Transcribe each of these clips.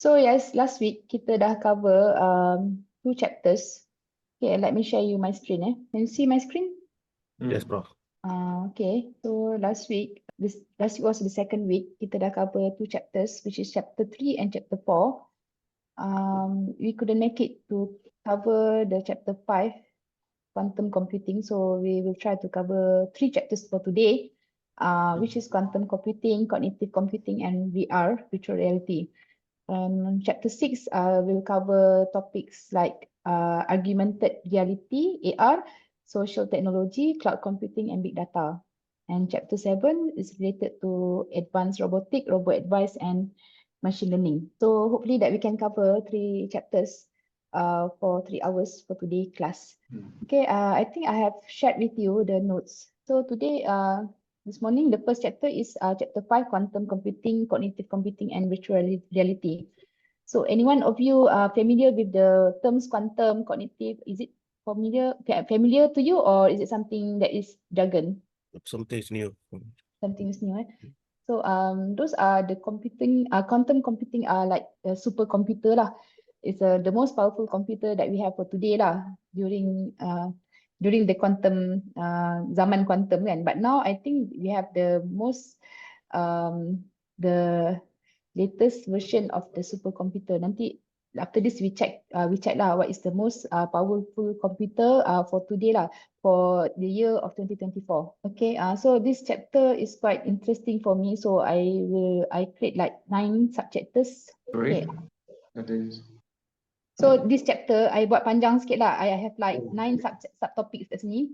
So yes, last week kita dah cover 2 chapters. Okay, let me share you my screen. Can you see my screen? Yes, bro. Okay, so last week was the second week. Kita dah cover 2 chapters, which is chapter 3 and chapter 4. We couldn't make it to cover the chapter 5, quantum computing. So we will try to cover 3 chapters for today, which is quantum computing, cognitive computing, and VR, virtual reality. Chapter 6 will cover topics like augmented reality, AR, social technology, cloud computing, and big data. And chapter 7 is related to advanced robotic, robot advice, and machine learning. So hopefully that we can cover 3 chapters for 3 hours for today class. Okay, I think I have shared with you the notes. So today, this morning, the first chapter is chapter 5, quantum computing, cognitive computing, and virtual reality. So anyone of you familiar with the terms quantum, cognitive? Is it familiar to you, or is it something that is jargon? Something is new. Something is new, So those are the quantum computing are like a supercomputer lah. It's the most powerful computer that we have for today lah, during the quantum zaman quantum kan. But now I think we have the latest version of the supercomputer. Nanti after this we check lah what is the most powerful computer for today lah, for the year of 2024. Okay, so this chapter is quite interesting for me. So I create like 9 subchapters. Sorry? Okay. So this chapter I buat panjang sikit lah. I have like 9 subtopics kat sini.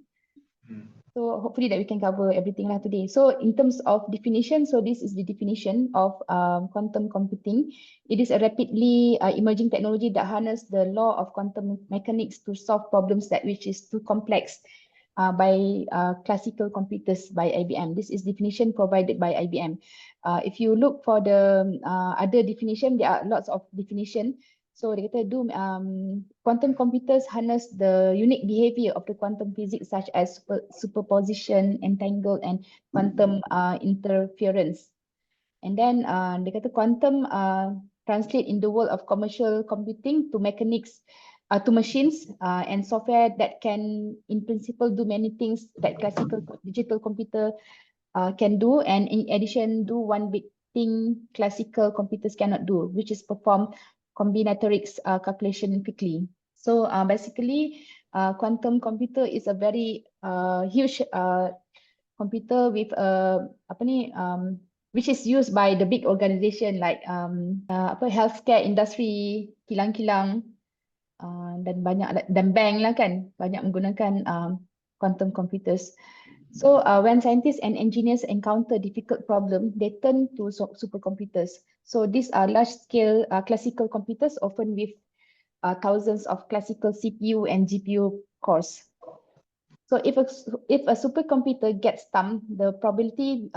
So hopefully that we can cover everything lah today. So in terms of definition, so this is the definition of quantum computing. It is a rapidly emerging technology that harness the law of quantum mechanics to solve problems that which is too complex by classical computers by IBM. This is definition provided by IBM. If you look for the other definition, there are lots of definition. So dia kata quantum computers harness the unique behavior of the quantum physics such as superposition, entangled, and quantum interference. And then dia kata quantum translate in the world of commercial computing to mechanics, to machines and software that can in principle do many things that classical digital computer can do, and in addition do one big thing classical computers cannot do, which is perform combinatorics calculation quickly. So basically, quantum computer is a very huge computer with which is used by the big organization like healthcare industry, kilang-kilang, dan banyak dan bank lah kan, banyak menggunakan quantum computers. So when scientists and engineers encounter difficult problem, they turn to supercomputers. So these are large-scale classical computers, often with thousands of classical CPU and GPU cores. So if a supercomputer gets stumped, the probability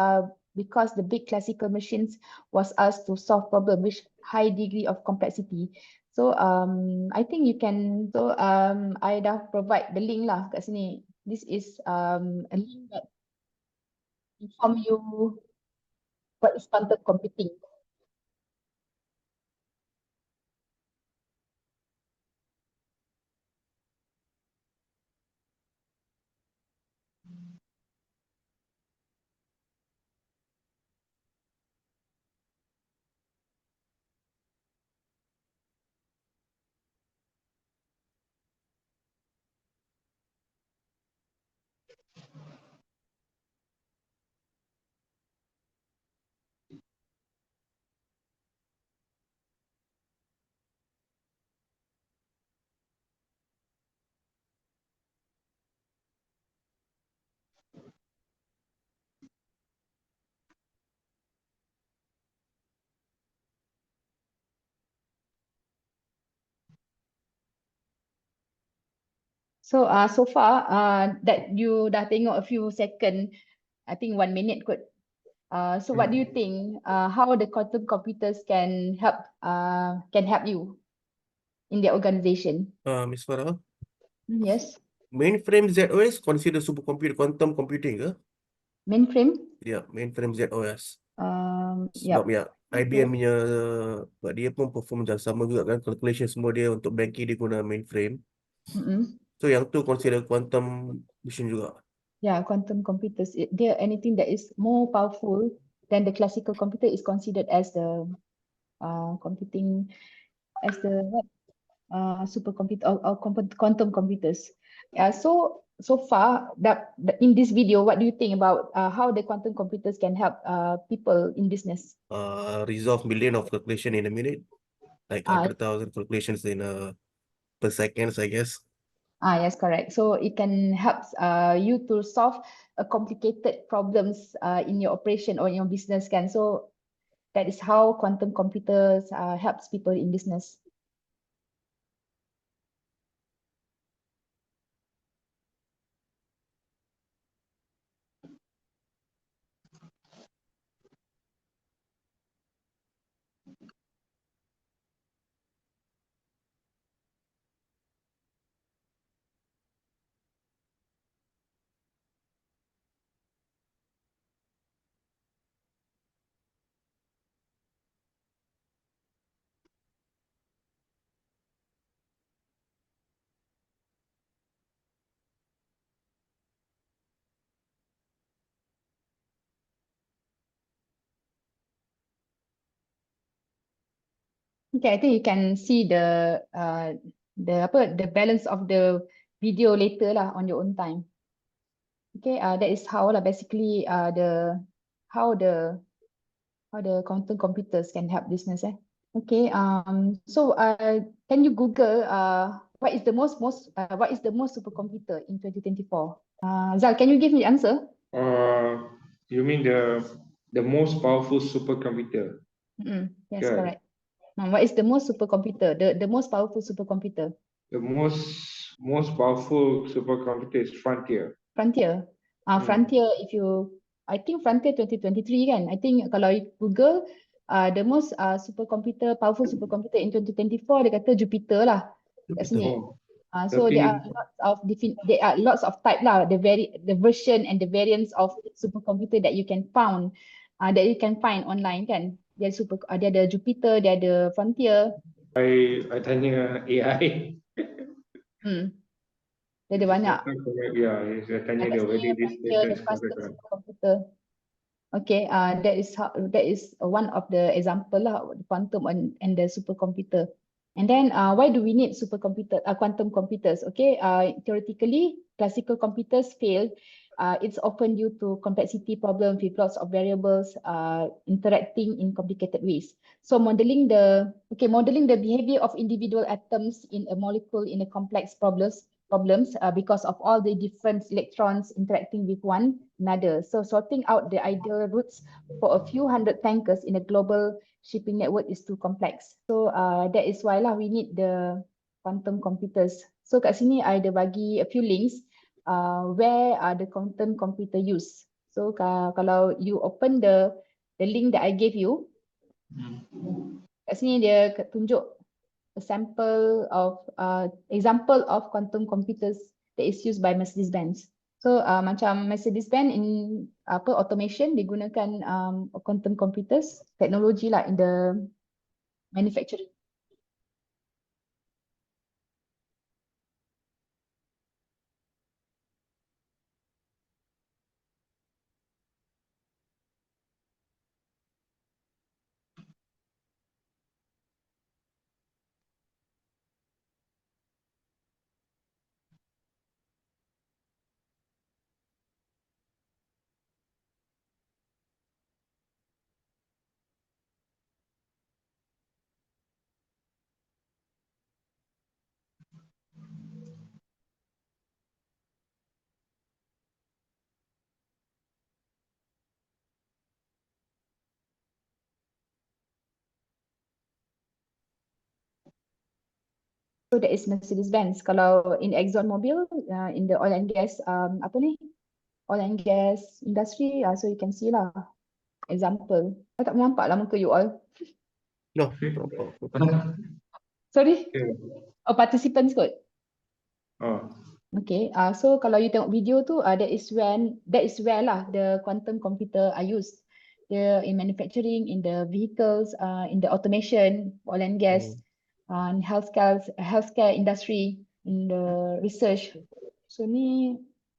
because the big classical machines was asked to solve problem with high degree of complexity. So I think you can. So I dah provide the link lah kat sini. This is a link that inform you what is quantum computing. So so far that you dah tengok a few second, I think 1 minute kot. So what do you think? How the quantum computers can help you in their organization? Miss Farah, Yes. mainframe ZOS consider supercomputer quantum computing ke? Mainframe? Yeah, mainframe ZOS. Yeah. Sebab ya, IBM punya, buat dia pun perform macam sama juga kan, calculation semua dia untuk banking dia guna mainframe. So yang tu consider quantum machine juga. Yeah, quantum computers, there anything that is more powerful than the classical computer is considered as the computing, as the what, supercomputer or quantum computers. Yeah, so far in this video, what do you think about how the quantum computers can help people in business? Resolve million of calculation in a minute, like Uh, 100,000 calculations in per seconds, I guess. yes, correct. So it can help you to solve a complicated problems in your operation or in your business, can. So that is how quantum computers helps people in business. Okay, I think you can see the balance of the video later lah on your own time. Okay, that is how lah basically how the quantum computers can help business. Okay, so can you Google what is the most supercomputer in 2024? Zal, can you give me the answer? You mean the most powerful supercomputer? Yes, Good. correct. What is the most supercomputer? The most powerful supercomputer? The most powerful supercomputer is Frontier. Frontier. Frontier, I think Frontier 2023 kan. I think kalau you Google the most powerful supercomputer in 2024, dia kata Jupiter lah kat sini. Oh, So there tapi are lots of type lah, the version and the variants of supercomputer that you can find online kan. Dia ada Jupiter, dia ada Frontier. I tanya AI. Dia ada banyak. Ya, saya tanya dia whether this Frontier, the latest fastest computer. supercomputer. Okay, that is one of the example lah, the quantum and the supercomputer. And then why do we need quantum computers? Okay, theoretically, classical computers fail. It's often due to complexity problems with lots of variables interacting in complicated ways. So modeling the behavior of individual atoms in a molecule in a complex problems because of all the different electrons interacting with one another. So sorting out the ideal routes for a few hundred tankers in a global shipping network is too complex. So that is why lah we need the quantum computers. So kat sini I ada bagi a few links where are the quantum computer used. So kalau you open the link that I gave you, kat sini dia tunjuk a sample of example of quantum computers that is used by Mercedes-Benz. So macam Mercedes-Benz in automation digunakan quantum computers teknologi lah in the manufacturing. So that is Mercedes-Benz. Kalau in ExxonMobil, in the oil and gas, oil and gas industry, so you can see lah example. I tak nampak lah muka you all. No, Sorry? Yeah. Oh, participants kot. Oh. Okay, so kalau you tengok video tu, that is where lah the quantum computer are used. Dia in manufacturing, in the vehicles, in the automation, oil and gas, and healthcare industry, in the research. So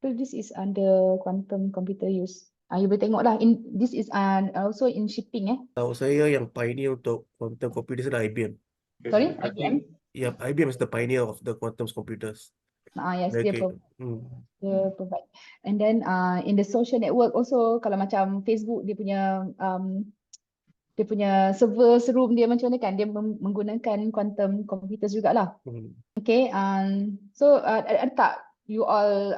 this is under quantum computer use. You boleh tengok lah. This is also in shipping. Tahu saya yang pioneer untuk quantum computers adalah IBM. Sorry, I IBM. think Yeah, IBM is the pioneer of the quantum computers. Yes, Okay. dia provide. And then in the social network also, kalau macam Facebook dia punya server room dia macam mana kan, dia menggunakan quantum computers jugalah. Okay, so ada tak you all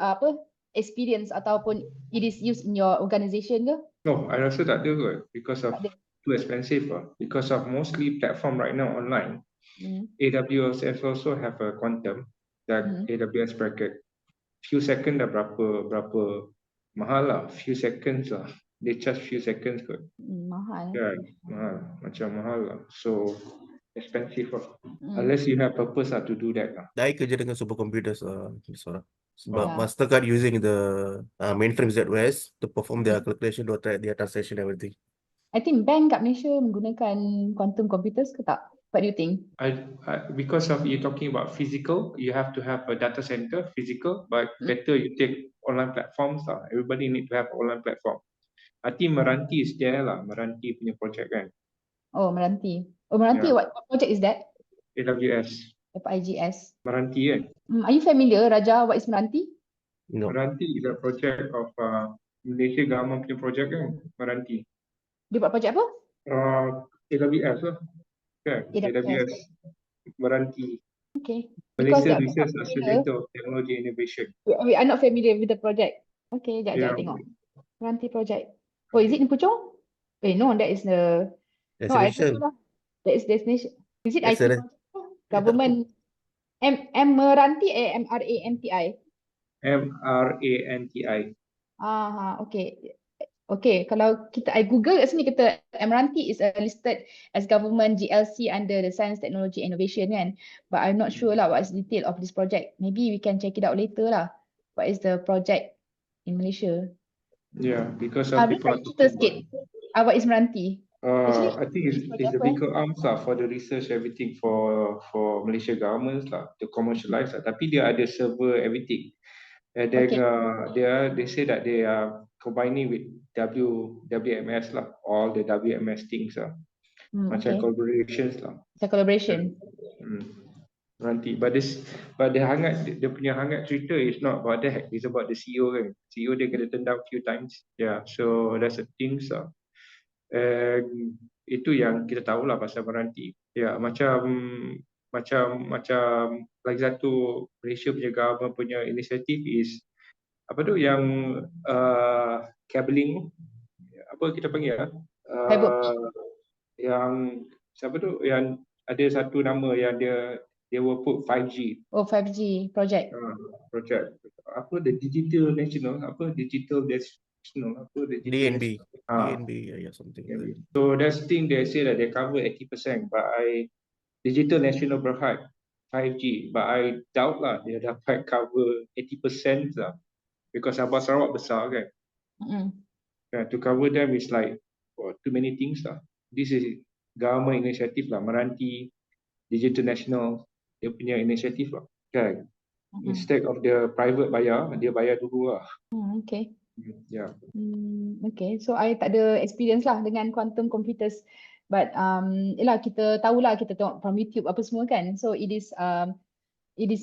experience ataupun it is used in your organisation ke? no, I rasa tak ada kot because of too expensive because of mostly platform right now online. AWS also have a quantum that AWS bracket. Few seconds dah berapa mahal lah, few seconds lah. They charge few seconds kot. Mahal. Kan, macam mahal lah. So expensive lah. Unless you have purpose to do that lah. Saya kerja dengan supercomputers sebab Mastercard using the mainframe ZOS to perform their calculation, their transaction, everything. I think bank kat Malaysia menggunakan quantum computers ke tak? What do you think? Because of you talking about physical, you have to have a data center physical, but better you take online platforms lah. Everybody need to have online platform. I think Meranti is there lah. Meranti punya project kan. Oh, Meranti. What project is that? AWS. FIGS. Meranti kan. Are you familiar, Raja? What is Meranti? No. Meranti is a project of Malaysia government punya project kan. Meranti. Dia buat projek apa? AWS lah. Kan? AWS. Meranti. Okay. Malaysia Research Accelerator of Technology Innovation. We are not familiar with the project. Okay, jap tengok. Meranti project. Oh, is it in Puchong? No, that is the Destination. That is destination. Is it IT Excellent. government? Meranti, MRANTI. MRANTI. Okay. Okay, kalau I Google kat sini kata Meranti is listed as government GLC under the Science Technology Innovation kan. But I'm not sure lah what is the detail of this project. Maybe we can check it out later lah. What is the project in Malaysia? Yeah, because of people. Cerita sikit. What is Meranti? I think it's the vehicle arms lah for the research everything for Malaysia governments lah to commercialize lah. Tapi dia ada server everything. And then they say that they are combining with WMS lah, all the WMS things lah. Macam collaborations lah. Collaboration. Nanti, but dia punya hangat cerita is not about that. It's about the CEO kan. CEO dia kena turn down few times. Yeah, so that's the things lah. Itu yang kita tahulah pasal Meranti. Ya, macam lagi satu Malaysia punya government punya inisiatif is apa tu yang cabling, apa kita panggil yang siapa tu yang ada satu nama yang dia will put 5G. Oh, 5G project. Project. Apa the digital national, apa digital national, apa the DNB. DNB, yeah, something like that. So that's the thing they say that they cover 80%, but digital national berhad 5G, but I doubt lah dia dapat cover 80% lah, because Sabah Sarawak besar kan. To cover them is like too many things lah. This is government initiative lah, Meranti, digital national, dia punya inisiatif lah kan. Instead of the private bayar, dia bayar dulu lah. Okay. Yeah. Okay, so I tak ada experience lah dengan quantum computers, but yelah kita tahulah, kita tengok from YouTube apa semua kan. So it is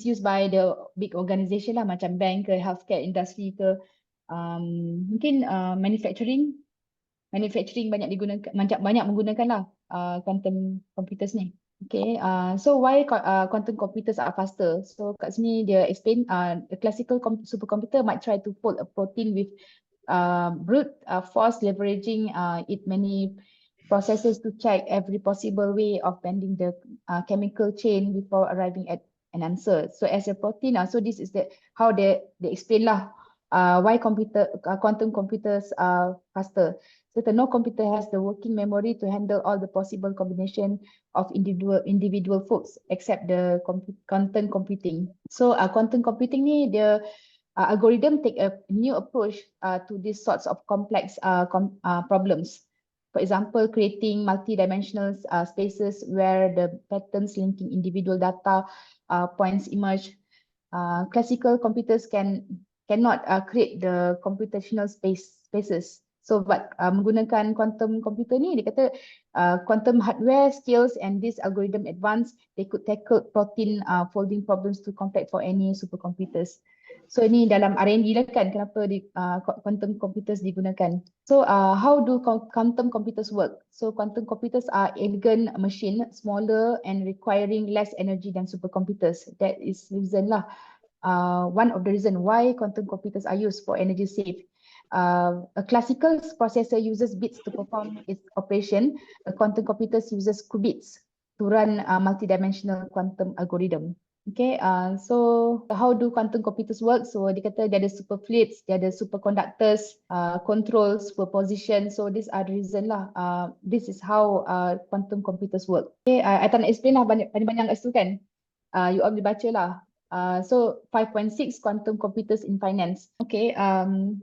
used by the big organisation lah, macam bank ke, healthcare industry ke, mungkin manufacturing banyak digunakan, banyak menggunakan lah quantum computers ni. Okay, so why quantum computers are faster? So kat sini dia explain a classical supercomputer might try to fold a protein with brute force, leveraging it many processes to check every possible way of bending the chemical chain before arriving at an answer. So as a protein, so this is how they explain lah why quantum computers are faster. So no computer has the working memory to handle all the possible combination of individual folks except the quantum computing. So quantum computing ni dia algorithm take a new approach to these sorts of complex problems. For example, creating multi-dimensional spaces where the patterns linking individual data points emerge. Classical computers cannot create the computational spaces. So, but menggunakan quantum computer ni, dia kata quantum hardware skills and this algorithm advanced, they could tackle protein folding problems too complex for any supercomputers. So ini dalam R&D lah kan, kenapa quantum computers digunakan. So how do quantum computers work? So quantum computers are elegant machine, smaller and requiring less energy than supercomputers. That is reason lah. One of the reason why quantum computers are used for energy save. A classical processor uses bits to perform its operation. A quantum computer uses qubits to run a multidimensional quantum algorithm. Okay, so how do quantum computers work? So dia kata dia ada super fluids, dia ada superconductors, control, superposition. So these are the reason lah. This is how quantum computers work. Okay, I tak nak explain lah banyak-banyak kat situ kan. You all boleh baca lah. So 5.6 quantum computers in finance. Okay,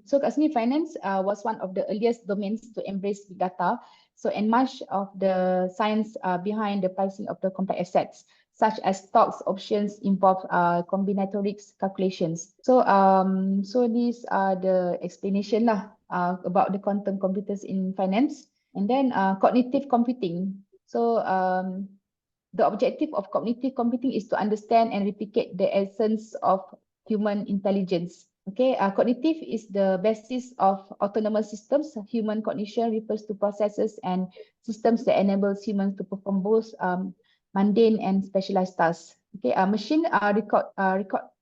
so kat sini finance was one of the earliest domains to embrace big data. So and much of the science behind the pricing of the complex assets, such as stocks, options, involve combinatorics calculations. So so these are the explanation lah about the quantum computers in finance. And then cognitive computing. So the objective of cognitive computing is to understand and replicate the essence of human intelligence. Okay, cognitive is the basis of autonomous systems. Human cognition refers to processes and systems that enables humans to perform both mundane and specialized tasks. Okay,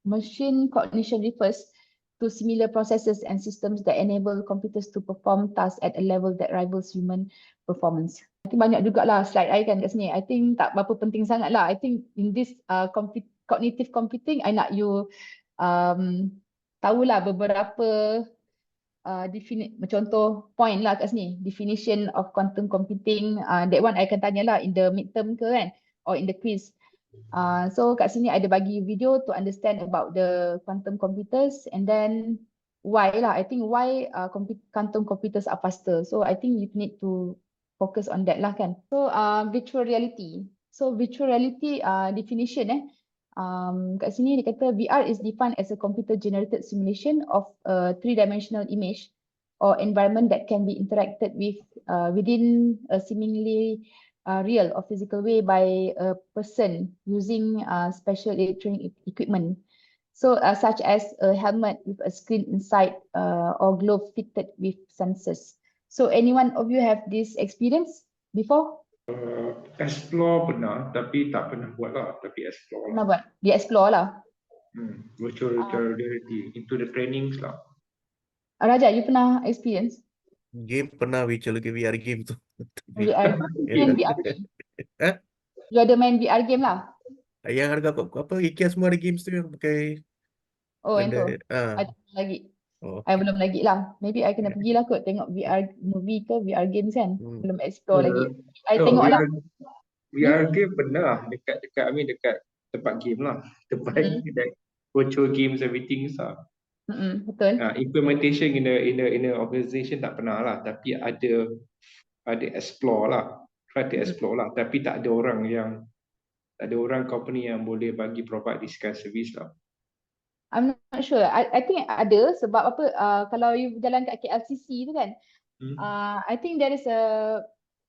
machine cognition refers to similar processes and systems that enable computers to perform tasks at a level that rivals human performance. I think banyak jugalah slide I kan kat sini. I think tak berapa penting sangat lah. I think in this cognitive computing, I nak you tahulah beberapa contoh point lah kat sini. Definition of quantum computing. That one I akan tanyalah in the midterm ke kan, or in the quiz. So kat sini ada bagi video to understand about the quantum computers, and then why lah. I think why quantum computers are faster. So I think you need to focus on that lah kan. So virtual reality. So virtual reality definition kat sini dia kata VR is defined as a computer generated simulation of a three-dimensional image or environment that can be interacted with within a seemingly real or physical way by a person using special electronic equipment. So such as a helmet with a screen inside or glove fitted with sensors. So anyone of you have this experience before? Explore pernah, tapi tak pernah buat lah. Tapi explore Pernah buat? Dia explore lah. Virtual reality into the trainings lah. Raja, you pernah experience? Game pernah VR game tu. VR. Main VR game? You ada main VR game lah? Yang harga apa IKEA semua ada games tu yang pakai Oh yang tu? I tak pernah lagi. I belum lagi lah. Maybe I kena pergilah kot tengok VR movie ke VR games kan. Belum explore lagi. I tengok lah. VR game pernah dekat tempat game lah. Tempat virtual games everything lah. Betul. Implementation in a organization tak pernah lah, tapi ada explore lah. Try to explore lah, tapi tak ada orang company yang boleh provide this kind of service lah. I'm not sure. I think ada sebab apa kalau you jalan kat KLCC tu kan, I think there is a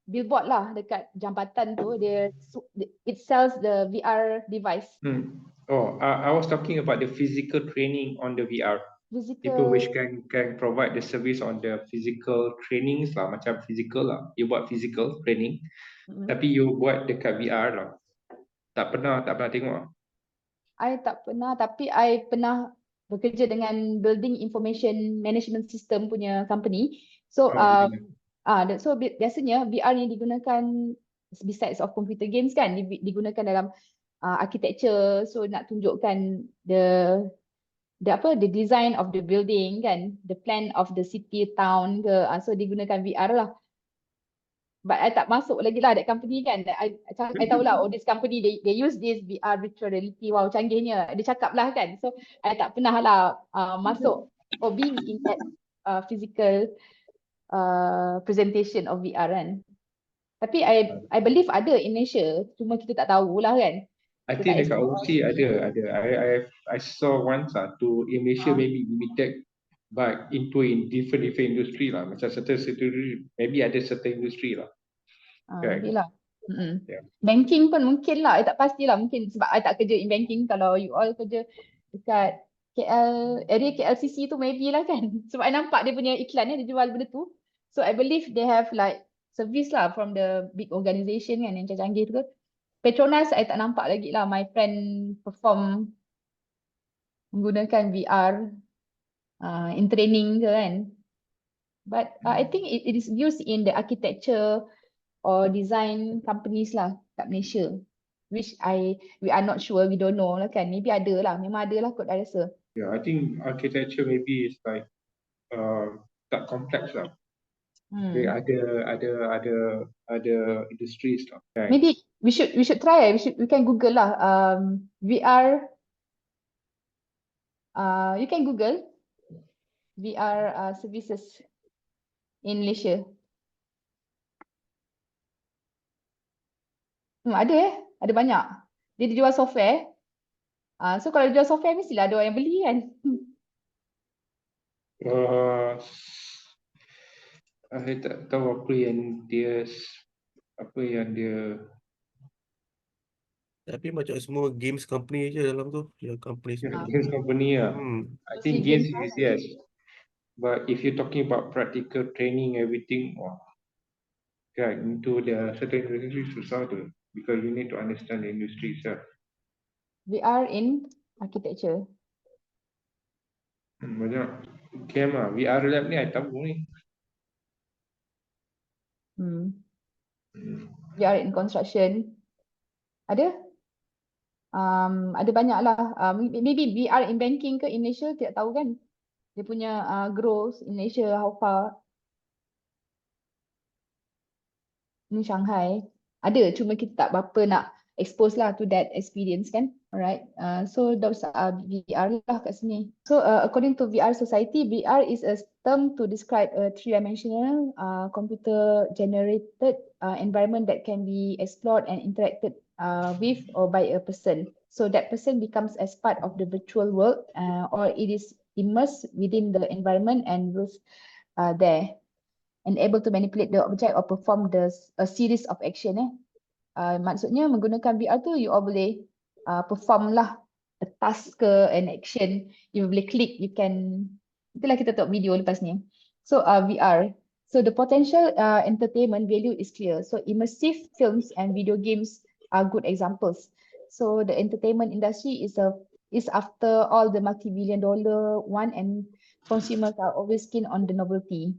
billboard lah dekat jambatan tu. It sells the VR device. Oh, I was talking about the physical training on the VR. People which can provide the service on the physical trainings lah, macam physical lah. You buat physical training, tapi you buat dekat VR lah. Tak pernah tengok. I tak pernah, tapi I pernah bekerja dengan building information management system punya company. So so biasanya VR yang digunakan besides of computer games kan, digunakan dalam architecture. So nak tunjukkan the design of the building kan, the plan of the city, town ke, so digunakan VR lah. But I tak masuk lagi lah that company kan. I tahu lah, oh this company they use this VR virtual reality, wow canggihnya. Dia cakap lah kan. So I tak pernah lah masuk or being in that physical presentation of VR kan. Tapi I believe ada in Malaysia, cuma kita tak tahu lah kan. I Kita think tak dekat explore. OC ada. I saw once to in Malaysia maybe limited, but in different industry lah. Macam certain maybe ada certain industry lah. Right. Maybe lah. Yeah. Banking pun mungkin lah, I tak pastilah, mungkin sebab I tak kerja in banking. Kalau you all kerja dekat area KLCC tu maybe lah kan. Sebab I nampak dia punya iklan dia jual benda tu. So I believe they have like service lah from the big organisation kan yang canggih tu. Petronas I tak nampak lagi lah. My friend perform menggunakan VR in training ke kan. But I think it is used in the architecture or design companies lah kat Malaysia, which we are not sure, we don't know lah kan. Maybe ada lah, memang ada lah kot I rasa. Yeah, I think architecture maybe is like tak complex lah. Okay, ada industries lah. Okay. Maybe we should try. We can Google lah. VR. You can Google VR services in Malaysia. Ada banyak. Dia jual software. So kalau jual software mestilah ada orang yang beli kan. Saya tak tahu apa yang dia Tapi macam semua games company je dalam tu, yang company semua. games company lah. I think games is yes. But if you're talking about practical training, everything, okay, into the certain industry susah tu, because you need to understand the industry itself. VR in architecture. Banyak game lah. VR lab ni I tahu ni. VR in construction. Ada? Ada banyak lah. Maybe VR in banking ke in Malaysia, tidak tahu kan. Dia punya growth in Malaysia, how far. Ni Shanghai. Ada, cuma kita tak berapa nak expose lah to that experience kan. Alright, so those are VR lah kat sini. So according to VR Society, VR is a term to describe a three-dimensional computer generated environment that can be explored and interacted with or by a person. So that person becomes as part of the virtual world or it is immersed within the environment and was there and able to manipulate the object or perform a series of action. Maksudnya menggunakan VR tu you all boleh perform lah a task ke an action, you boleh click, you can, itulah kita tengok video lepas ni. So VR, so the potential entertainment value is clear. So immersive films and video games are good examples. So the entertainment industry is after all the multi-billion-dollar one, and consumers are always keen on the novelty.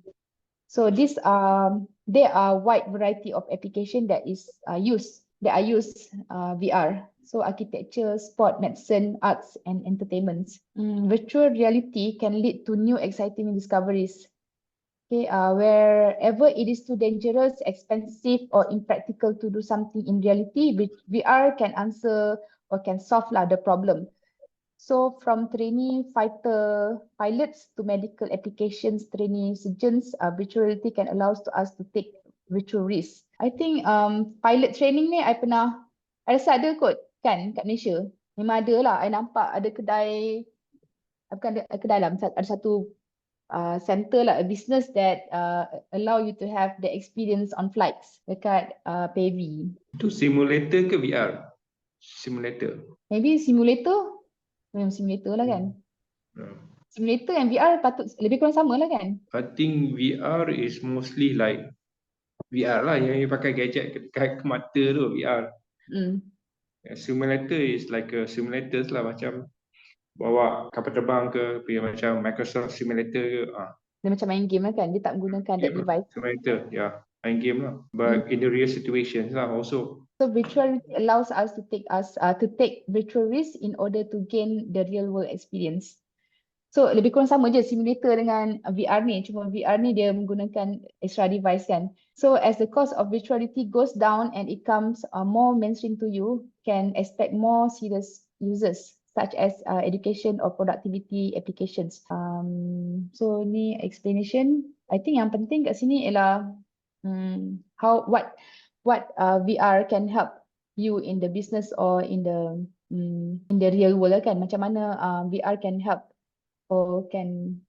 So there are wide variety of application that are used VR. So architecture, sport, medicine, arts, and entertainment. Virtual reality can lead to new exciting discoveries. Okay, wherever it is too dangerous, expensive, or impractical to do something in reality, VR can answer or can solve the problem. So from trainee fighter pilots to medical applications trainee surgeons, virtual reality can allow us to take virtual risk. I think pilot training ni I rasa ada kot kan kat Malaysia. Memang ada lah. I nampak ada kedai, bukan ada kedai lah, ada satu center lah, a business that allow you to have the experience on flights dekat PAV. Itu simulator ke VR? Simulator. Maybe simulator. Memang simulator lah kan. Simulator and VR patut lebih kurang sama lah kan. I think VR is mostly like VR lah yang you pakai gadget ke mata tu VR. Simulator is like a simulator lah, macam bawa kapal terbang ke, macam Microsoft Simulator ke. Dia macam main game lah kan, dia tak menggunakan that device. Simulator, main game lah. But in the real situations lah also. So virtual allows us to take virtual risk in order to gain the real world experience. So lebih kurang sama je simulator dengan VR ni, cuma VR ni dia menggunakan extra device kan. So as the cost of virtuality goes down and it comes more mainstream to you, can expect more serious users such as education or productivity applications. So ni explanation I think yang penting kat sini ialah how what VR can help you in the business or in the real world kan. Macam mana VR can help or can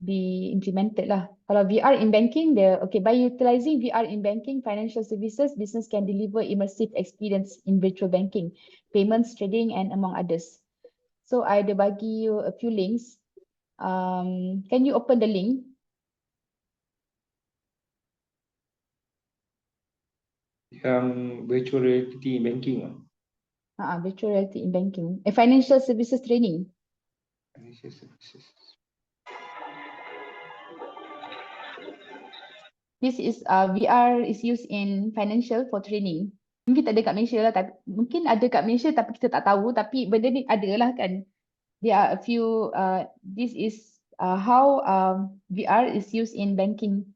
be implemented lah. Kalau VR in banking, by utilizing VR in banking, financial services, business can deliver immersive experience in virtual banking, payments, trading, and among others. So I ada bagi you a few links. Can you open the link? Yang virtual reality banking Virtual reality in banking. Financial services training. financial services. This is VR is used in financial for training. Mungkin tak ada kat Malaysia lah, tapi mungkin ada kat Malaysia tapi kita tak tahu. Tapi benda ni ada lah kan. There are a few. This is how VR is used in banking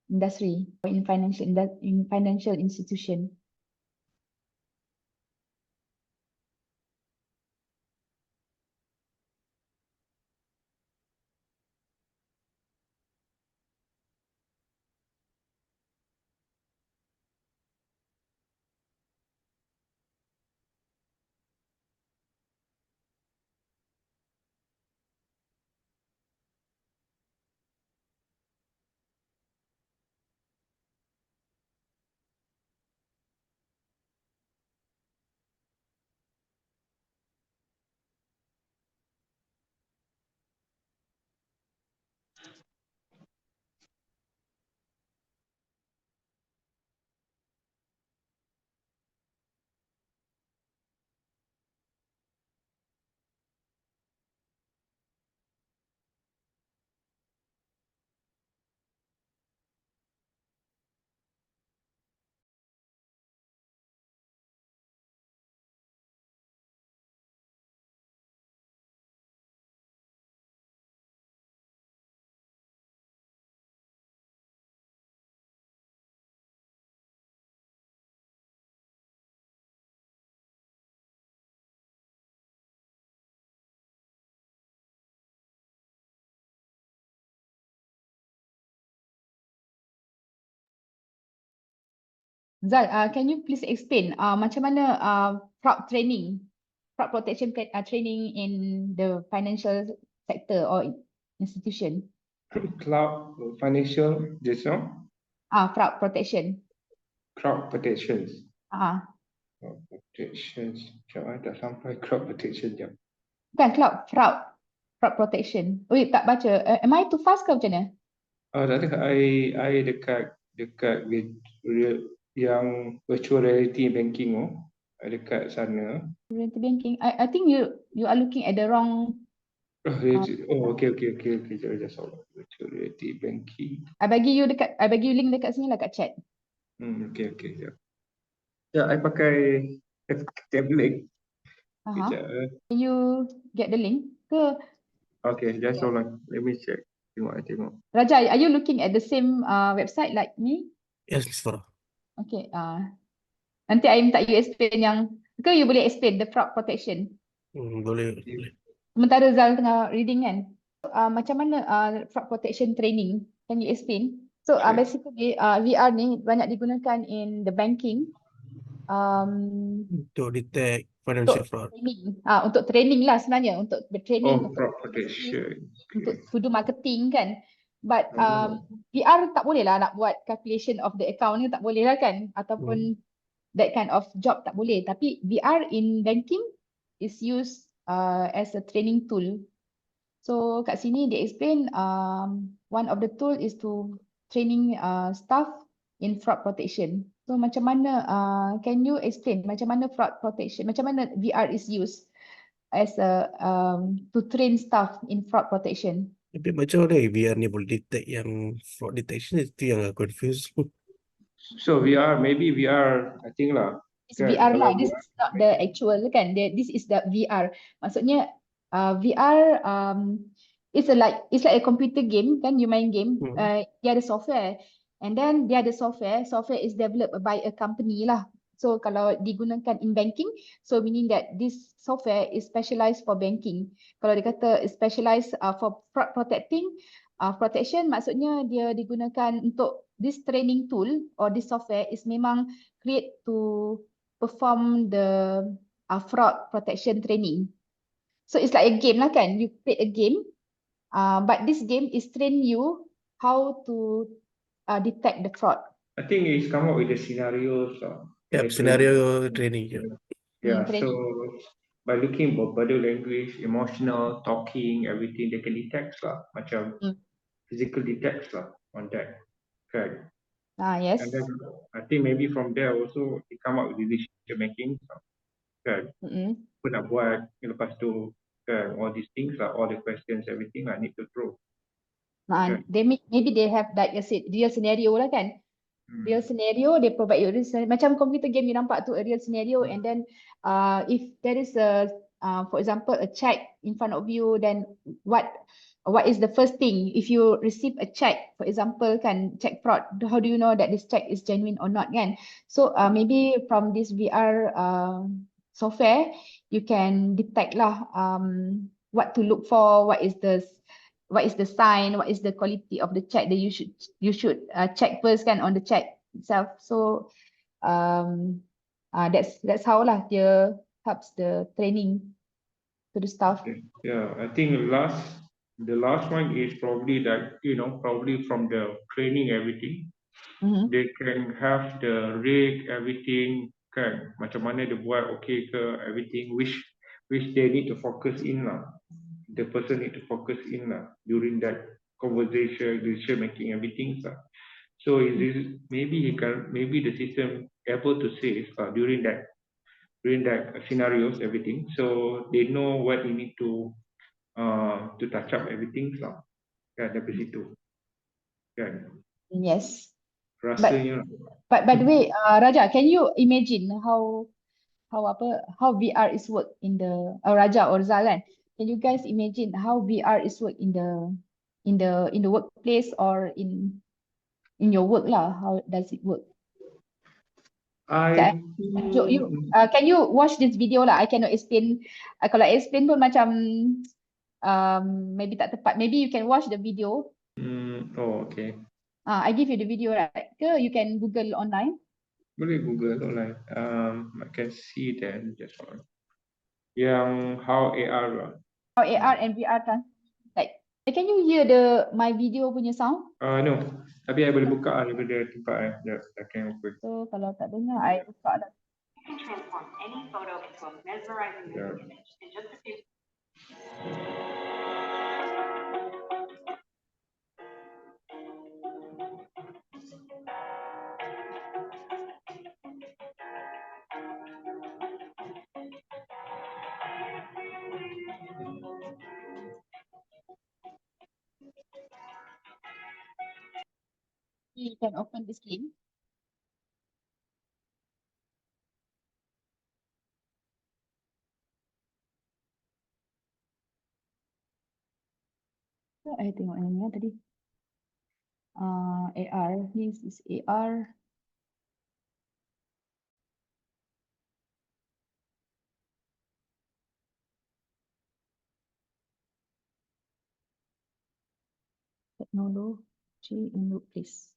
industry or in financial institution. Zal, can you please explain macam mana fraud protection training in the financial sector or institution? Cloud financial just now? Fraud protection. Crowd protections. Ah, Crowd protections. Macam tak sampai crowd protection jap. bukan fraud protection. Wait, tak baca. Am I too fast ke macam mana? Tak ada. I dekat yang virtual reality banking dekat sana. Reality banking. I think you are looking at the wrong. Okay. Just hold on. Virtual reality banking. I bagi you link dekat sini lah kat chat. Okay. Ya, I pakai tablet. Kejap. Can you get the link ke? Okay, just hold on. Let me check. Tengok. Raja, are you looking at the same website like me? Yes, Miss Farah. Okay. Nanti I minta you explain ke you boleh explain the fraud protection. Boleh. Sementara Zal tengah reading kan. Macam mana fraud protection training? Can you explain? So basically VR ni banyak digunakan in the banking. Untuk detect financial fraud. Untuk training lah sebenarnya, untuk bertraining. Fraud protection. Untuk to do marketing kan. But VR tak boleh lah nak buat calculation of the account ni, tak boleh lah kan. Ataupun that kind of job tak boleh. Tapi VR in banking is used as a training tool. So kat sini dia explain one of the tool is to training staff in fraud protection. So macam mana, can you explain macam mana fraud protection, macam mana VR is used as a to train staff in fraud protection? Tapi macam mana VR ni boleh detect yang fraud detection, itu yang aku confused. So maybe VR, I think lah. It's VR lah. This is not the actual kan. This is the VR. Maksudnya VR it's like a computer game kan. You main game. Dia ada software. And then dia ada software. Software is developed by a company lah. So kalau digunakan in banking, so meaning that this software is specialized for banking. Kalau dia kata specialized for fraud protecting, Protection maksudnya dia digunakan untuk this training tool or this software is memang create to perform the fraud protection training. So it's like a game lah kan, you play a game, but this game is train you how to detect the fraud. I think it's come up with the scenarios. Yep, scenario training. Yeah, so Training. by looking at body language, emotional, talking, everything, they can detect lah. Macam physical detects lah on that. Okay. Yes. And then I think maybe from there also they come up with decision making. Kan. Apa nak buat lepas tu kan, all these things lah, all the questions, everything I need to throw. They maybe they have like I said real scenario lah kan. Real scenario, they provide you real scenario. Macam computer game you nampak tu a real scenario, and then if there is a for example a check in front of you, then what is the first thing if you receive a check, for example kan, check fraud, how do you know that this check is genuine or not kan? So maybe from this VR software you can detect lah what to look for, what is the sign, what is the quality of the check that you should check first kan on the check itself. So that's how lah dia helps the training to the staff. Yeah, I think the last one is probably that, probably from the training everything, they can have the rate everything kan, macam mana dia buat okay ke everything, which they need to focus in lah. The person need to focus in during that conversation, decision making, everything. So is this maybe the system able to say during that scenarios, everything. So they know what you need to touch up everything kan dari situ. Kan? Yes. Rasanya. But by the way, Raja, can you imagine how VR is work in the Raja or Zalan? Can you guys imagine how VR is work in the workplace or in your work lah? How does it work? Can you watch this video lah? I cannot explain. Kalau explain pun macam maybe tak tepat. Maybe you can watch the video. Oh, okay. I give you the video right? Ke you can Google online. Boleh Google online. I can see that just one. Yang how AR lah. How AR and VR like. Can you hear my video punya sound? No. Tapi I boleh buka daripada tempat I can open. So kalau tak dengar, I buka lah. Can transform any photo into a mesmerizing image in just a few. You can open this link. I tengok yang ni tadi. AR, this is AR. Technology in workplace.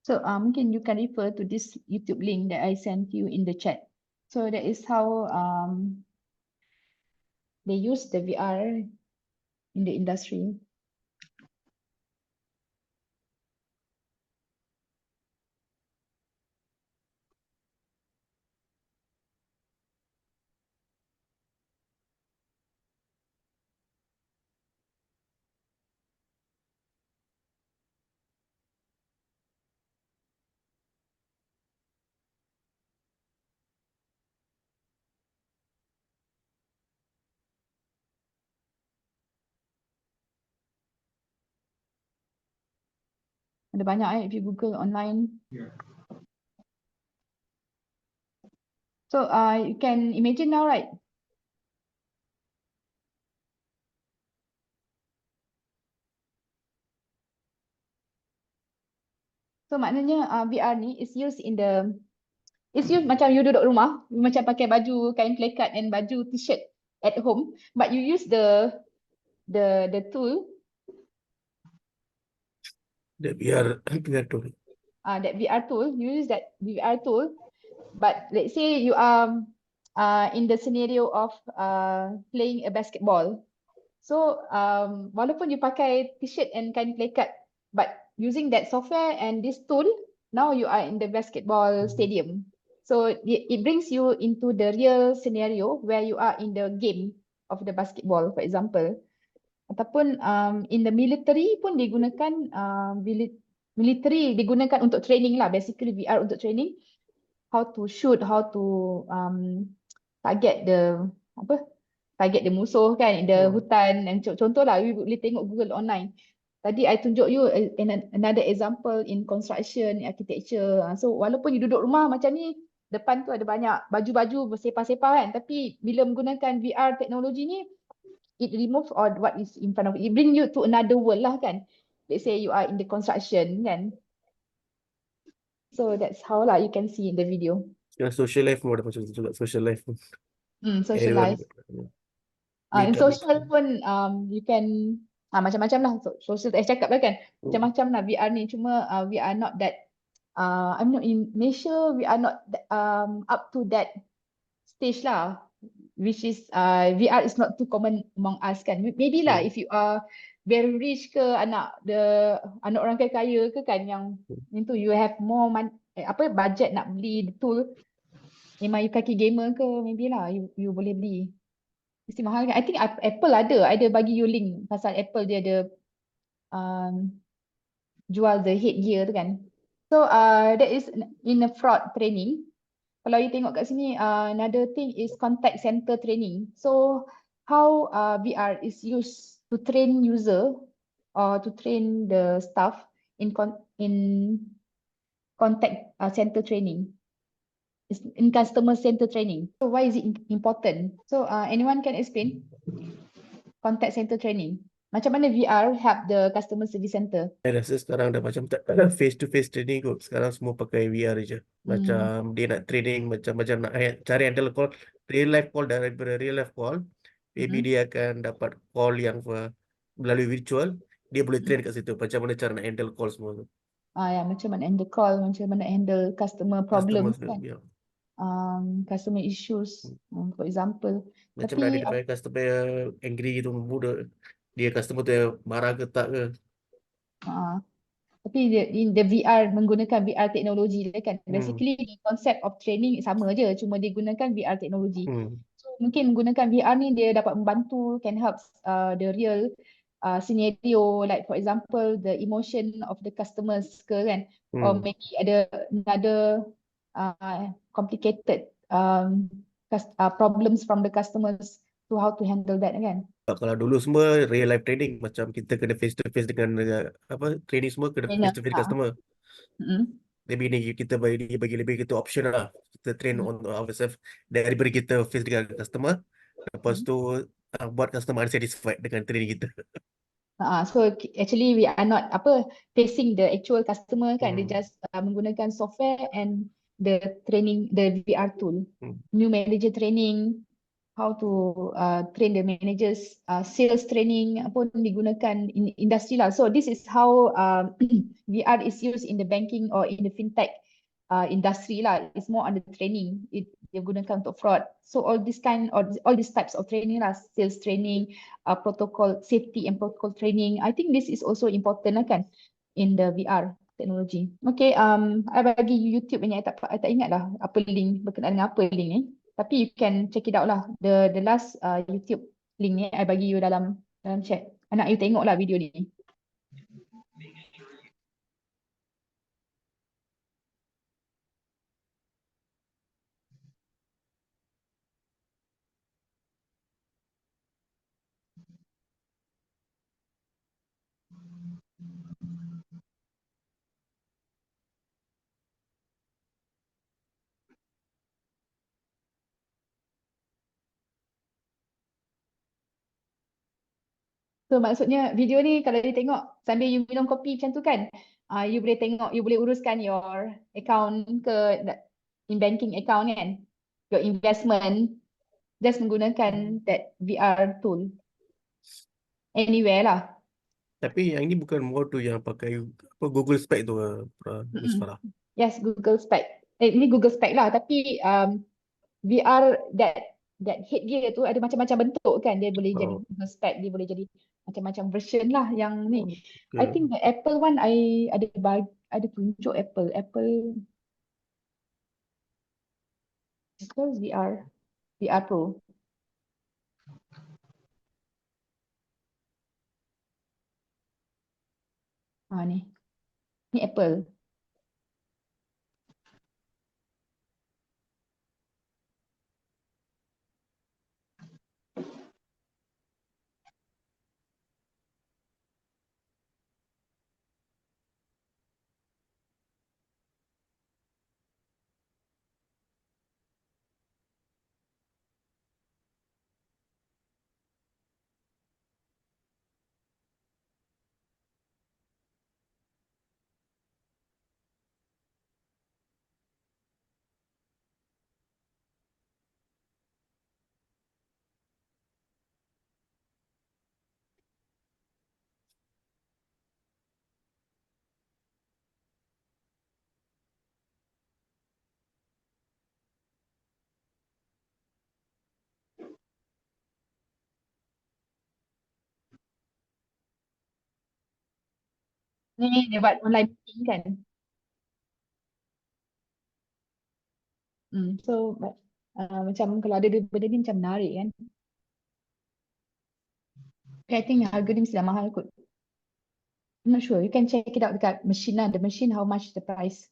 So mungkin you can refer to this YouTube link that I sent you in the chat. So that is how they use the VR in the industry. Ada banyak if you Google online. Yeah. So you can imagine now, right? So maknanya VR ni is used macam you duduk rumah, you macam pakai baju kain plekat and baju t-shirt at home, but you use the tool, The VR tool. that VR tool, you use that VR tool, but let's say you are in the scenario of playing a basketball. So walaupun you pakai t-shirt and kain plekat, but using that software and this tool, now you are in the basketball stadium. So it brings you into the real scenario where you are in the game of the basketball, for example. Ataupun in the military pun digunakan, military digunakan untuk training lah, basically VR untuk training, how to shoot, how to target the musuh kan, the hutan. Dan contoh lah, you boleh tengok Google online. Tadi I tunjuk you another example in construction, architecture. So walaupun you duduk rumah macam ni, depan tu ada banyak baju-baju bersepah-sepah kan, tapi bila menggunakan VR teknologi ni, it removes all what is in front of it. It bring you to another world lah kan. Let's say you are in the construction kan. So that's how lah you can see in the video. Sekarang social life pun ada macam tu juga. Social life pun. Social Everyone, life. In social pun you can macam-macam lah. Social saya cakap lah kan. Macam-macam lah VR ni. Cuma we are not that I'm not in Malaysia, we are not up to that stage lah. Which is VR is not too common among us kan. Maybe lah if you are very rich ke, anak orang kaya ke kan, yang itu you have more budget nak beli the tool. Memang you kaki gamer ke, maybe lah you boleh beli. Mesti mahal kan. I think Apple ada bagi you link pasal Apple dia ada jual the headgear tu kan. So that is in a fraud training. Kalau you tengok kat sini, another thing is contact center training. So how VR is used to train user or to train the staff in contact center training. It's in customer center training. So why is it important? So anyone can explain contact center training? Macam mana VR help the customer service center? Saya rasa sekarang dah macam tak face to face training kot. Sekarang semua pakai VR je. Macam dia nak training, macam nak cari handle call, real life call, daripada real life call. Maybe dia akan dapat call yang melalui virtual. Dia boleh train kat situ. Macam mana cara nak handle call semua tu. Ya, macam mana handle call, macam mana handle customer problems kan. Yeah. Customer issues, for example. Macam mana identify customer angry gitu, dia customer tu marah ke tak ke. Tapi the VR menggunakan VR teknologi dia kan. Basically the concept of training sama je, cuma dia gunakan VR teknologi. So mungkin menggunakan VR ni dia dapat membantu, can help the real scenario, like for example the emotion of the customers ke kan, or maybe ada another complicated problems from the customers, to how to handle that kan. Kalau dulu semua real life training, macam kita kena face to face dengan training semua kena face to face customer. Maybe ni kita bagi lebih kita option lah. Kita train on ourselves daripada kita face dengan customer. Lepas tu buat customer unsatisfied dengan training kita. So actually we are not facing the actual customer kan. They just menggunakan software and the training, the VR tool. New manager training, how to train the managers, sales training pun digunakan in industry lah. So this is how VR is used in the banking or in the fintech industry lah. It's more on the training. Dia gunakan untuk fraud. So all these types of training lah, sales training, protocol safety and protocol training. I think this is also important lah kan in the VR technology. Okay, I bagi YouTube ni, I tak ingat lah apa link, berkenaan dengan apa link ni. Tapi you can check it out lah. The last YouTube link ni I bagi you dalam chat. Nak you tengok lah video ni. So maksudnya video ni kalau dia tengok sambil you minum kopi macam tu kan, you boleh tengok, you boleh uruskan your account ke in banking account kan, your investment, just menggunakan that VR tool anywhere lah. Tapi yang ini bukan more tu yang pakai apa Google Spec tu, Miss Farah. Yes, Google Spec. Ini Google Spec lah, tapi VR that headgear tu ada macam-macam bentuk kan. Dia boleh jadi Google Spec, dia boleh jadi macam-macam version lah yang ni. I think the Apple one ada tunjuk Apple VR Pro. Ni Apple. Ni dia buat online meeting kan. So macam kalau ada benda ni macam menarik kan. I think harga ni mesti dah mahal kot. I'm not sure. You can check it out dekat machine lah. The machine, how much the price.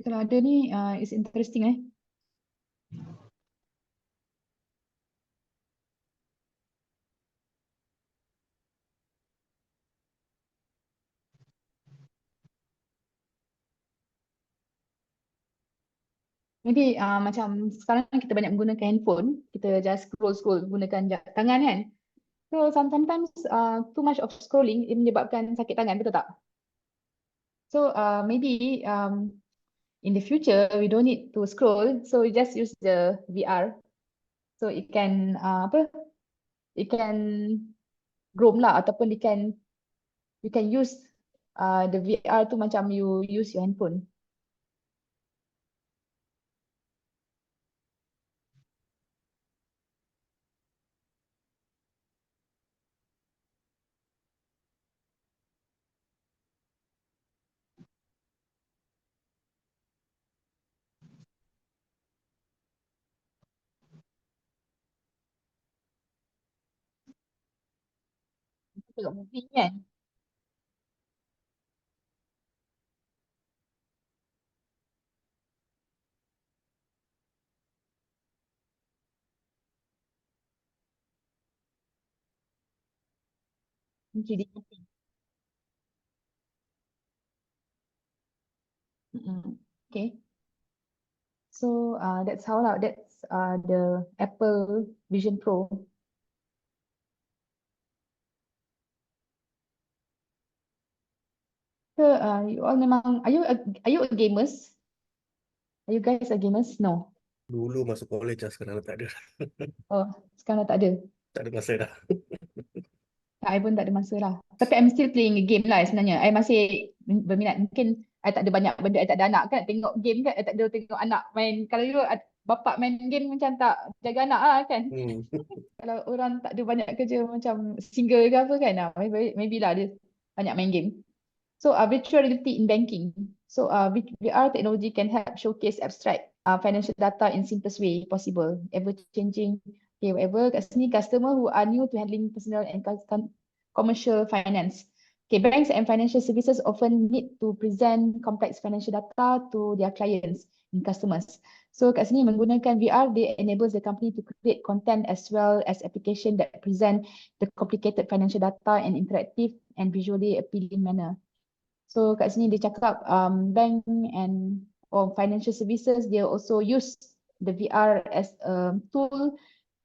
Kalau ada ni, it's interesting eh. Maybe macam sekarang kita banyak menggunakan handphone, kita just scroll gunakan tangan kan. So sometimes too much of scrolling it menyebabkan sakit tangan, betul tak? So maybe in the future we don't need to scroll, so we just use the VR. So it can it can roam lah, ataupun you can use the VR tu macam you use your handphone. Tengok movie kan. Jadi okay. So that's how lah. That's the Apple Vision Pro. So you all memang are you a gamers? Are you guys a gamers? No. Dulu masuk college lah, sekarang tak ada. Oh, sekarang tak ada. Tak ada masa dah. I pun tak ada masa lah. Tapi I'm still playing a game lah sebenarnya. I masih berminat. Mungkin I tak ada banyak benda, I tak ada anak kan. Tengok game kan, I tak ada tengok anak main. Kalau dulu bapak main game macam tak jaga anak lah kan. Kalau orang tak ada banyak kerja macam single ke apa kan. Maybe lah dia banyak main game. So virtual reality in banking. So VR technology can help showcase abstract financial data in simplest way possible. Ever changing. Okay, whatever. Kat sini customer who are new to handling personal and commercial finance. Okay, banks and financial services often need to present complex financial data to their clients and customers. So kat sini menggunakan VR, they enables the company to create content as well as application that present the complicated financial data in interactive and visually appealing manner. So kat sini dia cakap bank and financial services, they also use the VR as a tool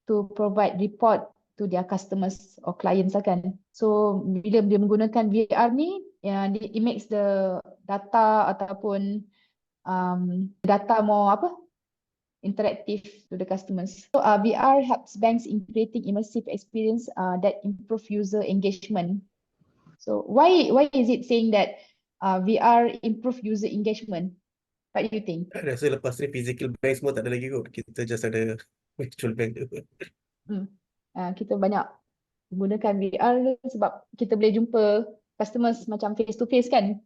to provide report to their customers or clients lah kan. So bila dia menggunakan VR ni, it makes the data ataupun data more interactive to the customers. So VR helps banks in creating immersive experience that improve user engagement. So why is it saying that VR improve user engagement? What do you think? Rasa lepas ni physical bank semua tak ada lagi kot. Kita just ada virtual bank. Kita banyak menggunakan VR sebab kita boleh jumpa customers macam face to face kan,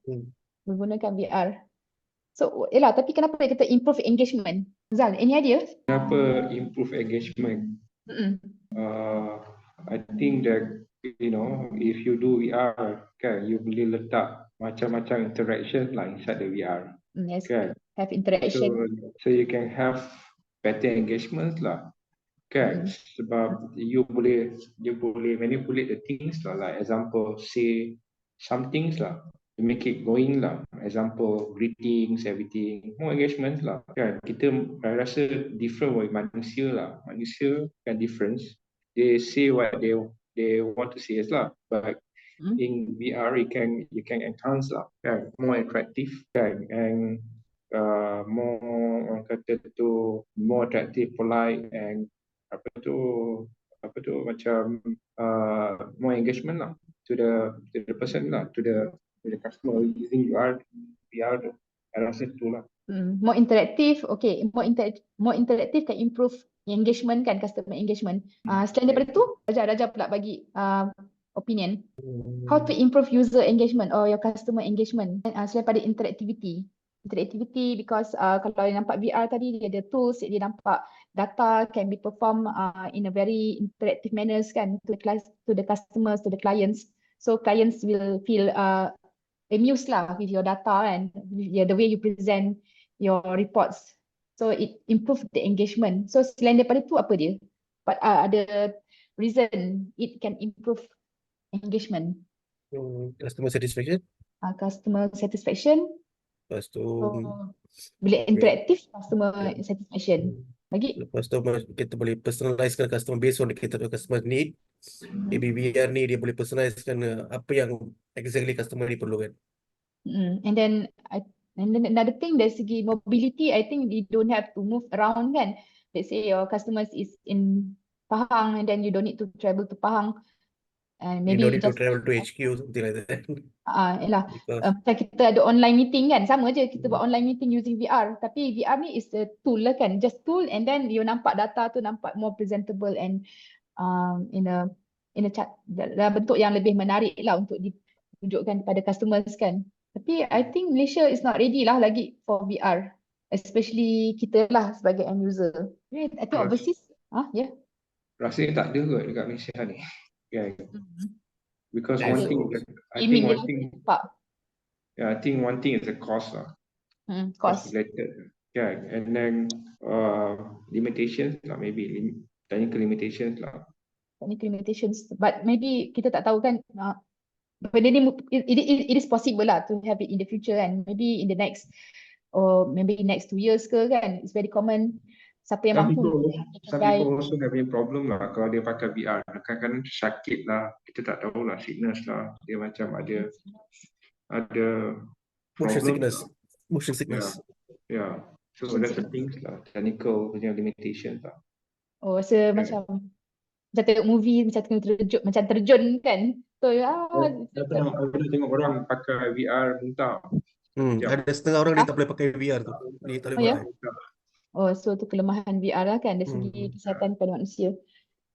menggunakan VR. So yelah, tapi kenapa kita improve engagement? Zal, any idea? Kenapa improve engagement? I think that if you do VR, kan, you boleh letak macam-macam interaction lah inside the VR. Yes, Kan? have interaction. So you can have better engagement lah. Kan? Sebab you boleh manipulate the things lah. Like example, say some things lah. You make it going lah. Example, greetings, everything. More engagement lah. Kan? Kita rasa different with manusia lah. Manusia kan different. They say what they want to say lah. But in VR, you can enhance lah. Kan? More attractive. Kan? And more kata tu more attractive, polite, and apa tu macam more engagement lah to the person lah, to the customer using VR tu. I rasa tu lah. More interactive, okay. More interactive can improve engagement kan, customer engagement. Selain daripada tu, Raja pula bagi opinion. How to improve user engagement or your customer engagement? Selain daripada interactivity, because kalau dia nampak VR tadi, dia ada tools, dia nampak data can be performed in a very interactive manners kan, to the customers, to the clients. So clients will feel amused lah with your data and the way you present your reports. So it improve the engagement. So selain daripada tu apa dia? But ada reason it can improve engagement. Customer satisfaction. Customer satisfaction. Lepas tu bila interaktif, customer satisfaction. Lagi? Lepas tu kita boleh personalizekan customer based on kita customer need. Maybe VR ni dia boleh personalizekan apa yang exactly customer ni perlukan. And then another thing, dari segi mobility, I think you don't have to move around kan. Let's say your customers is in Pahang and then you don't need to travel to Pahang. Maybe you don't need to travel to HQ, something like that. Macam kita ada online meeting kan, sama je kita buat online meeting using VR. Tapi VR ni is a tool lah kan, just tool, and then you nampak data tu nampak more presentable and in a dalam bentuk yang lebih menarik lah untuk ditunjukkan kepada customers kan. Tapi I think Malaysia is not ready lah lagi for VR, especially kita lah sebagai end user. I think overseas, rasanya tak ada kot dekat Malaysia ni. Because I think one thing is the cost lah. Cost related. And then limitations lah, maybe technical limitations lah. Technical limitations, but maybe kita tak tahu kan. Benda ni it is possible lah to have it in the future, and maybe in the next 2 years ke kan. It's very common. Siapa yang mampu. Some people also having problem lah kalau dia pakai VR. Kadang-kadang sakit lah, kita tak tahu lah, sickness lah. Dia macam ada motion sickness. Yeah. So that's the things lah, technical punya limitations lah. Rasa macam tengok movie macam terjun kan. So ada tengok orang pakai VR muntah. Ada setengah orang dia tak boleh pakai VR tu. Dia tak boleh pakai. So tu kelemahan VR lah kan dari segi kesihatan pada manusia.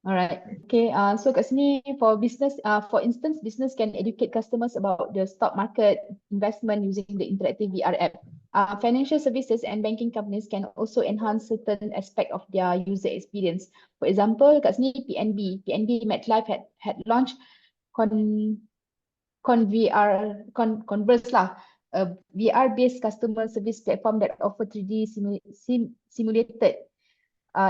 Alright. Okay, so kat sini for business, for instance, business can educate customers about the stock market investment using the interactive VR app. Financial services and banking companies can also enhance certain aspect of their user experience. For example, kat sini PNB MetLife had launched Converse lah, a VR-based customer service platform that offer 3D simulated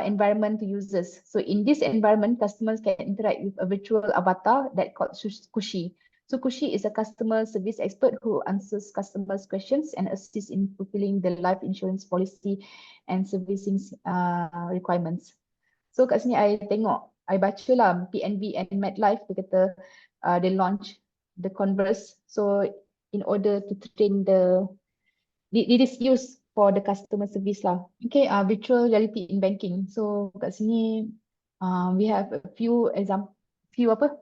environment to users. So in this environment, customers can interact with a virtual avatar that called Kushi. So Kushi is a customer service expert who answers customers' questions and assists in fulfilling the life insurance policy and servicing requirements. So kat sini I tengok I baca lah PNB and MetLife dia kata they launch the Converse. So in order to train it is used for the customer service lah. Okay, virtual reality in banking. So kat sini we have a few example, few apa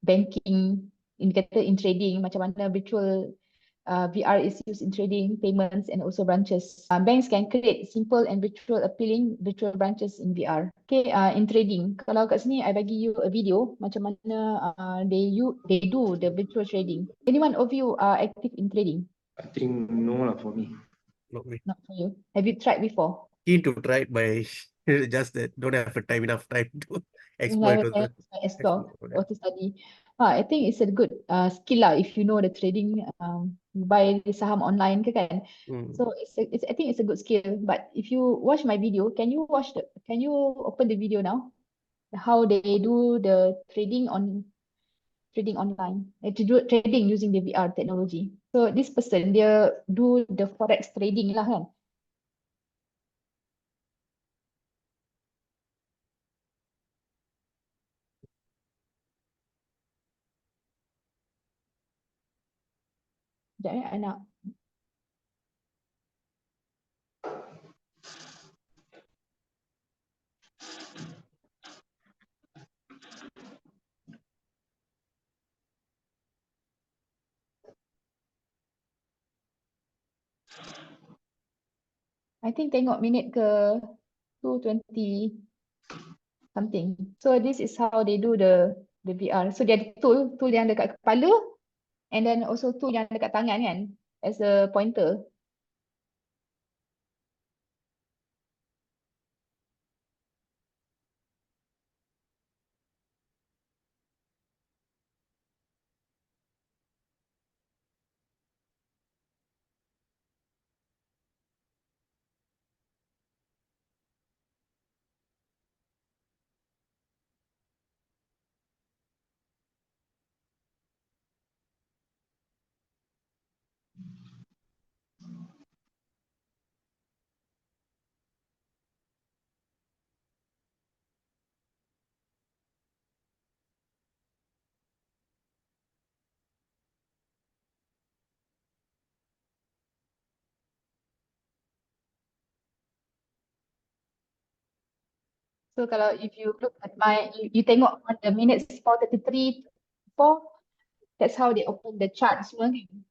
banking indicator in trading, macam mana virtual VR is used in trading, payments and also branches. Banks can create simple and appealing virtual branches in VR. Okay, in trading, kalau kat sini I bagi you a video macam mana they do the virtual trading. Anyone of you are active in trading? I think no lah for me. Not me. Not for you. Have you tried before? Keen to try it by just that don't have enough time to explore it also. Explore or to study. I think it's a good skill lah if you know the trading, buy the saham online ke kan. So I think it's a good skill. But if you watch my video, can you open the video now? How they do the trading online, to do trading using the VR technology. So this person dia do the forex trading lah kan. Sekejap I nak. I think tengok minit ke 2:20 something. So this is how they do the VR. So dia ada tool yang dekat kepala and then also tool yang dekat tangan kan as a pointer. So kalau if you look at you tengok on the minutes 4:33, that's how they open the chart semua kan.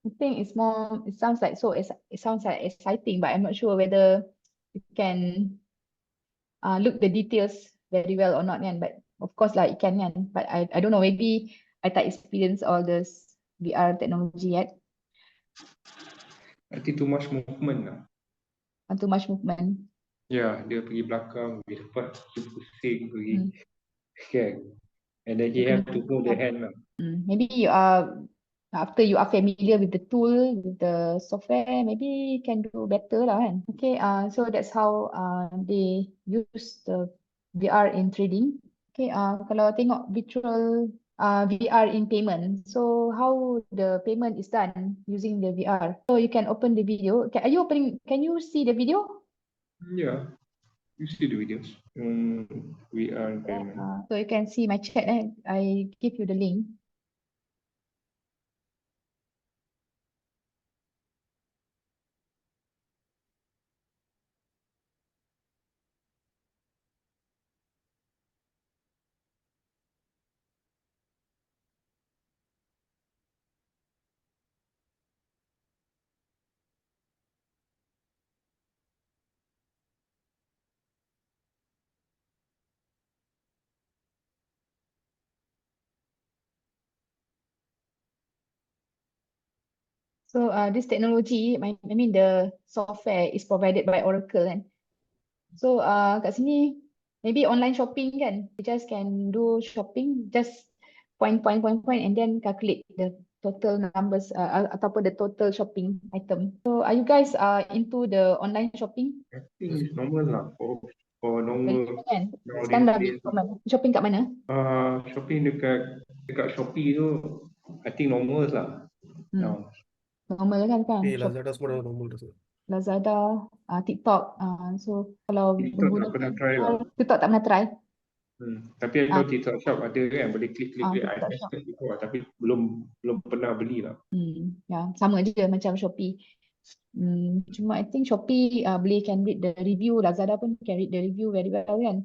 I think it sounds like exciting, but I'm not sure whether you can look the details very well or not kan. But of course lah it can kan. But I don't know, maybe I tak experience all this VR technology yet. I think too much movement lah. Too much movement. Ya, dia pergi belakang, pergi depan, pergi pusing, pergi kan. And then he have to hold the hand lah. Maybe after you are familiar with the tool, with the software, maybe you can do better lah kan. Okay, so that's how they use the VR in trading. Okay, kalau tengok virtual VR in payment, so how the payment is done using the VR. So you can open the video. Can you see the video? Yeah, you see the videos. VR payment. So you can see my chat. I give you the link. So this technology, I mean the software is provided by Oracle kan. So kat sini maybe online shopping kan, you just can do shopping, just point, and then calculate the total numbers ataupun the total shopping item. So are you guys into the online shopping? I think it's normal lah for Very normal common kan? Sekarang dah nowadays. common. Shopping kat mana? Shopping dekat Shopee tu, I think normal lah. Now, Normal kan Okay, Shopee, Lazada semua dah normal dah. Lazada, TikTok. So kalau TikTok tak pernah try lah. TikTok tak pernah try. Tapi I tahu TikTok Shop ada kan, boleh klik. I TikTok Shop. tested before tapi belum pernah beli lah. Ya, sama je macam Shopee. Cuma I think Shopee boleh can read the review, Lazada pun can read the review very well kan.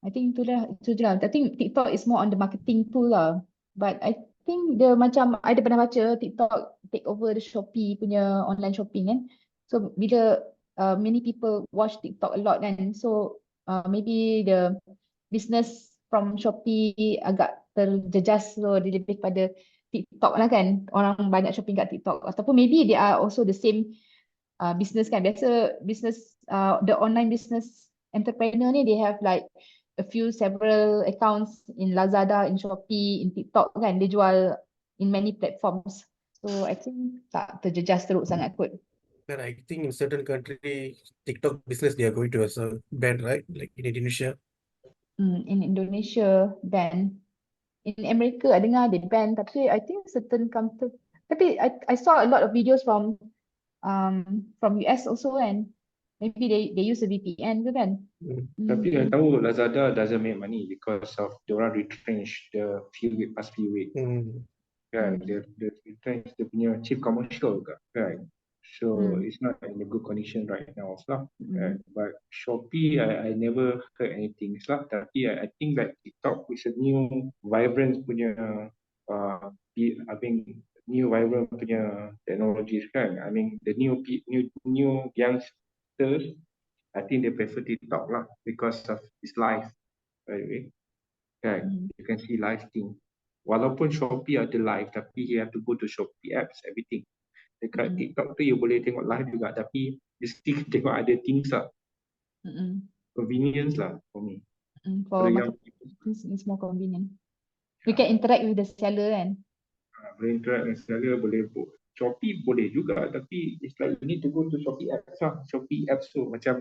I think itu je lah. I think TikTok is more on the marketing tool lah. But I think dia macam I ada pernah baca TikTok take over the Shopee punya online shopping kan. So bila many people watch TikTok a lot kan. So maybe the business from Shopee agak terjejas, so dia lebih pada TikTok lah kan, orang banyak shopping kat TikTok, ataupun maybe they are also the same business kan. Biasa business the online business entrepreneur ni, they have like several accounts in Lazada, in Shopee, in TikTok kan, dia jual in many platforms. So I think tak terjejas teruk sangat kot. But I think in certain country, TikTok business they are going to as a ban, right? Like in Indonesia. In Indonesia ban. In America I dengar they ban, tapi I think certain country, tapi I saw a lot of videos from US also kan. Maybe they use a VPN ke kan. Tapi I tahu Lazada doesn't make money because of diorang retrench the past few weeks. Kan, dia retrench dia punya chief commercial kan. So it's not in a good condition right now lah. But Shopee I never heard anything lah. Tapi I think that TikTok is a new vibrant punya new vibrant punya technologies kan. I mean the new youngsters, I think they prefer TikTok lah because of its live. Right? Kan, you can see live thing. Walaupun Shopee ada live, tapi you have to go to Shopee apps, everything. Dekat TikTok tu you boleh tengok live juga, tapi you still tengok ada things lah. Convenience lah for me. For marketing, it's more convenient. You can interact with the seller kan. Boleh interact dengan seller, boleh Shopee boleh juga, tapi it's like you need to go to Shopee apps lah. Shopee apps tu macam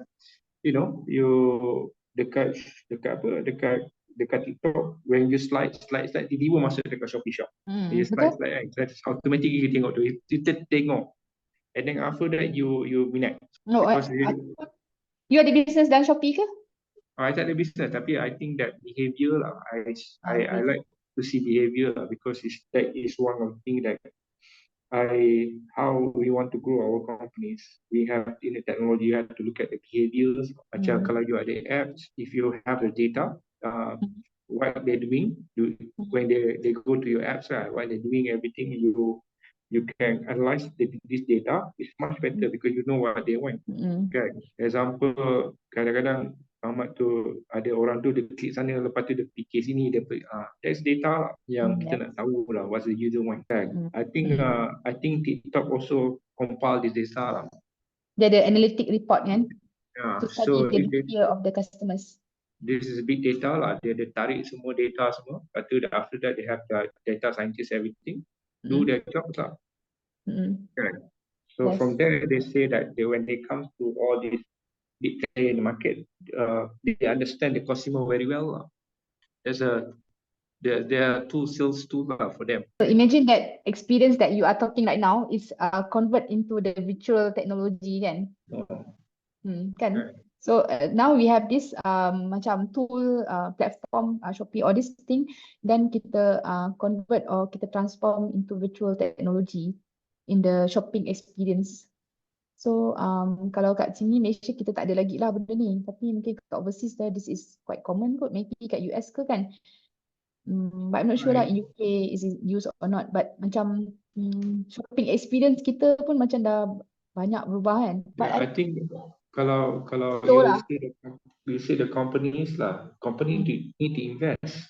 you dekat TikTok, when you slide tiba-tiba masuk dekat Shopee shop. You slide automatically you tengok tu, kita tengok, and then after that you minat. You ada business dalam Shopee ke? I tak ada business, tapi I think that behavior lah, I like to see behavior lah, because that is one of the thing that how we want to grow our companies. We have in the technology, you have to look at the behaviors. Macam kalau you ada apps, if you have the data, what they're doing, when they go to your apps, what they're doing, everything, you can analyze this data. It's much better because you know what they want. Okay. Example, kadang-kadang Ahmad tu ada orang tu dia klik sana, lepas tu dia fikir sini, dia that's data lah, yang kita nak tahu lah what the user want kan. I think TikTok also compile this data lah. Dia ada analytic report kan, to so study the behavior of the customers. This is big data lah, dia tarik semua data semua, lepas tu after that they have the data scientist, everything do their job lah. Correct. So from there they say that when they come to all these big player in the market, they understand the consumer very well. There are two sales tools for them. So imagine that experience that you are talking right now is convert into the virtual technology kan. Kan? So now we have this macam tool, platform, Shopee, all this thing, then kita convert or kita transform into virtual technology in the shopping experience. So kalau kat sini Malaysia kita tak ada lagi lah benda ni, tapi mungkin kat overseas there this is quite common kot, maybe kat US ke kan. But I'm not sure lah in UK is it used or not, but macam shopping experience kita pun macam dah banyak berubah kan. But I think kalau you see the companies lah, company need to invest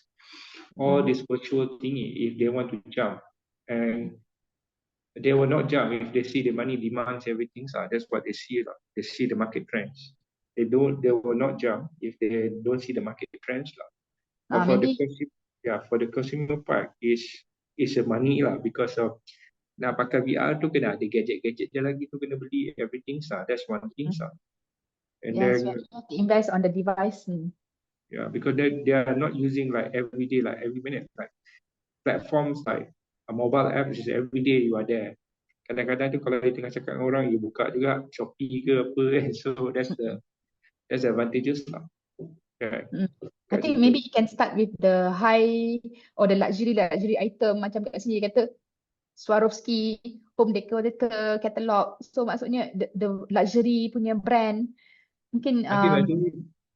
all this virtual thingy if they want to jump, and they will not jump if they see the money demands everything. So that's what they see. They see the market trends. They will not jump if they don't see the market trends. But for the for the consumer part is a money lah, because of nak pakai VR tu kena ada gadget-gadget dia lagi tu, kena beli everything sah. That's one thing sah. And Yes, then we have to invest on the device. because they are not using like every day, like every minute, like platforms like a mobile app is every day you are there. Kadang-kadang tu kalau dia tengah cakap dengan orang, you buka juga Shopee ke apa kan. So that's the advantages lah. Okay. I think maybe you can start with the high or the luxury item, macam kat sini kata Swarovski home decorator catalog. So maksudnya the luxury punya brand, mungkin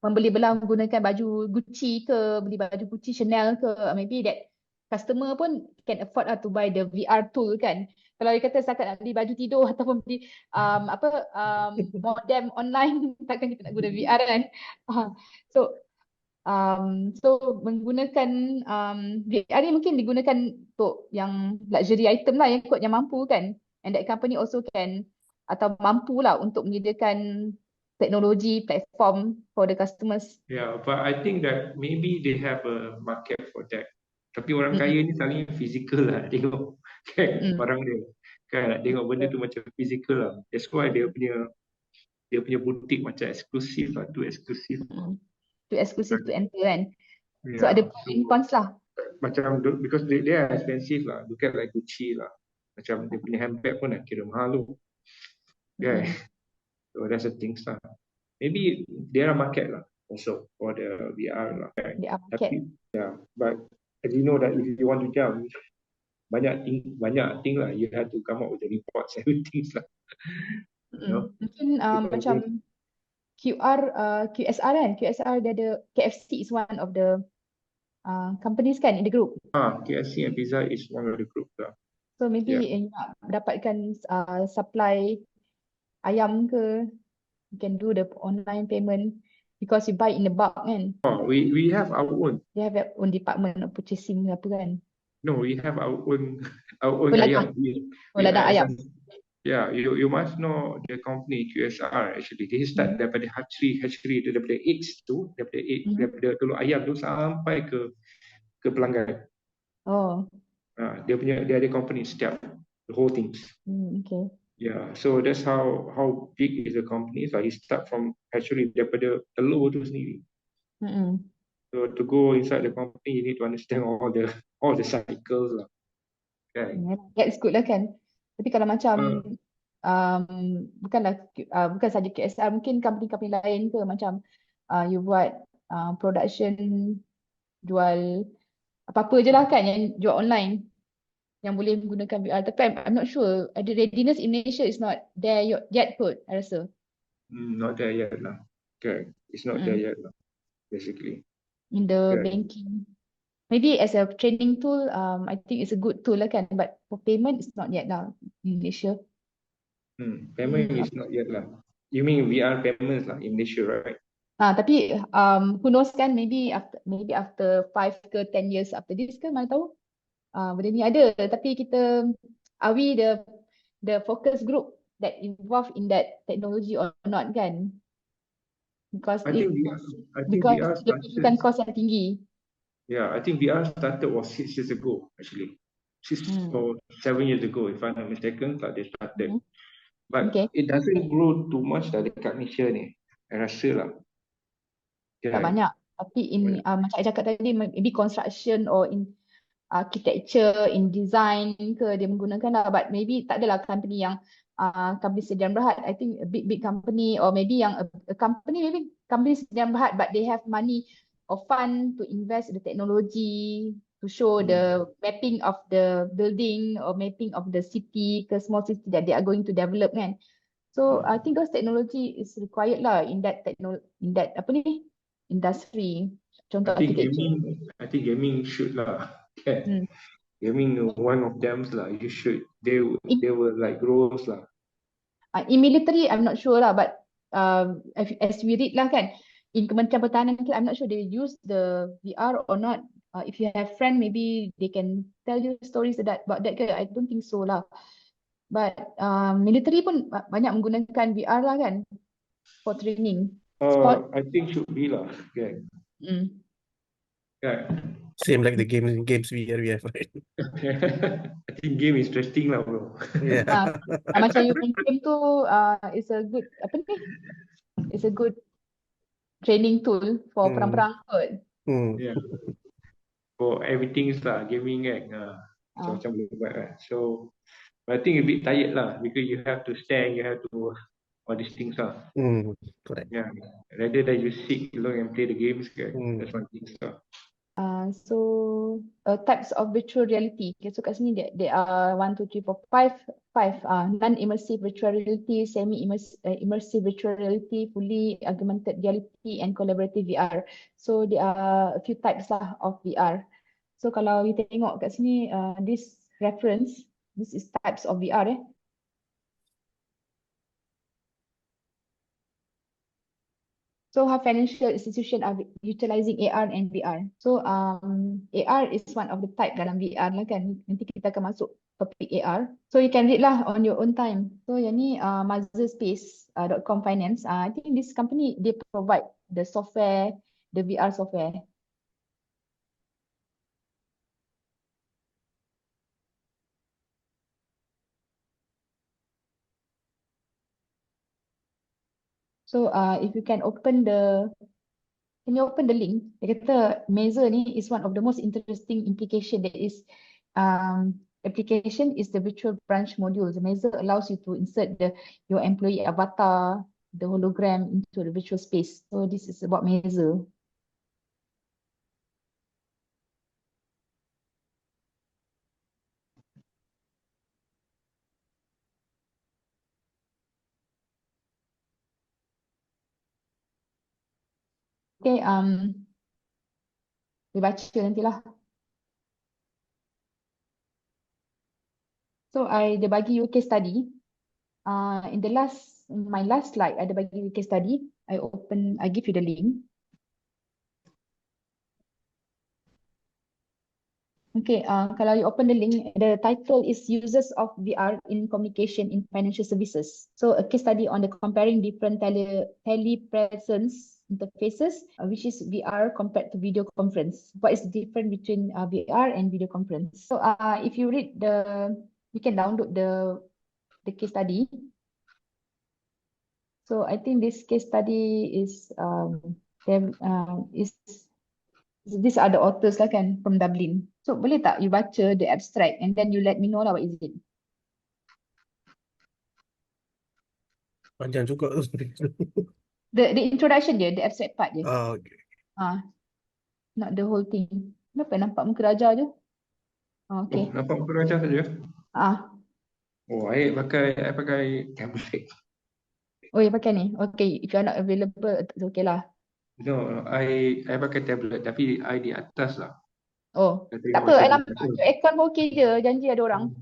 membeli belah menggunakan baju Gucci ke, beli baju Gucci, Chanel ke, maybe that customer pun can afford to buy the VR tool kan. Kalau dia kata setakat nak beli baju tidur ataupun beli modem online, takkan kita nak guna VR kan. So menggunakan VR ni mungkin digunakan untuk yang luxury item lah, yang kot yang mampu kan. And that company also can atau mampu lah untuk menyediakan teknologi platform for the customers. Yeah, but I think that maybe they have a market for that. Tapi orang kaya ni selalu physical lah tengok kan barang dia. Kan nak tengok benda tu macam physical lah. That's why dia punya butik macam eksklusif lah, tu eksklusif. To exclusive to enter kan. So ada pros and cons lah. Macam because they are expensive lah. Look at like Gucci lah. Macam dia punya handbag pun nak kira mahal tu. Okay. So that's the things lah. Maybe there are market lah also for the VR lah. Right? There are market. Tapi, but as you know that if you want to jump, banyak thing lah. You have to come up with the reports, everything lah. Mungkin macam QSR kan. QSR dia ada, KFC is one of the companies kan in the group. KFC and Pizza is one of the group lah. So maybe nak dapatkan supply ayam ke, you can do the online payment because you buy in the bulk kan. We have our own. They have their own department of purchasing apa kan. No, we have our own ayam. Ladang ayam. Yeah, you must know the company QSR actually. They start daripada hatchery daripada eggs tu, daripada telur ayam tu sampai ke pelanggan. Dia ada company setiap the whole things. Okay. Yeah, so that's how big is the company. So you start from hatchery daripada telur tu sendiri. So to go inside the company, you need to understand all the cycles lah. Okay. That's good lah kan. Tapi kalau macam bukan saja KSR, mungkin company-company lain ke, macam you buat production, jual apa-apa je lah kan, yang jual online yang boleh menggunakan VR. Tapi I'm not sure, the readiness in Malaysia is not there yet kot, I rasa. Not there yet lah. Okay, it's not there yet lah, basically. In the banking. Maybe as a training tool, I think it's a good tool lah kan, but for payment it's not yet lah in Malaysia. Payment is not yet lah. You mean VR payments lah in Malaysia, right? Tapi who knows kan, maybe after 5 ke 10 years after this kan, mana tahu benda ni ada. Tapi kita, are we the focus group that involved in that technology or not kan? Because I think VR bukan cost yang tinggi. Yeah, I think VR started was 6 years ago actually. 6 or 7 years ago, if I'm not mistaken, they started. But it doesn't grow too much lah dekat Malaysia ni. I rasa lah. Tak banyak. Tapi macam I cakap tadi, maybe construction or in architecture, in design ke dia menggunakan lah. But maybe tak adalah company yang company sediaan berhad. I think a big company, or maybe yang a company, maybe company sediaan berhad but they have money or fund to invest in the technology, to show the mapping of the building or mapping of the city ke small city that they are going to develop kan. So I think those technology is required lah in that industry. Contoh architecture. I think gaming should lah. Okay. Gaming one of them lah. You should. They were like growth lah. In military, I'm not sure lah, but as we read lah kan, in Kementerian Pertahanan, I'm not sure they use the VR or not. If you have friend, maybe they can tell you stories about that ke. I don't think so lah. But military pun banyak menggunakan VR lah kan, for training. I think should be lah. Okay. Yeah. Same like the games we have, right? I think game interesting lah bro. Yeah. Macam you main game tu, it's a good, apa ni? It's a good training tool for perang-perang kot. Yeah. For everything lah, gaming kan. Ah. Macam boleh buat kan. So, but I think a bit tired lah because you have to stand, you have to all these things lah. Correct. Yeah. Rather than you sit alone and play the games kan. That's one thing lah. So types of virtual reality. Okay, so kat sini there are 1, 2, 3, 4, 5. Non-immersive virtual reality, semi-immersive virtual reality, fully augmented reality, and collaborative VR. So there are a few types lah of VR. So kalau you tengok kat sini, this reference, this is types of VR. So how financial institution are utilizing AR and VR. So AR is one of the type dalam VR lah kan. Nanti kita akan masuk topik AR. So you can read lah on your own time. So yang ni motherspace.com finance. I think this company they provide the software, the VR software. So if you can open the link? Dia kata Mazer ni is one of the most interesting implication that is application is the virtual branch module. The Mazer allows you to insert your employee avatar, the hologram into the virtual space. So this is about Mazer. Okay, dia baca nantilah. So dia bagi you case study. In my last slide, ada bagi you case study. I give you the link. Okay, kalau you open the link, the title is Uses of VR in Communication in Financial Services. So a case study on the comparing different telepresence interfaces, which is VR compared to video conference. What is the difference between VR and video conference? So if you read you can download the case study. So I think this case study is these are the authors lah kan from Dublin. So boleh tak you baca the abstract and then you let me know lah what is it. Panjang juga tu. The introduction dia, the abstract part je. Okay. Not the whole thing. Kenapa nampak muka Raja je? Okay. Nampak muka Raja saja? I pakai tablet. Oh, you pakai ni? Okay, if you are not available, it's okay lah. No, I pakai tablet tapi I di atas lah. Oh, tak apa, I nampak aircon pun okay je, janji ada orang.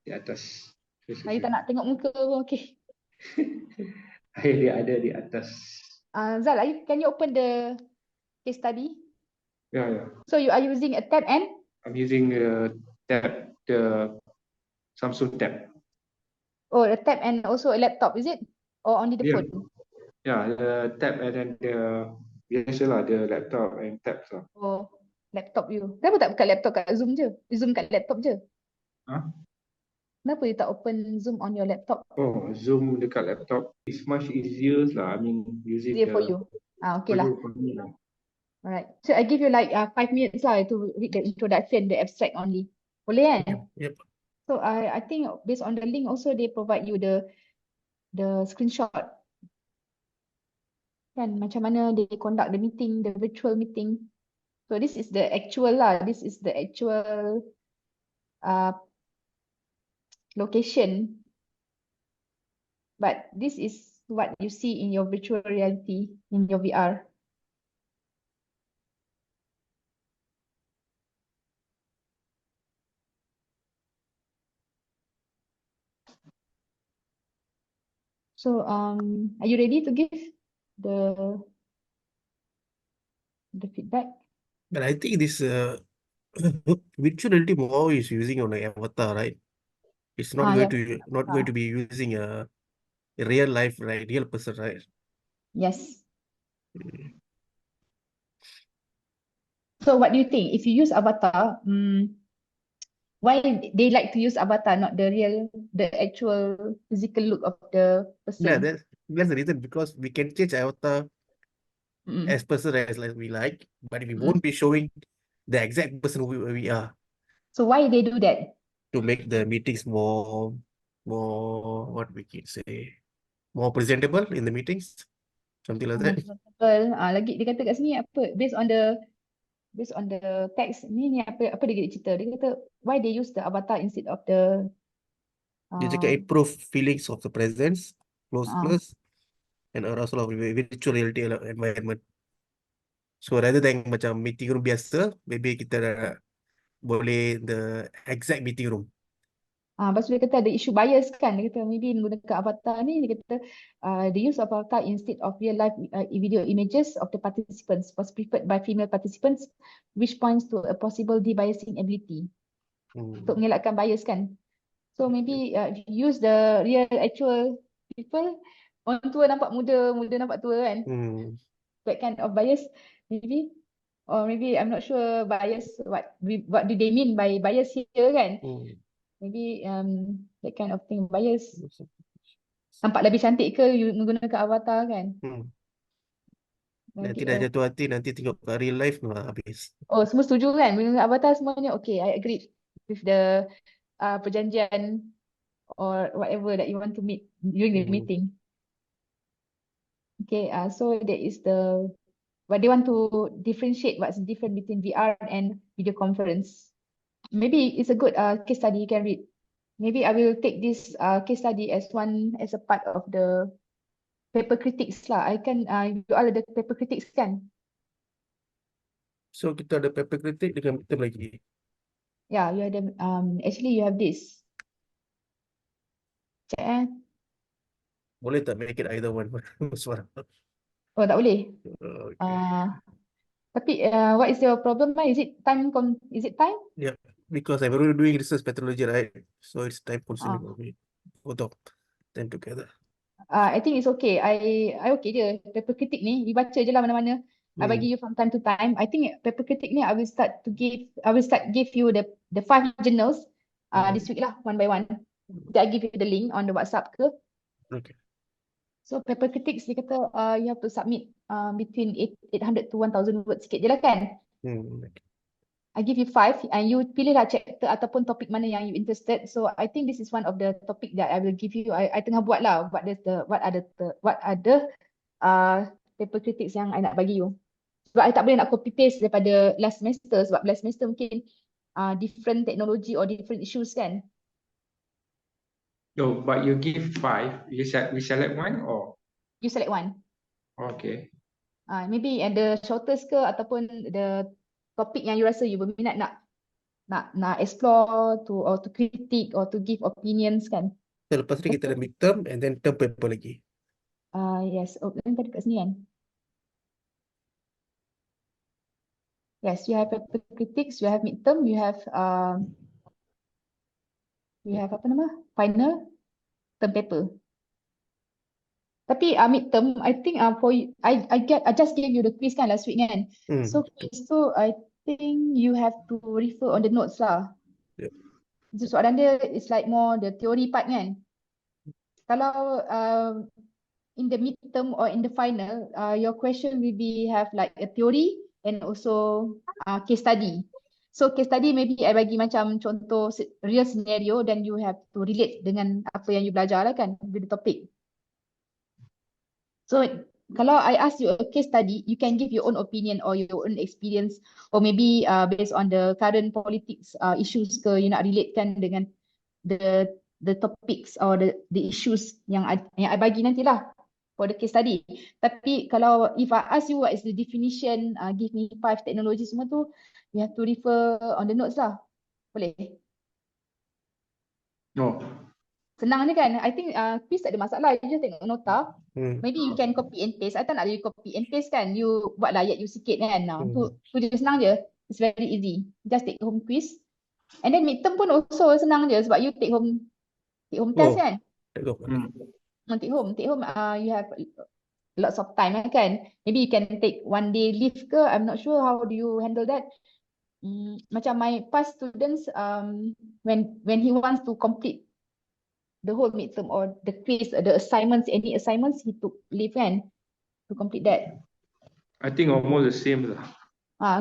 Di atas. Saya tak nak tengok muka pun okay. Dia ada di atas. Zal, can you open the case study? Yeah. So you are using a tab and? I'm using a tab, the Samsung tab. Oh, a tab and also a laptop, is it? Or only the phone? Yeah, the tab and then biasalah the laptop and tabs lah. Oh, laptop you. Kenapa tak buka laptop kat Zoom je? Zoom kat laptop je? Kenapa you tak open Zoom on your laptop? Oh, Zoom dekat laptop is much easier lah. I mean, using easier for you. Okay lah. Alright. So I give you like 5 minutes lah to read the introduction, the abstract only. Boleh kan? Yep. So I think based on the link also they provide you the screenshot. Kan macam mana they conduct the meeting, the virtual meeting. So this is the actual lah. This is the actual location. But this is what you see in your virtual reality, in your VR. So are you ready to give the feedback? But I think this virtual reality more is using on an avatar, right? It's not going to be using a real life, right? Real person, right? Yes. So what do you think? If you use avatar, why they like to use avatar, not the actual physical look of the Yeah, person? that's the reason, because we can change avatar Mm, as person as like we like, but we mm. won't be showing the exact person we are, So why they do that? to make the meetings more what we can say, more presentable in the meetings, something like that. Presentable. Lagi dia kata kat sini apa? Based on the text ni apa dia cerita? Dia kata why they use the avatar instead of the Dia cakap uh, improve feelings of the presence, uh, closeness, and arousal of virtual reality environment. So rather than macam meeting room biasa, maybe kita boleh the exact meeting room. Lepas tu dia kata ada isu bias kan. Dia kata maybe menggunakan avatar ni, dia kata the use of avatar instead of real life video images of the participants was preferred by female participants, which points to a possible debiasing ability. Untuk mengelakkan bias kan. So maybe if you use the real actual people, orang tua nampak muda, muda nampak tua kan. That kind of bias maybe, or maybe I'm not sure bias, what do they mean by bias here kan. Maybe that kind of thing, bias. Nampak lebih cantik ke you menggunakan avatar kan? Nanti dah jatuh hati, nanti tengok kat real life, habis. Oh, semua setuju kan? Menggunakan avatar semuanya okay, I agree with the perjanjian or whatever that you want to meet during the meeting. Okay, so that is what they want to differentiate what's different between VR and video conference. Maybe it's a good case study you can read. Maybe I will take this case study as a part of the paper critics lah. You all ada paper critics kan? So kita ada paper critic dengan midterm lagi. Yeah, you ada actually you have this. Check Boleh tak make it either one? Suara. Oh, tak boleh. Okay. Tapi what is your problem? Is it time? Is it time? Yeah, because I'm already doing research pathology, right? So it's time consuming for me. Both of them together. I think it's okay. I okay je. Paper critic ni, you baca je lah mana-mana. I bagi you from time to time. I think paper critic ni, I will start give you the 5 journals this week lah, one by one. I give you the link on the WhatsApp ke. Okay. So paper critics dia kata you have to submit between 800 to 1000 words sikit je lah kan. I give you 5 and you pilih lah chapter ataupun topik mana yang you interested. So I think this is one of the topic that I will give you. I tengah buat lah what are the paper critics yang I nak bagi you. Sebab I tak boleh nak copy paste daripada last semester, sebab last semester mungkin different technology or different issues kan. No, but you give 5, we select one or? You select one. Okay. Maybe the shortest ke ataupun the topik yang you rasa you berminat nak explore or to critique or to give opinions kan. So, lepas ni kita ada midterm and then term paper lagi. Yes, kan tadi kat sini kan. Yes, you have paper critics, you have midterm, you have apa nama? Final term paper. Tapi midterm, I think for you, I just gave you the quiz kan last week kan. So quiz tu I think you have to refer on the notes lah. So, soalan dia is like more the theory part kan. Kalau in the midterm or in the final, your question will have like a theory and also case study. So case study maybe I bagi macam contoh real scenario, then you have to relate dengan apa yang you belajar lah kan with the topic. So kalau I ask you a case study, you can give your own opinion or your own experience, or maybe based on the current politics issues ke, you nak relatekan dengan the topics or the issues yang I bagi nantilah for the case study. Tapi kalau if I ask you what is the definition, give me 5 technology semua tu, you have to refer on the notes lah. Boleh? No. Senang je kan? I think quiz tak ada masalah. You just tengok nota. Maybe you can copy and paste. I tak nak you copy and paste kan. You buatlah ayat you sikit kan. Tu je senang je. It's very easy. Just take home quiz. And then midterm pun also senang je sebab you take home test kan. Take home. Take home. You have lots of time kan. Maybe you can take 1 day leave ke, I'm not sure how do you handle that. Macam my past students, when he wants to complete the whole midterm or the quiz, the assignments, any assignments, he took leave kan to complete that. I think almost the same lah.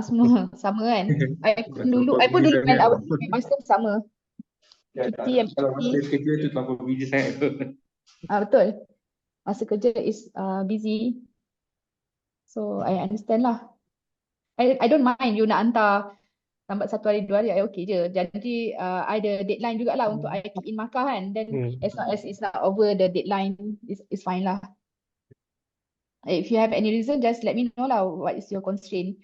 Semua sama kan. I pun dulu when I was in my master sama. Cuti ambil Kalau cuti. masa kerja tu terlalu busy sangat. Betul. Masa kerja is busy. So I understand lah. I don't mind you nak hantar lambat 1 hari 2 hari, I okay je. Jadi I ada deadline jugalah untuk I key in markah kan. Then as long as it's not over the deadline, it's fine lah. If you have any reason, just let me know lah. What is your constraint?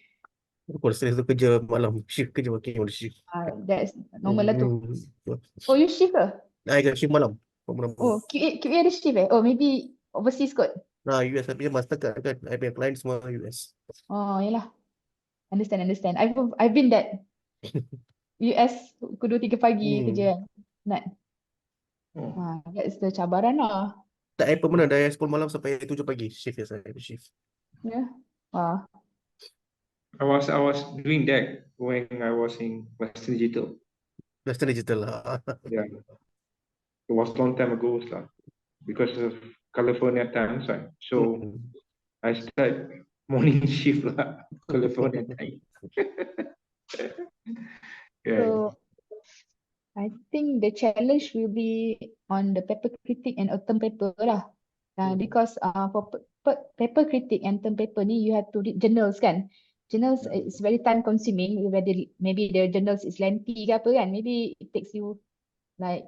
Kalau saya tu kerja malam, shift kerja working on the shift. That's normal lah tu. Oh, you shift ke? I got shift malam. Oh, QA ada shift eh? Oh, maybe overseas kot. US tapi Mastercard kan. I punya client semua US. Oh, yalah. Understand. I've been that. US pukul 2-3 pagi kerja kan. Nak. That's the cabaran lah. Tak apa mana dari 10 malam sampai 7 pagi shift ya saya shift. Yeah. I was doing that when I was in Western Digital. Western Digital lah. Yeah. It was long time ago lah. Because of California times, right? So I start morning shift lah, California time. So I think the challenge will be on the paper critic and term paper lah. Because for paper critic and term paper ni, you have to read journals kan. Journals is very time consuming. Maybe the journals is lengthy ke apa kan. Maybe it takes you like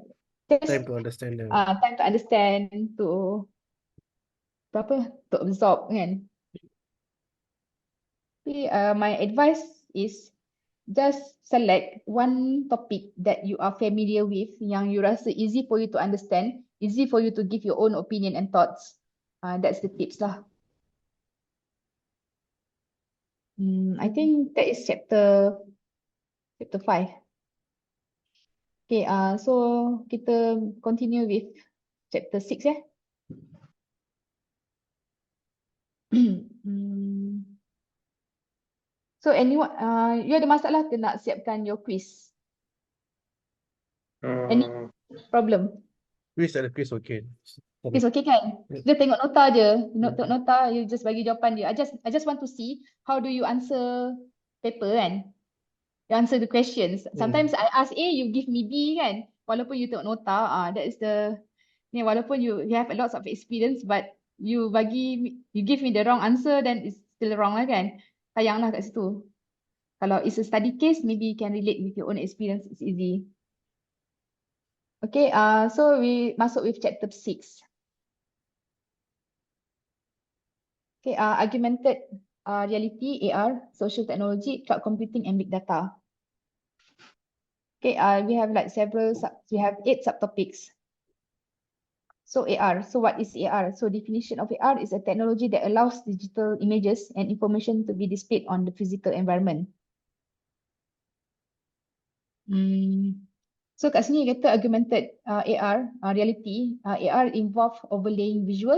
time to understand them. Time to understand, to absorb kan. My advice is just select one topic that you are familiar with, yang you rasa easy for you to understand, easy for you to give your own opinion and thoughts. That's the tips lah. I think that is chapter 5. Okay, so kita continue with chapter 6 ya. So anyone, you ada masalah ke nak siapkan your quiz? Any problem? Quiz okay. Quiz okay kan? Dia tengok nota je. Tengok nota, you just bagi jawapan dia. I just want to see how do you answer paper kan? You answer the questions. Sometimes I ask A, you give me B kan? Walaupun you tengok nota, that is the ni, walaupun you have a lot of experience, but you give me the wrong answer, then it's still wrong lah kan? Sayang lah kat situ. Kalau it's a study case, maybe you can relate with your own experience. It's easy. Okay, so we masuk with chapter 6. Okay, augmented reality, AR, social technology, cloud computing, and big data. Okay, we have like we have 8 subtopics. So AR, so what is AR? So definition of AR is a technology that allows digital images and information to be displayed on the physical environment. So kat sini kata augmented AR reality, AR involve overlaying visual,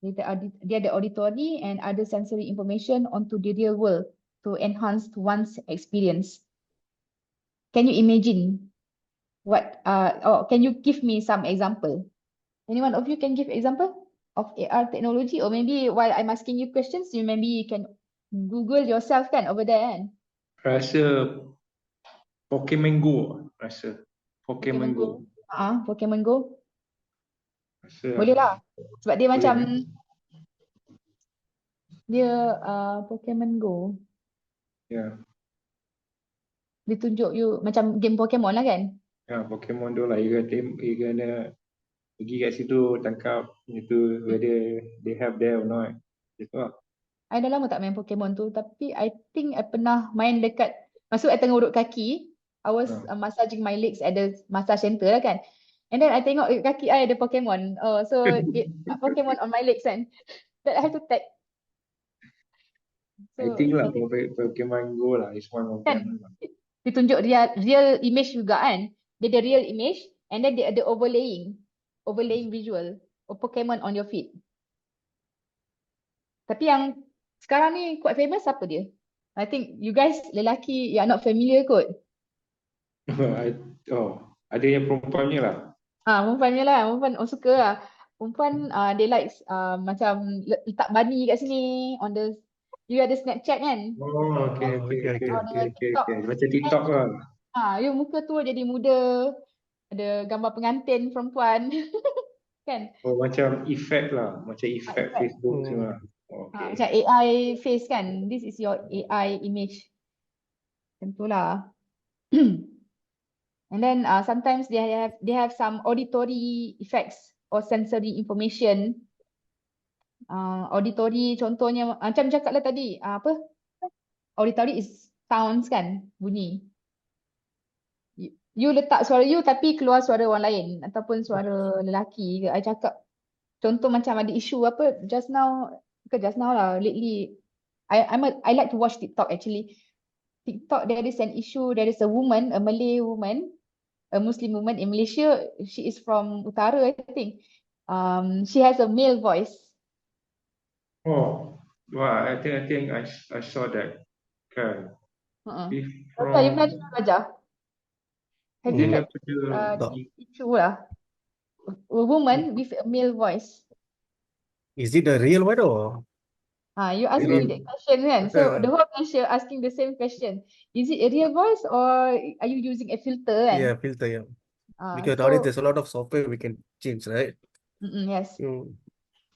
dia ada auditory and other sensory information onto the real world to enhance one's experience. Can you imagine what, or can you give me some example? Anyone of you can give example of AR technology, or maybe while I'm asking you questions, maybe you can Google yourself kan over there kan? Rasa Pokemon Go, rasa Pokemon Go. Pokemon Go. Rasa Boleh lah. Sebab dia boleh, macam dia Pokemon Go. Ya. Dia tunjuk you macam game Pokemon lah kan? Ya, Pokemon tu lah. You kena pergi kat situ tangkap itu whether they have there or not. Gitu lah. I dah lama tak main Pokemon tu, tapi I think I pernah main dekat, masa I tengah urut kaki, I was massaging my legs at the massage center lah kan. And then I tengok kaki I ada Pokemon. So Pokemon on my legs kan. That I have to tag. So, I think lah Pokemon Go lah is one of them. Dia tunjuk real image juga kan. Dia ada real image and then dia ada overlaying visual of Pokemon on your feed. Tapi yang sekarang ni quite famous apa dia? I think you guys lelaki you are not familiar kot. Ada yang perempuannya lah. Perempuan je lah, perempuan suka lah. Perempuan they like macam letak bunny kat sini on the you ada Snapchat kan? Oh, okay, Oh, okay, okay, okay, okay. okay, okay, TikTok. okay. Macam TikTok lah. You muka tu jadi muda, ada gambar pengantin perempuan kan? Oh, macam efek lah. Macam efek Effect. Facebook semua. Okay. Macam AI face kan? This is your AI image. Tentulah. And then sometimes they have some auditory effects or sensory information. Auditory contohnya macam cakap lah tadi apa? Auditory is sounds kan, bunyi. You letak suara you tapi keluar suara orang lain ataupun suara lelaki ke. I cakap contoh macam ada isu apa just now lah lately. I like to watch TikTok actually. TikTok there is an issue. There is a woman, a Malay woman, a Muslim woman in Malaysia. She is from Utara, I think. She has a male voice. Oh, wow. I think I saw that. Kan. If Raja, you pernah from dengar Raja? Have you dia had daripada Tak. issue lah? A woman with a male voice. Is it the real one or? You ask me that question kan? So the whole Malaysia asking the same question. Is it a real voice or are you using a filter kan? Yeah, filter, yeah. Because nowadays there's a lot of software we can change, right? Yes. Mm.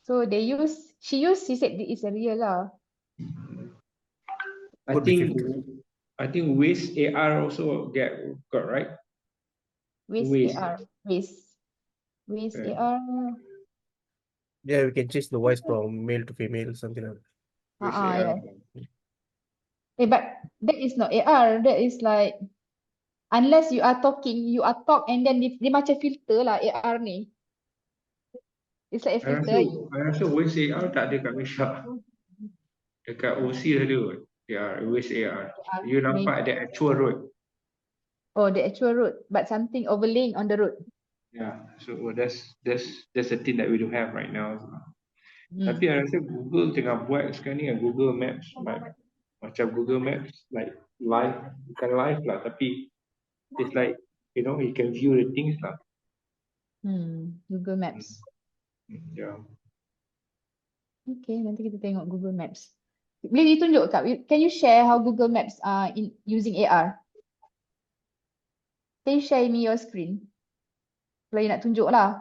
So she said it's a real lah. I Could be think filter. I think Wiz AR also got right. Waze Waze. AR. Waze Okay. AR. Yeah, we can change the voice from male to female, something like that. Wiz AR. Yes. But that is not AR. That is like unless you are talking, you are talk and then dia macam filter lah AR ni. It's like a I filter. rasa Wiz AR tak ada kat Malaysia. Dekat OC ada kot. Ya, Wiz AR. You nampak the actual road. Oh, the actual road, but something overlaying on the road. Yeah, so that's the thing that we don't have right now. Tapi I rasa Google tengah buat sekarang ni Google Maps macam Google Maps like live, bukan live lah tapi it's like you know you can view the things lah. Google Maps. Yeah. Okay, nanti kita tengok Google Maps. Boleh ditunjuk Kak? Can you share how Google Maps in using AR? Can you share me your screen? Kalau you nak tunjuk lah.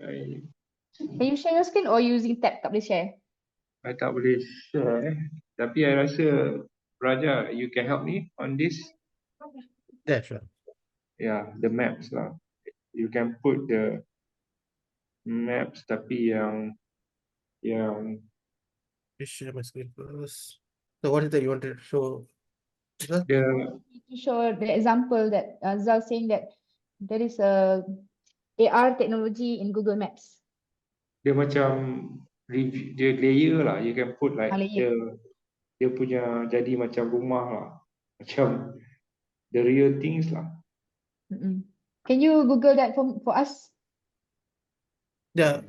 Can you share your screen or using tab tak boleh share? I tak boleh share tapi I rasa Raja you can help me on this. Yeah, sure. Yeah, the maps lah. You can put the maps tapi yang Just share my screen first. So what is that you wanted to show? the To show the example that Zal saying that there is a AR technology in Google Maps. dia macam review, dia layer lah. You can put like Layer. dia punya jadi macam rumah lah. Macam the real things lah. Can you Google that for us? Yeah,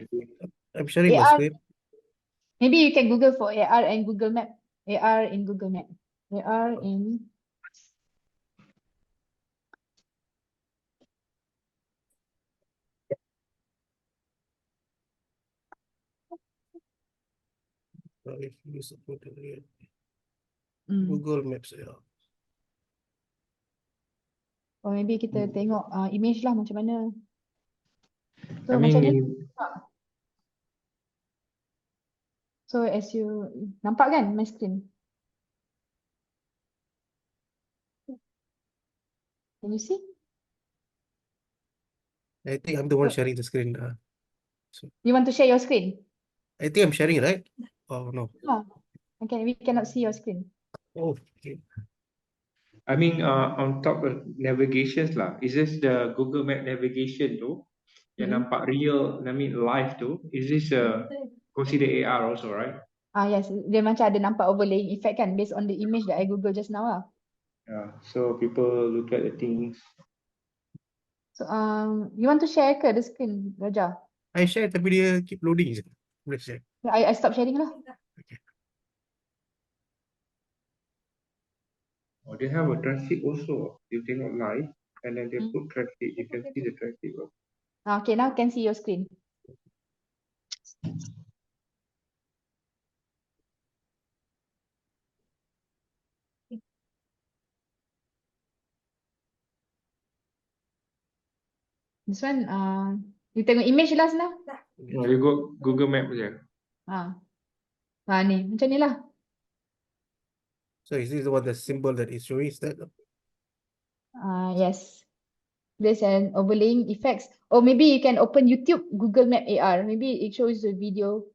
I'm sharing my AR. screen. Maybe you can Google for AR and Google Map. AR in Google Map. AR in If you support it, Google Maps, yeah. or maybe kita tengok image lah macam mana. So I macam ni. mean, So as you nampak kan my screen? Can you see? I think I'm the one sharing the screen. You want to share your screen? I think I'm sharing, right? Oh, no. No. Okay, we cannot see your screen. Oh, okay. I mean on top of navigations lah. Is this the Google Map navigation tu? Yang nampak real, I mean live tu. Is this consider AR also, right? Yes, dia macam ada nampak overlaying effect kan based on the image that I Google just now lah. Yeah. So people look at the things. So you want to share ke the screen, Raja? I share tapi dia keep loading je. Boleh share. I stop sharing lah. Okay. Oh, they have a traffic also. You tengok live and then they Hmm. put traffic. You can see the traffic. Okay, now can see your screen. This one, you tengok image lah senang. Oh, you go Google Map je. Ni, macam ni lah. So is this the one the symbol that is showing? Is that? Yes. There's an overlaying effects. Or maybe you can open YouTube, Google Map AR. Maybe it shows the video.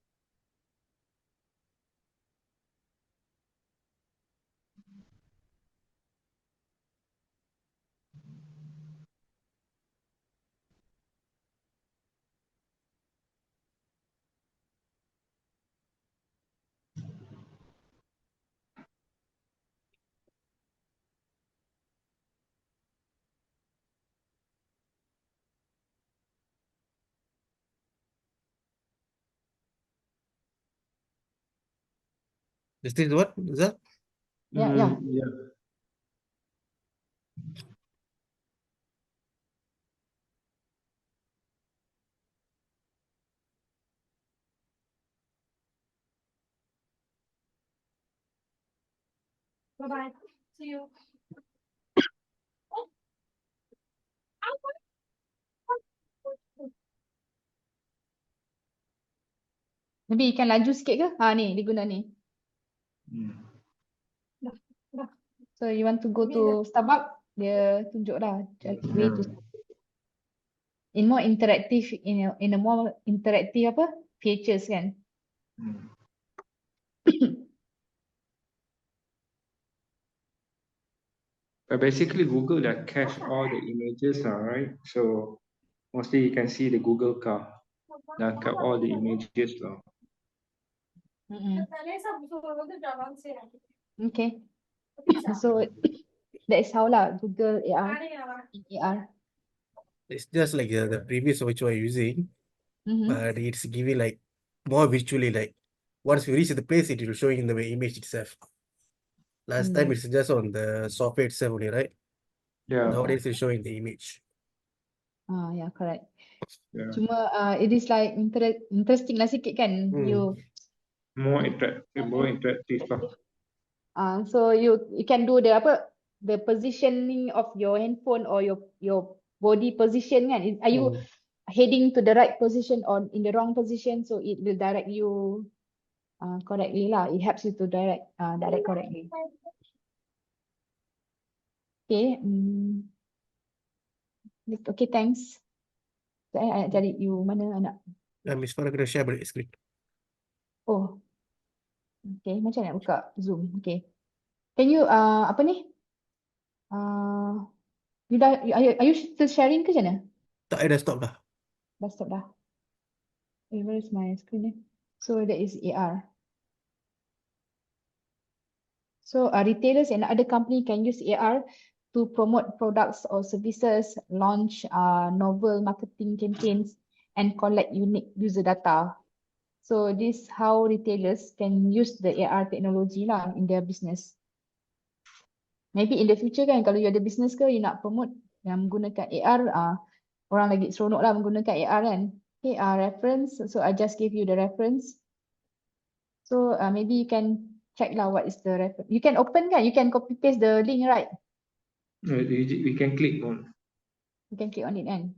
Is this what? Is that? Yeah. Yeah. Bye-bye. See you. Maybe you can laju sikit ke? Ni, dia guna ni. So you want to go to Starbucks, dia tunjuk dah way to in more interactive, in a more interactive apa? Features kan. But basically, Google that cache all the images, right? So mostly you can see the Google car that kept all the images. Okay. So that is how lah Google AR in AR. It's just like the previous which we're using, but it's giving like more visually. Like once we reach the place, it will show in the image itself. Last time it's just on the software itself only, right? Yeah. Nowadays it's showing the image. Yeah, correct. Yeah. Cuma it is like interesting lah sikit kan. You More interactive lah. so you can do the positioning of your handphone or your body position kan. Are you heading to the right position or in the wrong position? So it will direct you correctly lah. It helps you to direct correctly. Okay. Okay, thanks. Saya nak cari you mana anak. Miss Farah kena share balik screen. Oh. Okay, macam nak buka Zoom. Okay. Can you apa ni? You dah are you still sharing ke macam mana? Tak, I dah stop dah. Dah stop dah. Where is my screen? So that is AR. So retailers and other company can use AR to promote products or services, launch novel marketing campaigns, and collect unique user data. So this how retailers can use the AR technology lah in their business. Maybe in the future kan, kalau you ada business ke, you nak promote yang menggunakan AR, orang lagi seronok lah menggunakan AR kan. Okay, reference. So I just give you the reference. So maybe you can check lah what is the reference. You can open kan, you can copy paste the link, right? We can click on. You can click on it kan.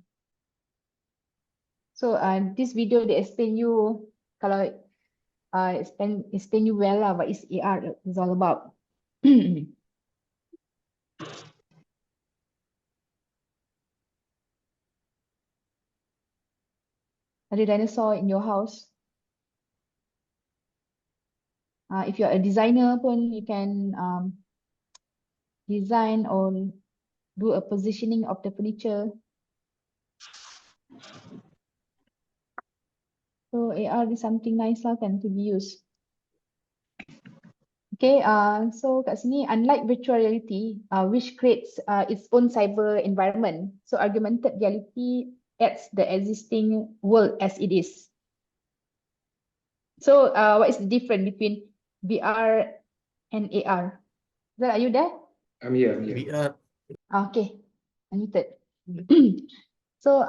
So this video they explain you kalau explain you well lah what is AR is all about. Ada dinosaur in your house. If you're a designer pun, you can design or do a positioning of the furniture. So AR is something nice lah kan to be used. Okay, so kat sini, unlike virtual reality, which creates its own cyber environment, so augmented reality adds the existing world as it is. So what is the difference between VR and AR? Zal, are you there? I'm here. VR. Okay, unmuted. So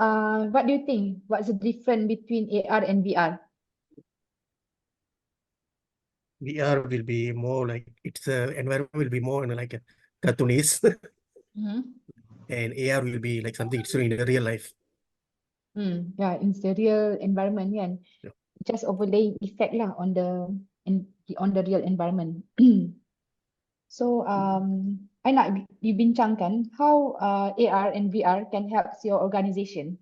what do you think? What's the difference between AR and VR? VR will be more like its environment will be more like a cartoonist, and AR will be like something it's in the real life. Yeah, in the real environment kan. Yeah. Just overlaying effect lah on the real environment. So I nak dibincangkan how AR and VR can help your organization.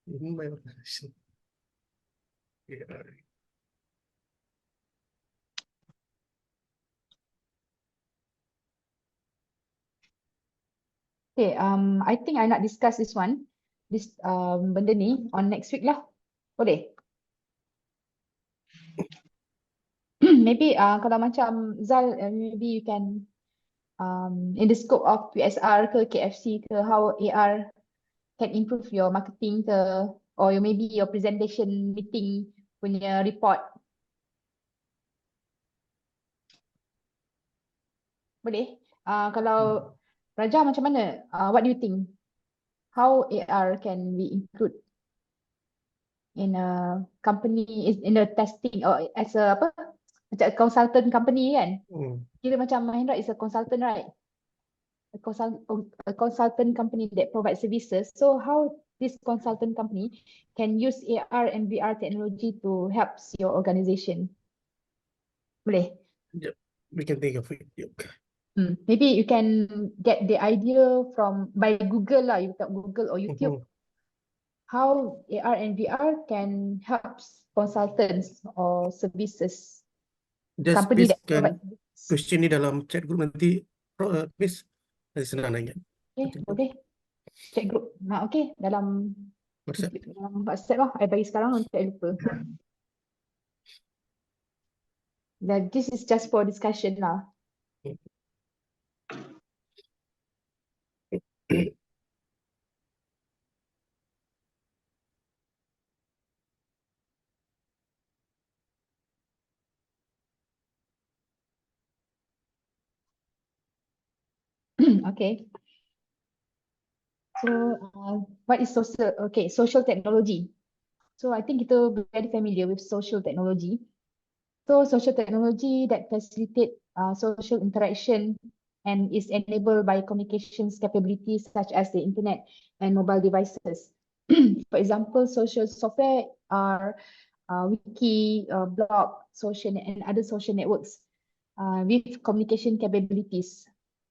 My organization. AR. Okay, I think I nak discuss this benda ni on next week lah. Boleh? Maybe kalau macam Zal, maybe you can in the scope of PSR ke KFC ke, how AR can improve your marketing ke, or maybe your presentation meeting punya report. Boleh? Kalau Raja macam mana? What do you think? How AR can be include in a company, in a testing or as a apa? Macam a consultant company kan? Kira macam Mahindra is a consultant, right? A consultant company that provides services. So how this consultant company can use AR and VR technology to help your organization? Boleh? Yeah, we can think of it. Yeah. Maybe you can get the idea by Google lah. You got Google or YouTube. How AR and VR can help consultants or services. Just Company please that provide services. question ni dalam chat group nanti, please nanti senang nanya. Okay, boleh. Chat group. Okay, dalam WhatsApp. WhatsApp lah. I bagi sekarang nanti I lupa. That this is just for discussion lah. Okay. So what is social? Okay, social technology. So I think kita very familiar with social technology. So social technology that facilitate social interaction and is enabled by communications capabilities such as the internet and mobile devices. For example, social software are wiki, blog, social and other social networks with communication capabilities.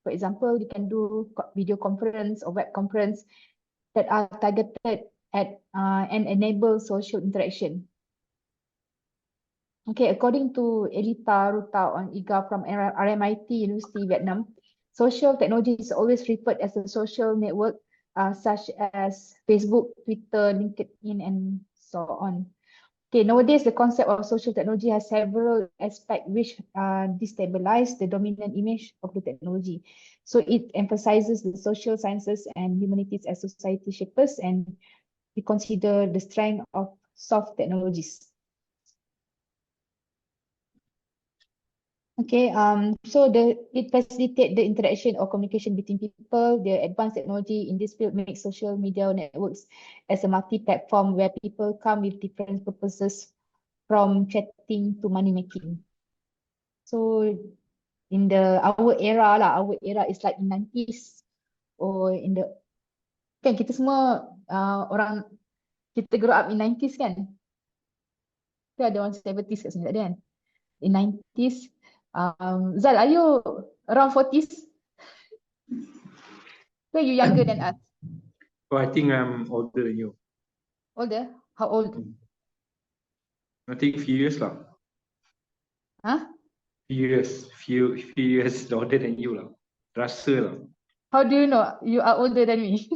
For example, you can do video conference or web conference that are targeted at and enable social interaction. Okay, according to Elita Ruta on IGA from RMIT University, Vietnam, social technology is always referred as a social network such as Facebook, Twitter, LinkedIn, and so on. Okay, nowadays the concept of social technology has several aspects which destabilize the dominant image of the technology. So it emphasizes the social sciences and humanities as society shapers, and we consider the strength of soft technologies. Okay, so it facilitates the interaction or communication between people. The advanced technology in this field makes social media networks as a multi-platform where people come with different purposes from chatting to money making. So in our era is like in 90s or in the kan kita semua orang kita grow up in 90s kan. Kita ada orang 70s kat sini tak ada kan? In 90s. Zal, are you around 40s? So you younger than us? Oh, I think I'm older than you. Older? How old? I think few years lah. Huh? Few years older than you lah. Rasa lah. How do you know you are older than me?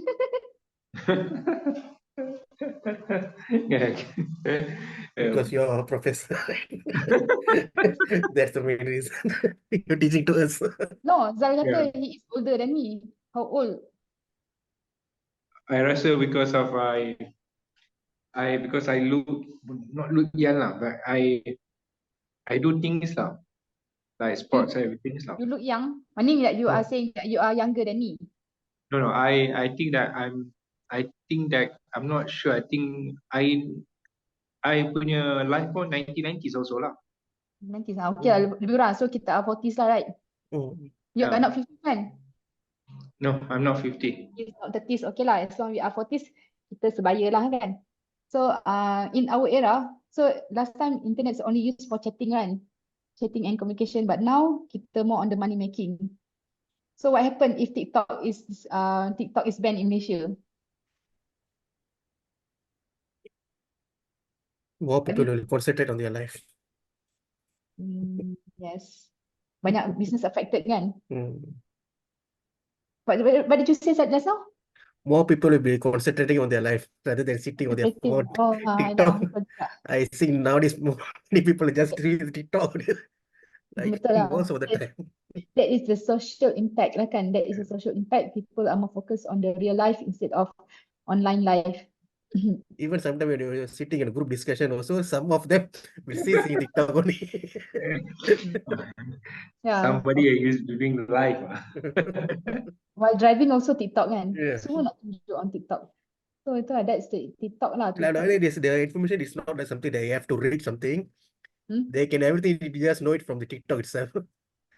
Because you're a professor. That's the main reason. You're teaching to us. No, Zal kata he is older than me. How old? I rasa because of because I look not look young lah, but I do things lah, like sports and everything lah. You look young. Meaning that you Oh. are saying that you are younger than me. No, I think that I'm not sure. I think I punya life pun 1990s also lah. Nanti okay lah, lebih kurang. So kita are 40s lah, right? You are Yeah. not 50 kan? No, I'm not 50. It's not 30s, okay lah. As long we are 40s, kita sebaya lah kan. So in our era, so last time internet is only used for chatting kan? Chatting and communication, but now kita more on the money making. So what happen if TikTok is banned in Malaysia? More people will concentrate on their life. Yes. Banyak business affected kan? Mm. What did you say just now? More people will be concentrating on their life rather than sitting on their phone. I TikTok. know. Betul juga. I think nowadays many people just read TikTok. Like Betul lah. most of the time. That is the social impact lah kan. That is the social impact. People are more focused on the real life instead of online life. Even sometimes when you're sitting in a group discussion also, some of them will see TikTok only. Yeah. Somebody is doing live. While driving also TikTok kan. Yeah. Semua nak tunjuk on TikTok. So itu lah, that's the TikTok lah. Like, nowadays, the information is not like something they have to read something. They can everything, you just know it from the TikTok itself.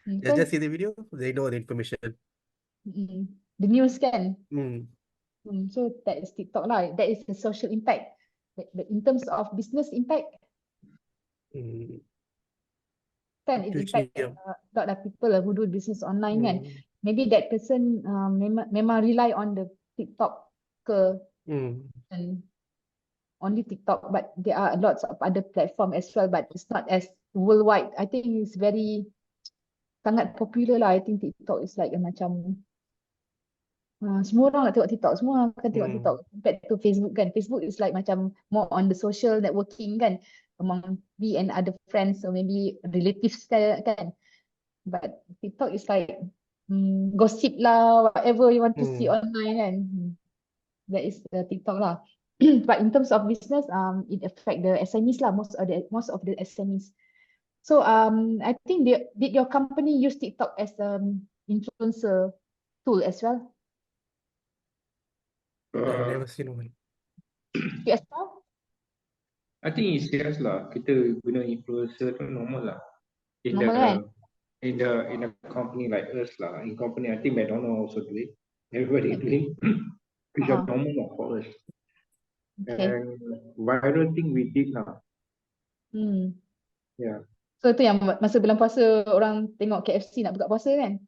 Just see the video, they know the information. The news kan. Mm. So that is TikTok lah. That is the social impact. But in terms of business impact, kan it impact a lot of people who do business online kan. Maybe that person memang rely on the TikTok ke and only TikTok, but there are lots of other platform as well, but it's not as worldwide. I think it's very sangat popular lah. I think TikTok is like macam semua orang nak tengok TikTok, semua akan tengok TikTok compared to Facebook kan. Facebook is like macam more on the social networking kan, among me and other friends or maybe relatives kan. But TikTok is like gossip lah, whatever you want to see online kan. That is the TikTok lah. But in terms of business, it affect the SMEs lah, most of the SMEs. So I think did your company use TikTok as influencer tool as well? I've never seen one. Yes, I think it's just lah. Kita guna influencer tu normal lah. Normal kan? In a company like us lah. In company, I think McDonald's also do it. Everybody doing. It's just normal lah for us. Okay. And viral thing we did lah. Yeah. So itu yang masa bulan puasa orang tengok KFC nak buka puasa kan?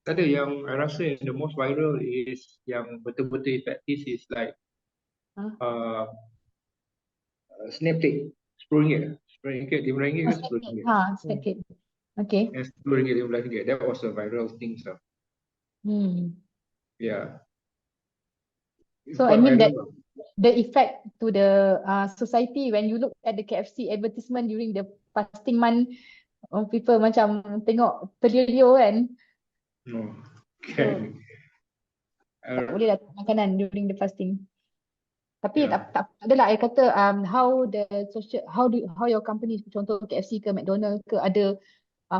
Tak ada, yang I rasa the most viral is yang betul-betul effective is like Snapchat RM10, RM10, RM5 ke RM10. Snapchat. Okay. And RM10, RM15. That was a viral thing so. Yeah. So I mean that the effect to the society when you look at the KFC advertisement during the fasting month, people macam tengok terliur kan? Okay. Tak boleh lah makanan during the fasting. Tapi tak adalah I kata how your company, contoh KFC ke McDonald's ke ada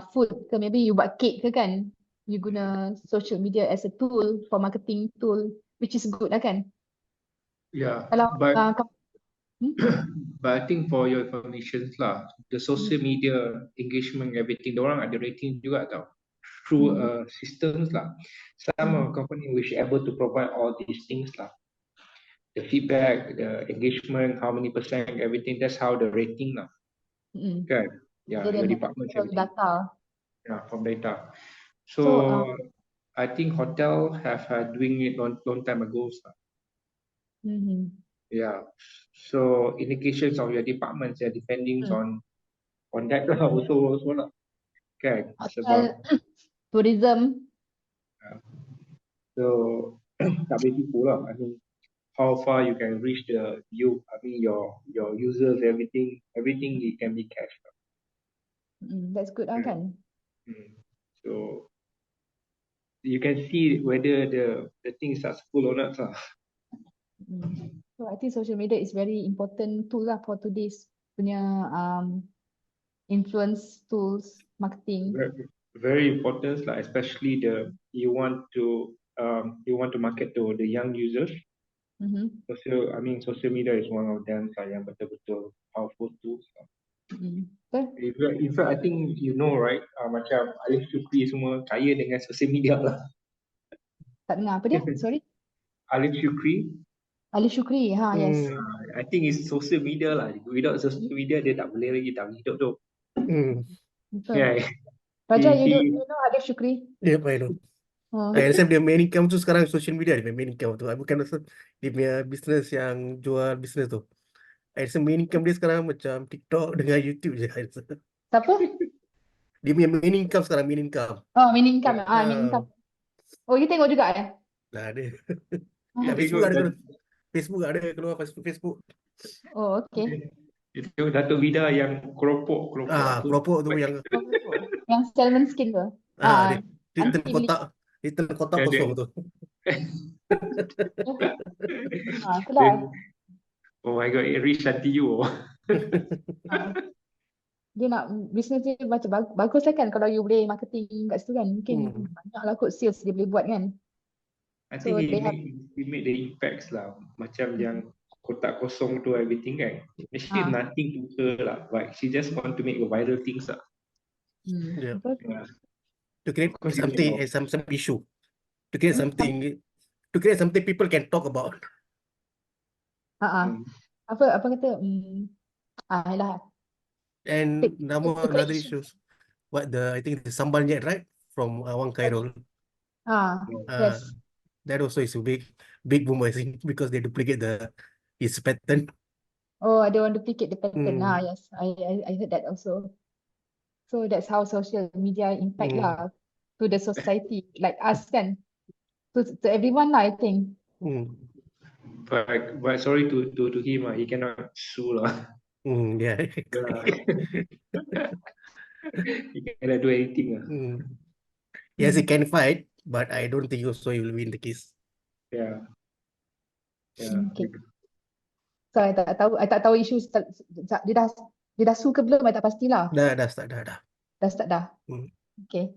food ke, maybe you buat cake ke kan, you guna social media as a tool for marketing tool, which is good lah kan. Yeah. Kalau but I think for your information lah, the social media engagement everything, orang ada rating juga tau. Through systems lah. Some company which able to provide all these things lah. The feedback, the engagement, how many percent, everything. That's how the rating lah. Kan? Yeah, your department everything. Data. Yeah, from data. So I think hotel have doing it long time ago. Yeah. So indications of your departments, depending on that lah also lah. Okay. Hotel, tourism. So tak boleh tipu lah. I mean, how far you can reach your users, everything it can be cached. That's good lah kan. So you can see whether the thing is successful or not. So I think social media is very important tool lah for today's punya influence tools marketing. Very, very important lah, especially you want to market to the young users. Social media is one of them yang betul-betul powerful tools. In fact, I think right, macam Alif Shukri semua kaya dengan social media lah. Tak dengar apa dia? Sorry. Alif Shukri, Ali Shukri, yes. I think it's social media lah. Without social media dia tak boleh hidup tu. Betul. Yeah. Raja, He- you know Ali Shukri? Yep, I know. Oh. I understand dia main income tu sekarang social media dia main income tu. Bukan rasa dia punya business yang jual business tu. I rasa main income dia sekarang macam TikTok dengan YouTube je. I rasa. Siapa? Dia punya main income sekarang main income. Oh, main income. Ah. Main income. Oh, you tengok juga ya? Lah dia. Ah. Facebook ada keluar. Facebook ada keluar Facebook. Oh, okay. Itu Datuk Vida yang keropok apa? Keropok tu yang Yang salmon skin tu. dia telan Auntie kotak. Dia telan kotak Dia- kosong tu. Itulah. Oh my god, it reached until you. Dia nak bisnes dia macam bagus lah kan kalau you boleh marketing kat situ kan. Mungkin banyak lah kot sales dia boleh buat kan. I So, think they he made the impacts lah. Macam yang kotak kosong tu everything kan. Actually nothing to her lah. But she just want to make a viral things lah. Yeah. Betul. Yeah. To create Of course, something you know. some issue. To create something people can talk about. Apa kata? Yalah. And To create another issues. issues. I think the sambal net, right? From Awang Khairul. Yes. That also is a big boom, I think, because they duplicate his pattern. Oh, ada orang duplicate the pattern. Hmm. Yes. I heard that also. So that's how social media impact lah to the society, like us kan. To everyone lah, I think. But sorry to him, he cannot sue lah. Yeah. He cannot do anything lah. Yes, he can fight, but I don't think also he will win the case. Yeah. Okay. So I tak tahu isu dia dah sue ke belum, I tak pastilah. Dah start dah. Dah start dah. Okay.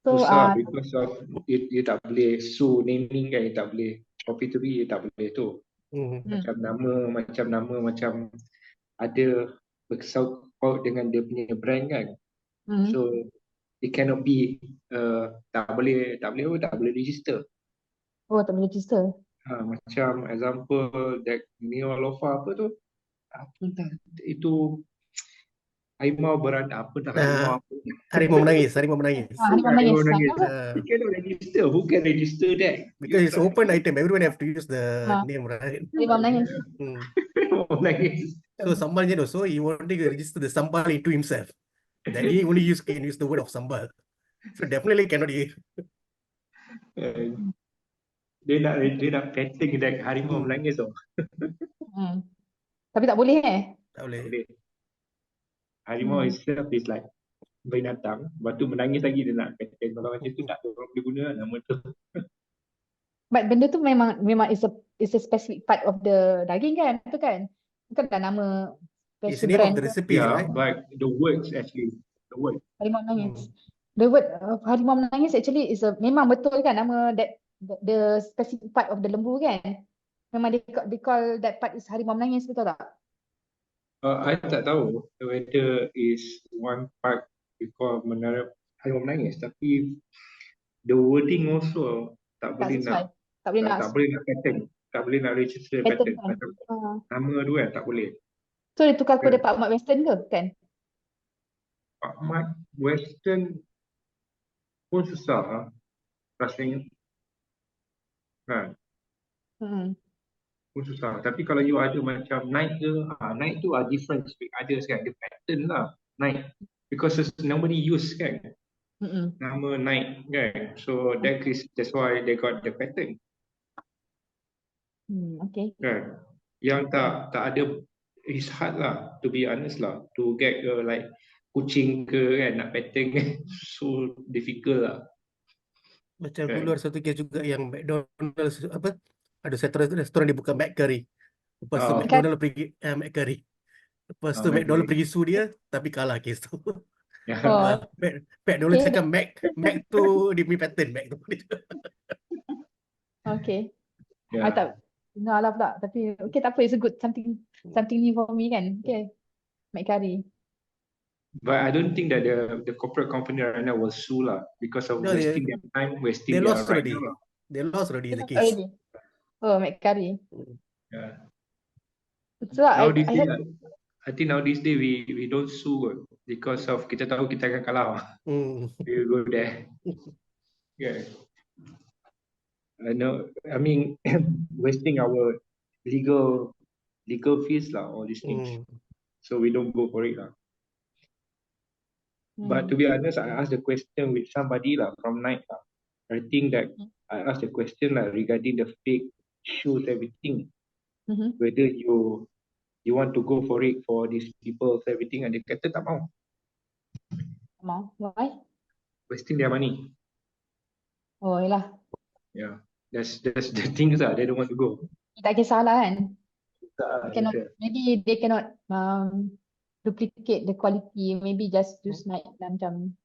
So Susah because of you tak boleh sue naming kan, you tak boleh copyright, you tak boleh tu. Macam nama macam ada bersaut paut dengan dia punya brand kan. So it cannot be tak boleh register. Oh, tak boleh register. Macam example that Neo Lofa apa tu? Apa entah itu harimau berada apa dah harimau apa. Harimau menangis. Harimau menangis. You cannot register. Who can register that? Because it's open item. Everyone have to use the name, right? Harimau menangis. Menangis. So sambal je also he wanted to register the sambal into himself. That he only can use the word of sambal. So definitely cannot use. Dia nak patent that harimau menangis tu. Tapi tak boleh Tak boleh. Harimau itself is like binatang, lepas tu menangis lagi dia nak patent. Kalau macam tu tak ada orang boleh guna nama tu. But benda tu memang is a specific part of the daging kan, betul kan? Bukan tak nama It's special the name of brand. the recipe, right? But the words actually, the word. Harimau menangis. The word harimau menangis actually is memang betul kan nama that the specific part of the lembu kan? Memang they call that part is harimau menangis, betul tak? I tak tahu whether is one part we call harimau menangis, tapi the wording also tak boleh nak patent, tak boleh nak register patent. Nama tu kan tak boleh. So dia tukar kepada Pak Mat Western ke kan? Pak Mat Western pun susah rasanya kan. Pun susah. Tapi kalau you ada macam Nike ke, Nike tu are different with others kan. Dia pattern lah Nike. Because nobody use kan. Nama Nike kan. So that's why they got the pattern. Okay. Kan. Yang tak ada, it's hard lah to be honest lah. To get like kucing ke kan nak pattern kan. So difficult lah. Macam dulu ada satu kes juga yang McDonald's Ada satu restoran dia buka McCurry. Lepas tu Oh, Kan? McDonald pergi McCurry. Lepas tu baik, McDonald baik. pergi sue dia, tapi kalah kes tu. Ya, Oh, McDonald okay. cakap Mac tu dia punya pattern Mac tu. Okay. I ya. tak dengar lah pula. Tapi okay, tak apa. It's a good something new for me kan. Okay. McCurry. But I don't think that the corporate company right now will sue lah because of No, wasting their time, they wasting their lost right already. now lah. They lost already the Tengok case. already. Oh, McCurry. Yeah. So Now I this day, heard I think now this day we don't sue because of kita tahu kita akan kalah. Hmm. We will go there. Yeah. I know. I mean, wasting our legal fees lah, all these things. Hmm. So we don't go for it lah. But to be honest, I asked the question with somebody lah from night lah. I think that I asked the question like regarding the fake shoes, everything. Whether you want to go for it for these people, everything, and they kata tak mau, mau. Why? wasting their money. Oh, yelah. Yeah, that's the things lah. They don't want to go. Tak kisahlah kan. Tak, They cannot, betul. maybe they cannot duplicate the quality. Maybe just use night macam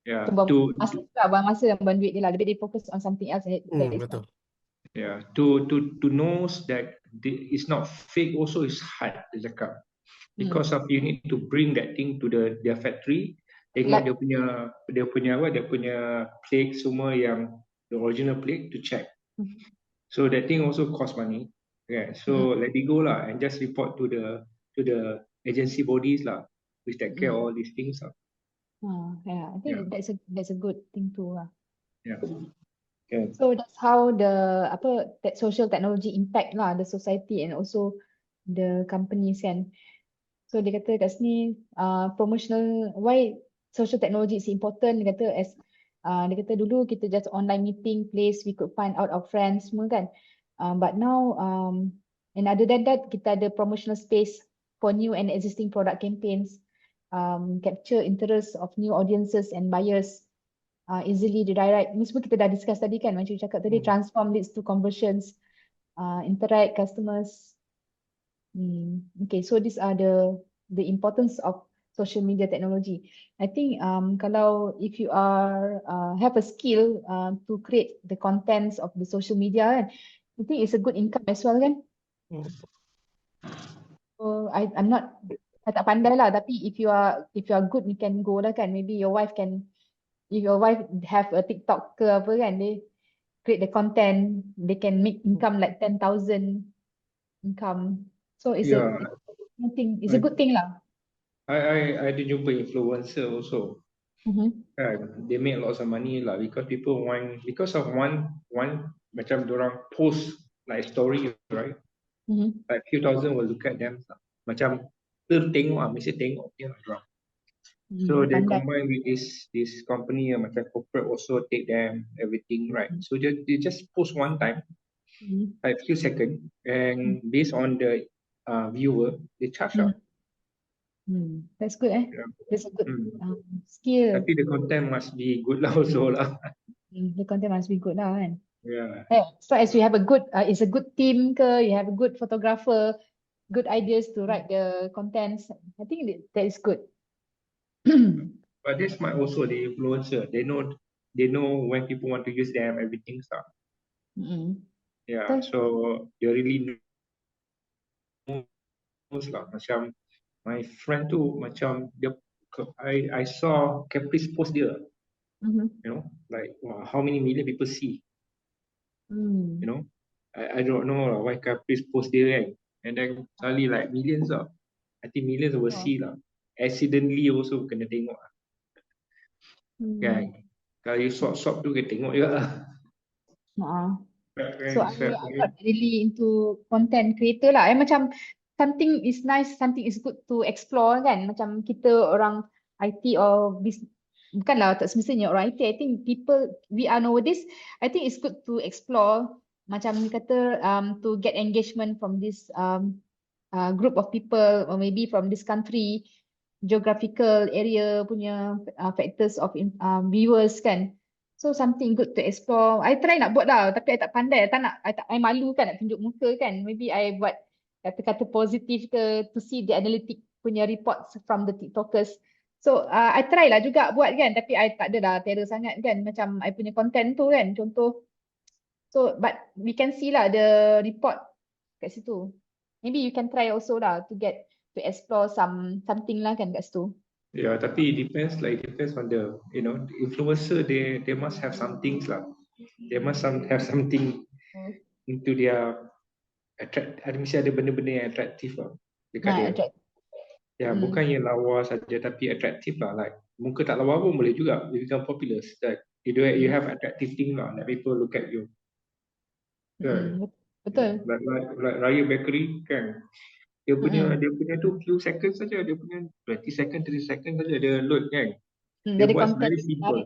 Yeah, tu buang to masa juga, buang masa dan buang duit dia lah. Lebih they focus on something else that is Betul. yeah, to knows that it's not fake also is hard to cakap. Because of you need to bring that thing to their factory, tengok Like- dia punya plate semua yang the original plate to check. So that thing also cost money. Yeah, so let it go lah and just report to the agency bodies lah, which take care of all these things lah. yeah, I think Yeah. that's a good thing too lah. Yeah. Okay. So that's how that social technology impact lah the society and also the companies kan. So dia kata kat sini promotional, why social technology is important. Dia kata dia kata dulu kita just online meeting place we could find out our friends semua kan. But now and other than that kita ada promotional space for new and existing product campaigns, capture interest of new audiences and buyers, easily redirect. Ini semua kita dah discuss tadi kan, macam you cakap tadi, transform leads to conversions, interact customers. Okay, so these are the importance of social media technology. I think kalau if you are have a skill to create the contents of the social media kan, I think it's a good income as well kan. So I tak pandai lah, tapi if you are good, you can go lah kan. Maybe your wife can, if your wife have a TikTok ke apa kan, they create the content, they can make income like 10,000 income. So it's Yeah. it's a good thing lah. I ada jumpa influencer also. Kan, they make lots of money lah because people want, because of one macam dorang post like story, right? Like few thousand will look at them macam tertengok mesti tengok dia dorang. So they Pandai. combine with this company yang macam corporate also take them everything, right? So they just post one time, like few seconds, and based on the viewer they charge lah. That's good Yeah. That's a good skill. Tapi the content must be good lah also lah. The content must be good lah kan. Yeah. So as you have a good, it's a good team ke, you have a good photographer, good ideas to write the contents. I think that is good. But this might also the influencer. They know when people want to use them, everything stuff. Yeah. Betul. So they really knows lah. Macam my friend tu macam dia, I saw Caprice post dia. You know, like wow, how many million people see. You know, I don't know lah why Caprice post dia kan. And then suddenly like millions lah. I think millions will see lah. Accidentally also kena tengok lah. Kan? Kalau you swap tu kena tengok juga lah. So I'm not really into content creator lah. Macam something is nice, something is good to explore kan. Macam kita orang IT or business, bukanlah tak semestinya orang IT. I think we are nowadays, I think it's good to explore. Macam kata to get engagement from this group of people or maybe from this country, geographical area punya factors of viewers kan. So something good to explore. I try nak buat lah, tapi I tak pandai. I malu kan nak tunjuk muka kan. Maybe I buat kata-kata positif ke to see the analytic punya reports from the TikTokers. So I try lah juga buat kan, tapi I tak ada lah terror sangat kan. Macam I punya content tu kan, contoh. So but we can see lah the report kat situ. Maybe you can try also lah to explore something lah kan kat situ. Yeah, tapi it depends on the the influencer. They must have some things lah. They must have something into their ada mesti ada benda-benda yang atraktif lah dekat dia. Attract. Ya, bukan yang lawa saja tapi atraktif lah. Like muka tak lawa pun boleh juga you become popular. That you have attractive thing lah that people look at you. Kan? Betul. Like Raya Bakery kan. Dia punya tu few seconds saja, dia punya 20 second 30 second saja dia load kan. Dia Dari buat content very simple.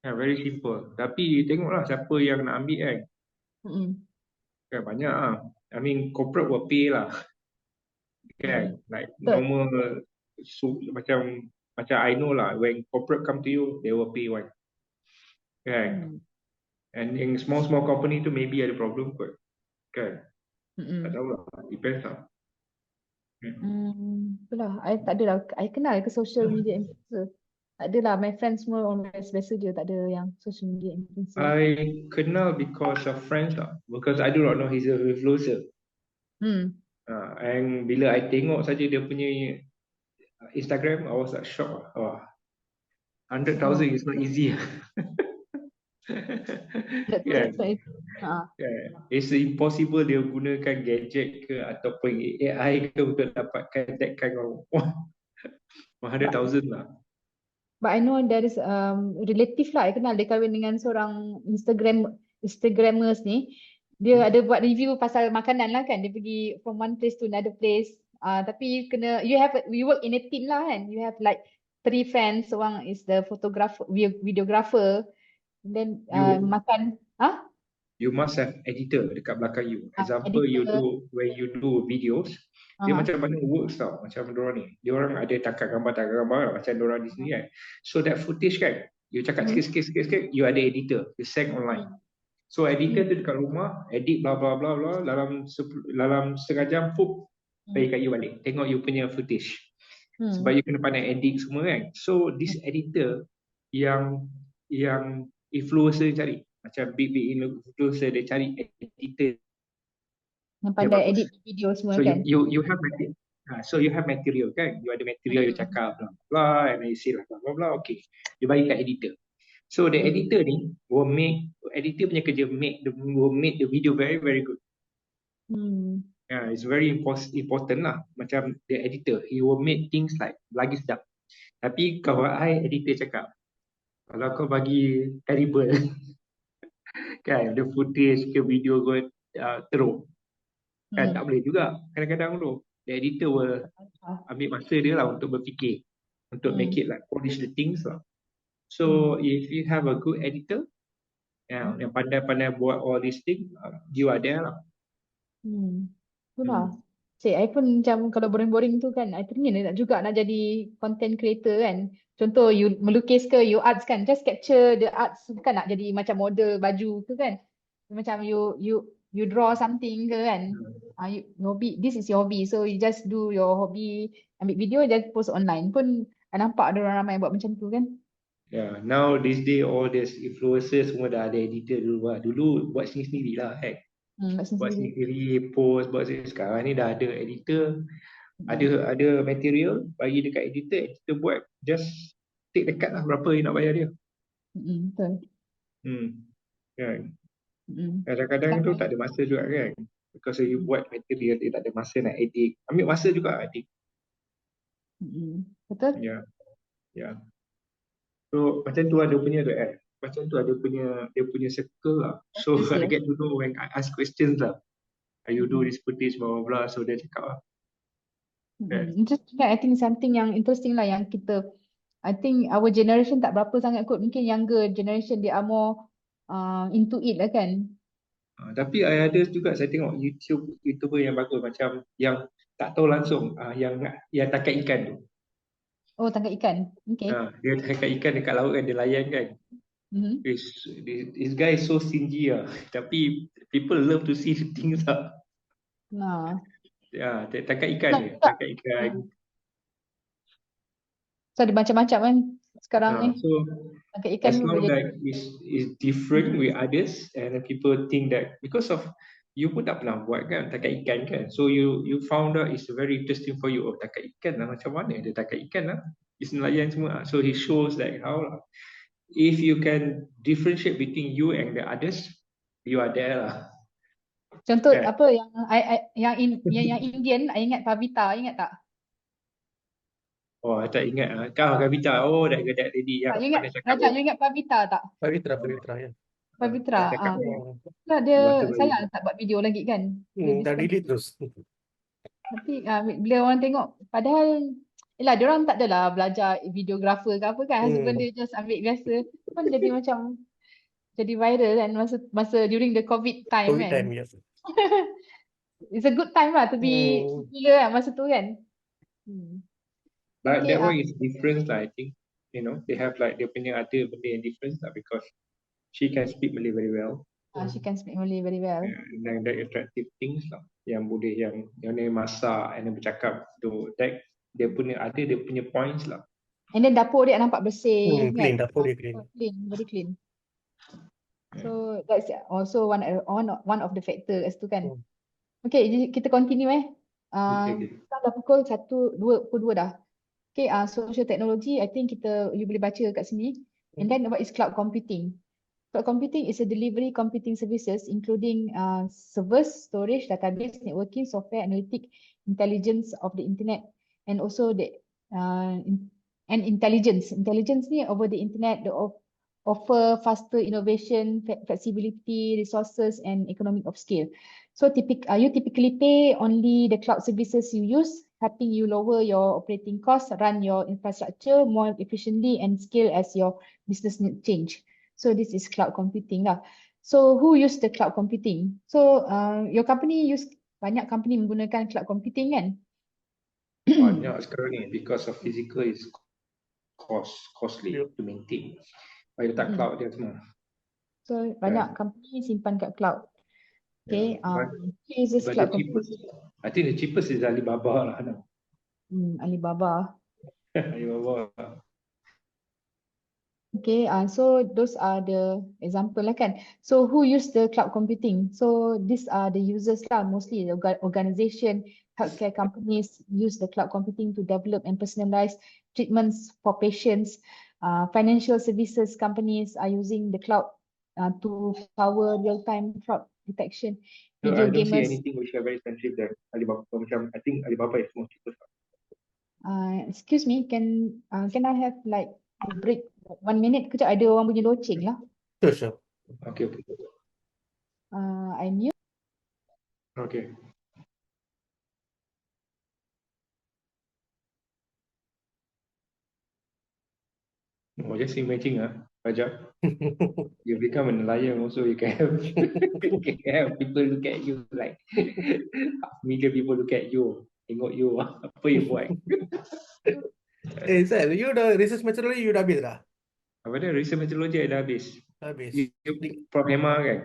Ya, very simple. Tapi tengoklah siapa yang nak ambil kan. Kan banyak lah. I mean corporate will pay lah. Kan? Like normal macam I know lah when corporate come to you they will pay one. Kan? And in small company tu maybe ada problem kot. Kan? Tak tahu lah. Depends lah. Itulah, I tak ada lah. I kenal ke social media influencer. Tak ada lah, my friends semua orang biasa je, tak ada yang social media influencer. I kenal because of friends lah. Because I do not know he's a influencer. And bila I tengok saja dia punya Instagram, I was like shocked. 100,000 is not easy. Yeah. It's impossible dia gunakan gadget ke ataupun AI ke untuk dapatkan that kind of 100,000 lah. But I know there is relative lah, I kenal dia kahwin dengan seorang Instagrammers ni. Dia ada buat review pasal makanan lah kan. Dia pergi from one place to another place. Tapi we work in a team lah kan. You have like 3 friends. Seorang is the photographer, videographer. Then makan. You must have editor dekat belakang you. Example, when you do videos, dia macam mana works tau. Macam diorang ni. Diorang ada tangkap gambar macam diorang di sini kan. So that footage kan, you cakap sikit, you ada editor. You send online. So editor tu dekat rumah, edit bla bla bla bla dalam setengah jam, bagi kat you balik. Tengok you punya footage. Sebab you kena pandai edit semua kan. So this editor yang influencer cari. Macam big influencer dia cari editor yang pandai edit video semua so kan. you have material. So you have material kan. You ada material you cakap bla bla and you say bla bla bla. Okay. You bagi kat editor. So the editor ni editor punya kerja will make the video very very good. It's very important lah. Macam the editor, he will make things like lagi sedap. Tapi kalau editor cakap, kalau kau bagi terrible kan, the footage ke video kau teruk kan, tak boleh juga. Kadang-kadang tu the editor will ambil masa dia lah untuk berfikir, untuk make it like polish the things lah. So if you have a good editor yang pandai-pandai buat all these things, you are there lah. Itulah. I pun macam kalau boring-boring tu kan, I teringin nak jadi content creator kan. Contoh you melukis ke, you arts kan, just capture the arts kan, nak jadi macam model baju ke kan. Macam you draw something ke kan. Hobby, this is your hobby. So you just do your hobby, ambil video just post online. Pun I nampak ada orang ramai buat macam tu kan. Yeah, now this day all these influencers semua dah ada editor dulu. Dulu buat sendiri-sendiri lah kan. Buat sendiri, post, buat sendiri. Sekarang ni dah ada editor, ada material, bagi dekat editor buat, just take dekat lah berapa you nak bayar dia. Betul. Kan. Kadang-kadang tu tak ada masa juga kan. Because you buat material, dia tak ada masa nak edit. Ambil masa juga edit. Betul. Ya. So macam tu ada punya tu macam tu ada dia punya circle lah. So I get to know when I ask questions lah. You do this footage blah blah blah. So dia cakap lah. Interesting. I think something yang interesting lah yang I think our generation tak berapa sangat kot. Mungkin younger generation they are more into it lah kan. Tapi ada juga saya tengok YouTuber yang bagus macam yang tak tahu langsung yang tangkap ikan tu. Oh, tangkap ikan. Okay. Dia tangkap ikan dekat laut kan, dia layan kan. This guy is so stingy lah. Tapi people love to see the things lah. Nah. Dia tangkap ikan dia. Tak. Tangkap ikan. So ada macam-macam kan sekarang ni. So Tangkap ikan as pun long boleh. that is different with others and people think that because of you pun tak pernah buat kan tangkap ikan kan, so you found out it's very interesting for you. Oh, tangkap ikan lah, macam mana dia tangkap ikan lah, is nelayan semua. So he shows like how if you can differentiate between you and the others, you are there lah. Contoh Kan? apa yang Indian, I ingat Pavita, ingat tak? Oh, I tak ingat lah. Kau Kavita, oh that lady yang Tak, you ingat pandai cakap. Raja, you ingat Pavita tak? Pavitra ya. Pavitra. Cakap Nah, dia bahasa Melayu. sayang tak buat video lagi kan. Dia Dah delete terus. Tapi bila orang tengok, padahal yelah, dia orang tak adalah belajar videographer ke apa kan. Sebab dia just ambil biasa. Pun jadi macam jadi viral kan masa during the COVID time COVID kan. time, yes. It's a good time lah to be popular kan masa tu kan. But Okay, that one is different lah, I think. You know, they have like dia punya ada benda yang different lah because she can speak Malay very well. She can speak Malay very well. And that attractive things lah yang boleh yang dia masak and dia bercakap tu, that dia punya points lah. And then dapur dia nampak bersih Clean, kan. dapur dia clean. Clean, very clean. So that's also one of the factor kat situ kan. Okay, jadi kita continue Okay. Kita dah pukul 1:22 dah. Okay, social technology, I think you boleh baca kat sini. And then what is cloud computing? Cloud computing is a delivery computing services including servers, storage, database, networking, software, analytic, intelligence of the internet, and also the and intelligence. Intelligence ni over the internet, offer faster innovation, flexibility, resources, and economic of scale. So you typically pay only the cloud services you use, helping you lower your operating costs, run your infrastructure more efficiently, and scale as your business need change. So this is cloud computing lah. So who use the cloud computing? So your company banyak company menggunakan cloud computing kan? Banyak sekarang ni because of physical is costly to maintain. Kalau tak cloud dia semua. So banyak company simpan kat cloud. Okay, uses but cloud the cheapest, I think the cheapest is Alibaba lah. Alibaba. Alibaba. Okay, so those are the example lah kan. So who use the cloud computing? So these are the users lah, mostly the organization, healthcare companies use the cloud computing to develop and personalize treatments for patients. Financial services companies are using the cloud to power real-time fraud detection. No, Video I don't see gamers. anything which are very expensive than Alibaba. Macam I think Alibaba is more cheapest. Excuse me, can I have like a break 1 minute? Kejap, ada orang punya loceng lah. Sure. Okay. I mute. Okay. Oh, just imagine Raja, you become a nelayan also, you can have, you can have people look at you like million people look at you, tengok you, apa you buat. Sir, you dah research methodology you dah habis dah? Apa dia, research methodology dah habis. Habis. From HEMA kan?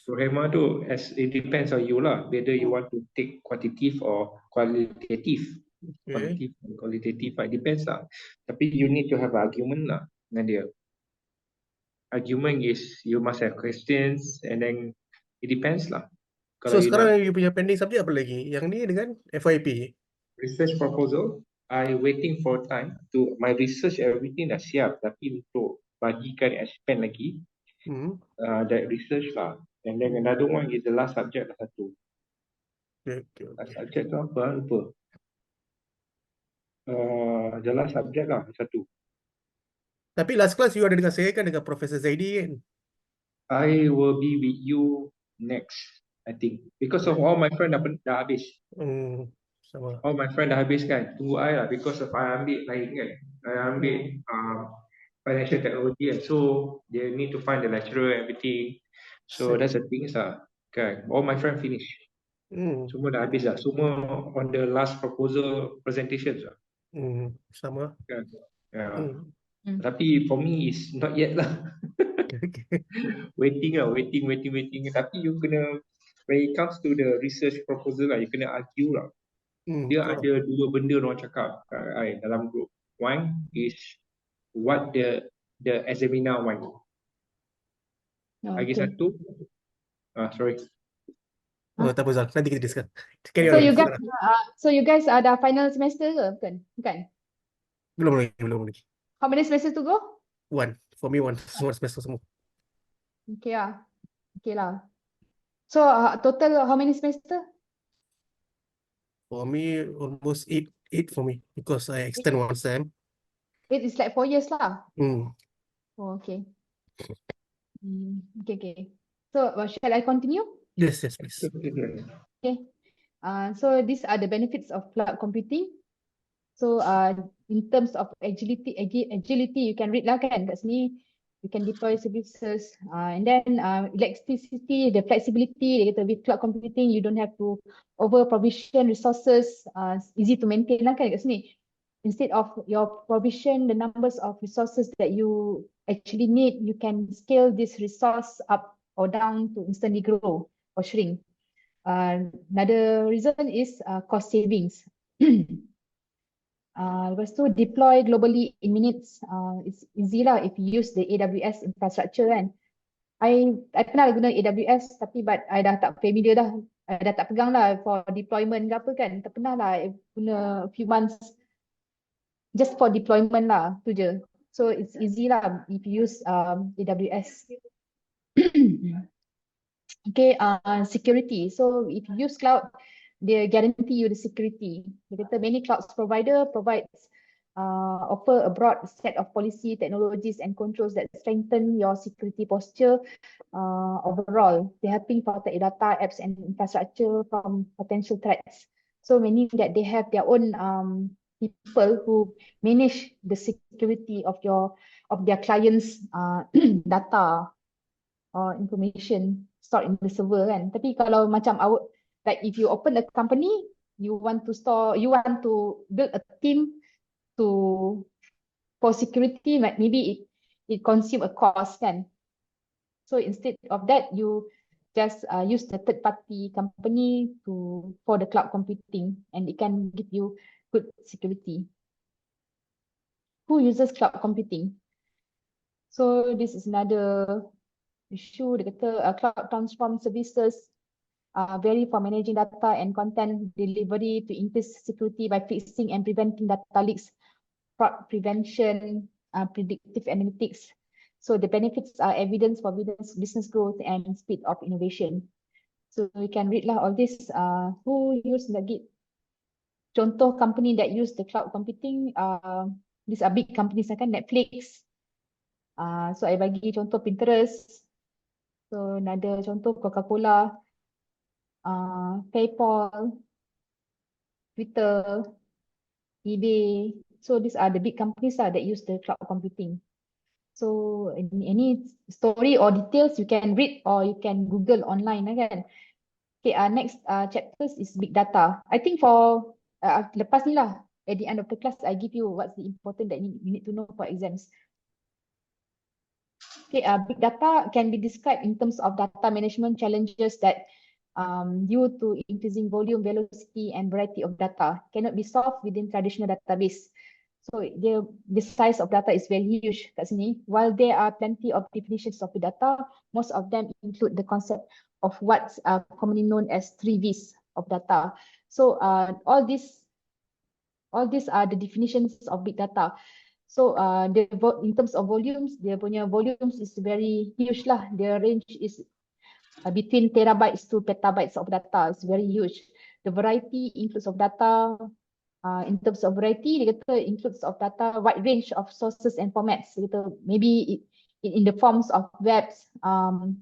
So HEMA tu, it depends on you lah, whether you want to take quantitative or qualitative. Qualitative, it depends lah. Tapi you need to have argument lah dengan dia. Argument is you must have questions and then it depends lah. So sekarang you punya pending subject apa lagi? Yang ni dengan FYP? Research proposal, I waiting for time to my research everything dah siap, tapi untuk bagikan expand lagi that research lah. And then another one is the last subject lah satu. Okay. Last subject tu apa? Lupa. The last subject lah satu. Tapi last class you ada dengan saya kan, dengan Professor Zaidi kan? I will be with you next, I think. Because of all my friend dah habis. Sama. All my friend dah habis kan. Tunggu I lah because of I ambil lain kan. I ambil financial technology kan. So they need to find the lecturer and everything. So that's the things lah. Kan. All my friend finish. Semua dah habis lah. Semua on the last proposal presentations lah. Sama. Kan? Ya. Hmm. Tapi for me is not yet lah. Okay. Waiting lah, waiting. Tapi you kena, when it comes to the research proposal lah, you kena argue lah. Dia Betul lah. ada dua benda orang cakap dalam group. One is what the examiner want. Lagi Okay. satu, sorry. Tak apa Zal, nanti kita discuss. Carry So on. you guys, Farah. ada final semester ke? Bukan. Belum lagi. How many semesters to go? One. For me, one. Semua semester semua. Okay lah. So total how many semester? For me, almost eight for me because I extend one sem. It is like 4 years lah. Hmm. Oh, okay. Okay. So shall I continue? Yes, please. Okay. So these are the benefits of cloud computing. So in terms of agility, you can read lah kan kat sini. You can deploy services, and then elasticity, the flexibility. Dia kata with cloud computing, you don't have to over provision resources. Easy to maintain lah kan kat sini. Instead of your provision the numbers of resources that you actually need, you can scale this resource up or down to instantly grow or shrink. Another reason is cost savings. Lepas tu deploy globally in minutes. It's easy lah if you use the AWS infrastructure kan. I pernah guna AWS tapi but I dah tak familiar dah. I dah tak pegang lah for deployment ke apa kan. Tak pernah lah I guna a few months just for deployment lah tu je. So it's easy lah if you use AWS. Okay, security. So if you use cloud, they guarantee you the security. Dia kata many cloud provider offer a broad set of policy, technologies and controls that strengthen your security posture overall. They're helping protect your data, apps and infrastructure from potential threats. So meaning that they have their own people who manage the security of their clients' data or information stored in the server kan. Tapi kalau macam like if you open a company, you want to build a team for security, maybe it consume a cost kan. So instead of that, you just use the third party company for the cloud computing and it can give you good security. Who uses cloud computing? So this is another issue. Dia kata cloud transform services vary for managing data and content delivery to increase security by fixing and preventing data leaks, fraud prevention, predictive analytics. So the benefits are evidence for business growth and speed of innovation. So we can read lah all this. Who use lagi? Contoh company that use the cloud computing. These are big companies kan, Netflix. So I bagi contoh Pinterest. So another contoh Coca-Cola, PayPal, Twitter, eBay. So these are the big companies that use the cloud computing. So any story or details you can read or you can Google online kan. Okay, next chapters is big data. I think for lepas ni lah, at the end of the class, I give you what's the important that you need to know for exams. Okay, big data can be described in terms of data management challenges that due to increasing volume, velocity, and variety of data cannot be solved within traditional database. So the size of data is very huge kat sini. While there are plenty of definitions of the data, most of them include the concept of what's commonly known as 3 V's of data. So all these are the definitions of big data. So in terms of volumes, dia punya volumes is very huge lah. Their range is between terabytes to petabytes of data. It's very huge. The variety includes of data. In terms of variety, dia kata includes of data, wide range of sources and formats. Dia kata maybe in the forms of webs,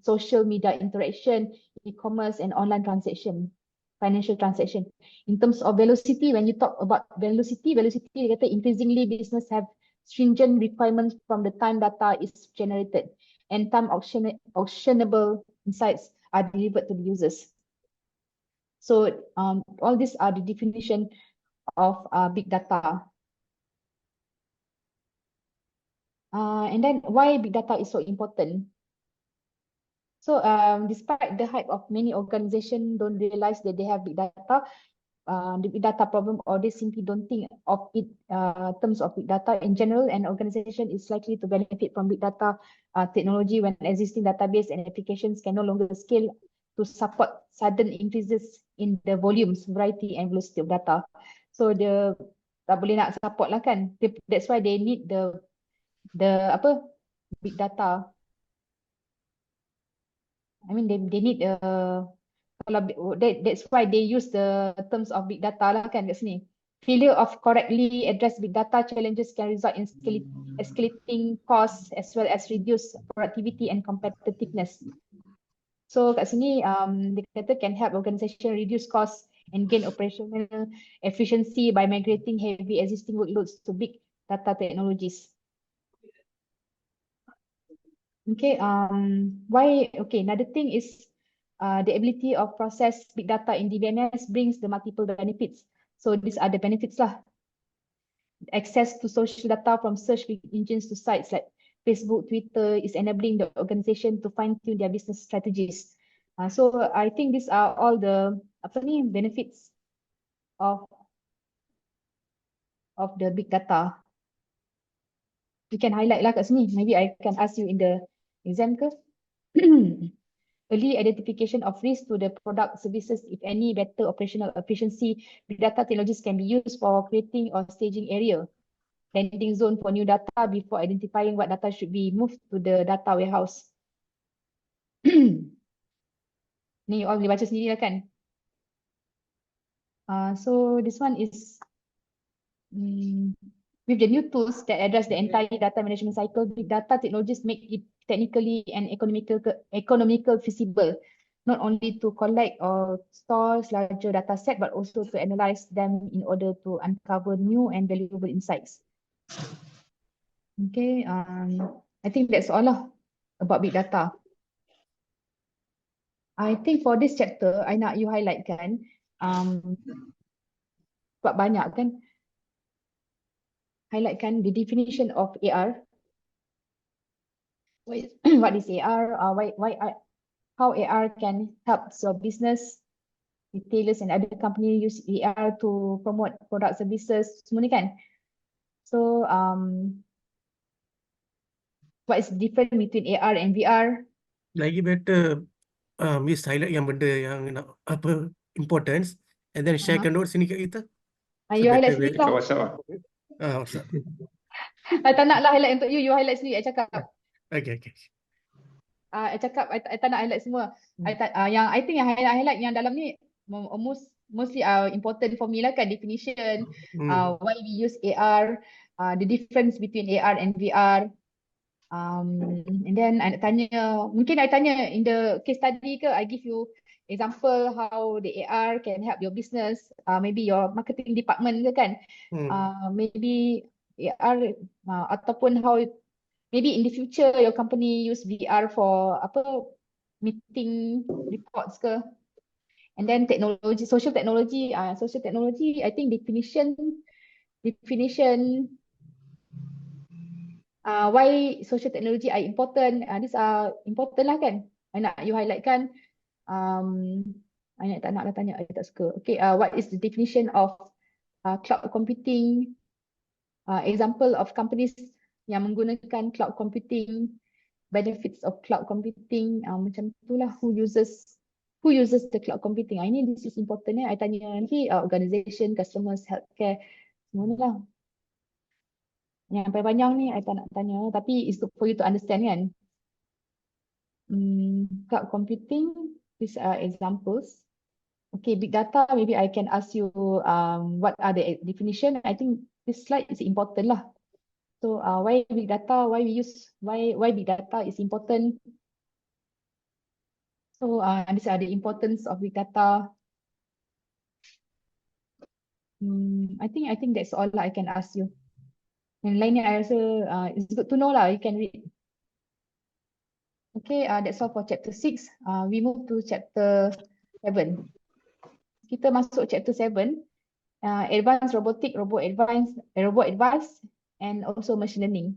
social media interaction, e-commerce and online transaction, financial transaction. In terms of velocity, when you talk about velocity, dia kata increasingly business have stringent requirements from the time data is generated and time auctionable insights are delivered to the users. So all these are the definition of big data. And then why big data is so important? So despite the hype of many organizations don't realize that they have big data, the big data problem, or they simply don't think of it terms of big data in general, an organization is likely to benefit from big data technology when existing database and applications can no longer scale to support sudden increases in the volumes, variety and velocity of data. So dia tak boleh nak support lah kan. That's why they need the apa big data. I mean they need that's why they use the terms of big data lah kan kat sini. Failure of correctly address big data challenges can result in escalating costs as well as reduce productivity and competitiveness. So kat sini dia kata can help organisation reduce costs and gain operational efficiency by migrating heavy existing workloads to big data technologies. Okay, another thing is the ability of process big data in DBMS brings the multiple benefits. So these are the benefits lah. Access to social data from search engines to sites like Facebook, Twitter is enabling the organization to fine-tune their business strategies. So I think these are all the benefits of the big data. You can highlight lah kat sini. Maybe I can ask you in the exam ke? Early identification of risk to the product services, if any, better operational efficiency. Big data technologies can be used for creating or staging area, landing zone for new data before identifying what data should be moved to the data warehouse. Ni all boleh baca sendiri lah kan. So this one is with the new tools that address the entire data management cycle, big data technologies make it technically and economical feasible, not only to collect or store larger data set, but also to analyze them in order to uncover new and valuable insights. Okay, I think that's all lah about big data. I think for this chapter, I nak you highlight kan, sebab banyak kan, highlightkan the definition of AR. What is AR? How AR can help your business, retailers and other companies use AR to promote product services, semua ni kan. So what is the difference between AR and VR? Lagi better Miss highlight yang benda yang apa importance and then sharekan notes sini kat kita. You highlight better sendiri Kat lah. WhatsApp lah. WhatsApp. I tak nak lah highlight untuk you highlight sendiri, I cakap. Okay. I cakap, I tak nak highlight semua. I think yang highlight yang dalam ni mostly important for me lah kan, definition, why we use AR, the difference between AR and VR. And then I nak tanya, mungkin I tanya in the case study ke, I give you example how the AR can help your business, maybe your marketing department ke kan, maybe AR ataupun how maybe in the future your company use VR for meeting reports ke. And then technology, social technology, I think definition why social technology are important. These are important lah kan. I nak you highlight kan. I tak nak lah tanya, I tak suka. Okay, what is the definition of cloud computing? Example of companies yang menggunakan cloud computing, benefits of cloud computing, macam itulah, who uses the cloud computing. Ini this is important I tanya nanti organization, customers, healthcare, semua ni lah. Yang panjang ni I tak nak tanya, tapi it's for you to understand kan. Cloud computing, these are examples. Okay, big data, maybe I can ask you what are the definition. I think this slide is important lah. So why big data, why big data is important. So these are the importance of big data. I think that's all I can ask you. Yang lainnya I rasa it's good to know lah, you can read. Okay, that's all for chapter 6. We move to chapter 7. Kita masuk chapter 7, advanced robotic, robot advanced, and also machine learning.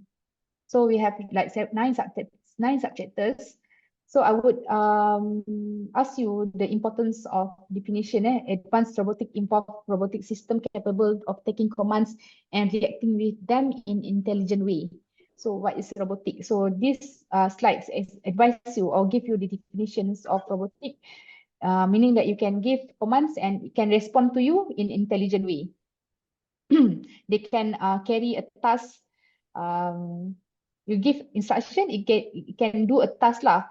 So we have like nine subchapters. So I would ask you the importance of definition. Advanced robotic involve robotic system capable of taking commands and reacting with them in intelligent way. So what is robotic? So these slides advise you or give you the definitions of robotic, meaning that you can give commands and it can respond to you in intelligent way. They can carry a task. You give instruction, it can do a task lah.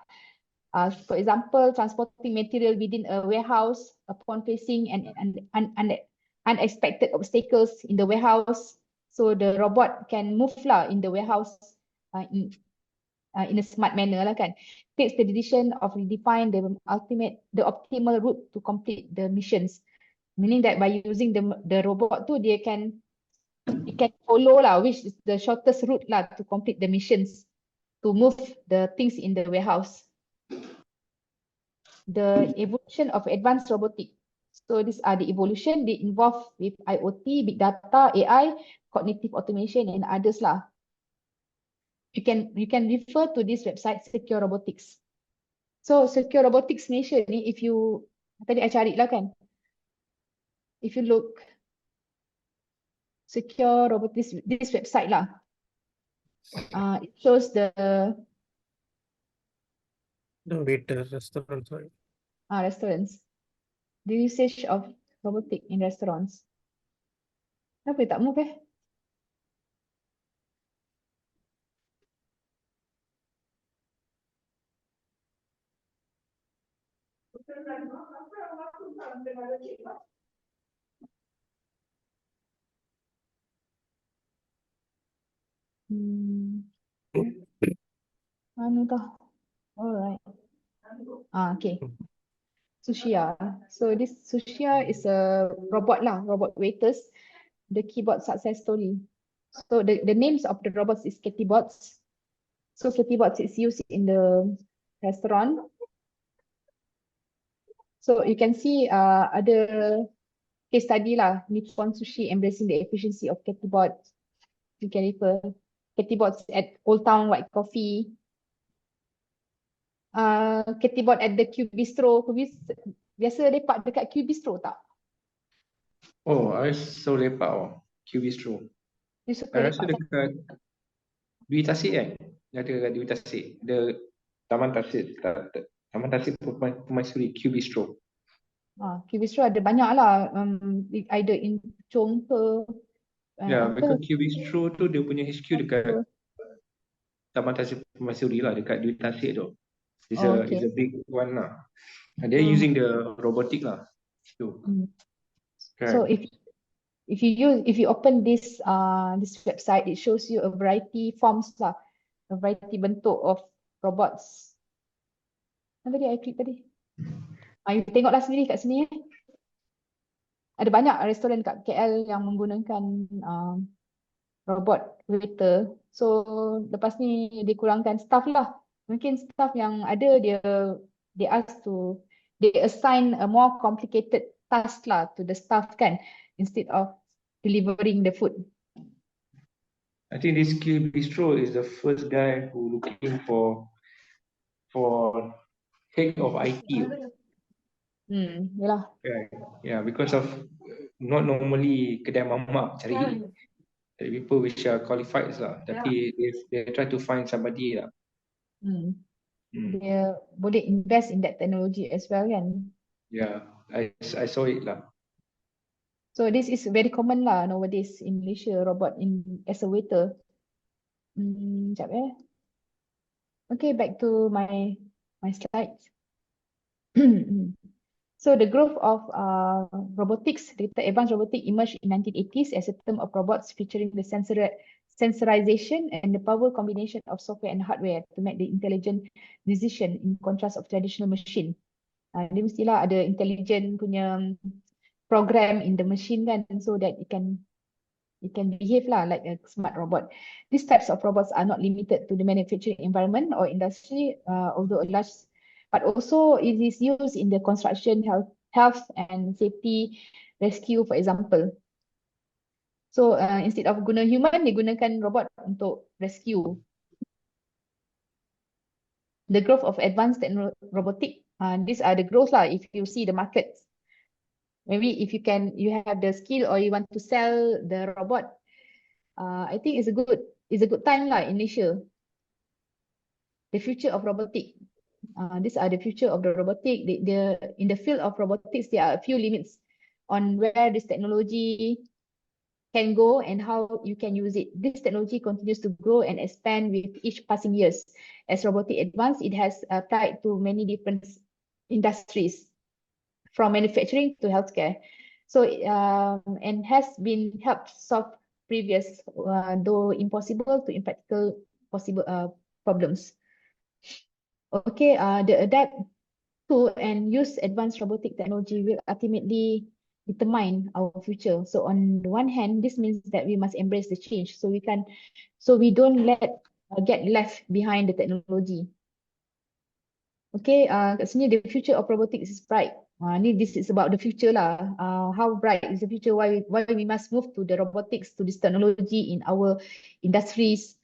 For example, transporting material within a warehouse upon facing unexpected obstacles in the warehouse. So the robot can move lah in the warehouse in a smart manner lah kan. Takes the decision of redefine the optimal route to complete the missions. Meaning that by using the robot tu, it can follow lah which is the shortest route lah to complete the missions, to move the things in the warehouse. The evolution of advanced robotic. So these are the evolution. They involve with IoT, big data, AI, cognitive automation, and others lah. You can refer to this website, Secure Robotics. So Secure Robotics Malaysia ni, if you tadi I cari lah kan. If you look Secure Robotics, this website lah. It shows the waiter restaurant, sorry. Restaurants. The usage of robotic in restaurants. Kenapa dia tak move eh? Anu tah. Alright. Okay. Sushia. So this Sushia is a robot lah, robot waiters. The keyboard success story. So the names of the robots is Ketibots. So Ketibots is used in the restaurant. So you can see other case study lah, Nippon Sushi embracing the efficiency of Ketibots. You can refer Ketibots at Old Town White Coffee. Ketibot at the Q Bistro. Biasa lepak dekat Q Bistro tak? Oh, I so lepak Q Bistro. You suka I rasa lepak dekat Dwi Tasik kan? Dia ada dekat Dwi Tasik. Ada Taman Tasik. Taman Tasik Permaisuri Q Bistro. Q Bistro ada banyak lah. Either in Chong ke. Ya, because Q Bistro tu dia punya HQ dekat Taman Tasik Permaisuri lah, dekat Dwi Tasik tu. It's a big one lah. And they're using the robotic lah. So, so if you open this website, it shows you a variety forms lah, a variety bentuk of robots. Apa tadi I click tadi? You tengoklah sendiri kat sini eh. Ada banyak restoran kat KL yang menggunakan robot waiter. So lepas ni dia kurangkan staff lah. Mungkin staff yang ada they assign a more complicated task lah to the staff kan, instead of delivering the food. I think this Q Bistro is the first guy who looking for head of IT. Yalah. Yeah, because of not normally kedai mamak cari people which are qualified lah. Tapi they try to find somebody lah. Dia boleh invest in that technology as well kan. Yeah, I saw it lah. So this is very common lah nowadays in Malaysia, robot as a waiter. Sekejap eh. Okay, back to my slides. So the growth of robotics, the advanced robotics emerged in 1980s as a term of robots featuring the sensorization and the power combination of software and hardware to make the intelligent decision in contrast of traditional machine. Dia mestilah ada intelligent punya program in the machine kan, so that it can behave lah like a smart robot. These types of robots are not limited to the manufacturing environment or industry, although a large, but also it is used in the construction, health and safety, rescue for example. So instead of guna human, dia gunakan robot untuk rescue. the growth of advanced robotic. These are the growth lah. If you see the markets, maybe if you have the skill or you want to sell the robot, I think it's a good time lah in Malaysia. The future of robotic. These are the future of the robotic. In the field of robotics, there are a few limits on where this technology can go and how you can use it. This technology continues to grow and expand with each passing years. As robotic advance, it has applied to many different industries, from manufacturing to healthcare. So, and has been helped solve previous, though impossible to impractical possible problems. Okay, the adapt to and use advanced robotic technology will ultimately determine our future. So on the one hand, this means that we must embrace the change. So we don't get left behind the technology. Okay, kat sini the future of robotics is bright. This is about the future lah. How bright is the future? Why we must move to the robotics, to this technology in our industries.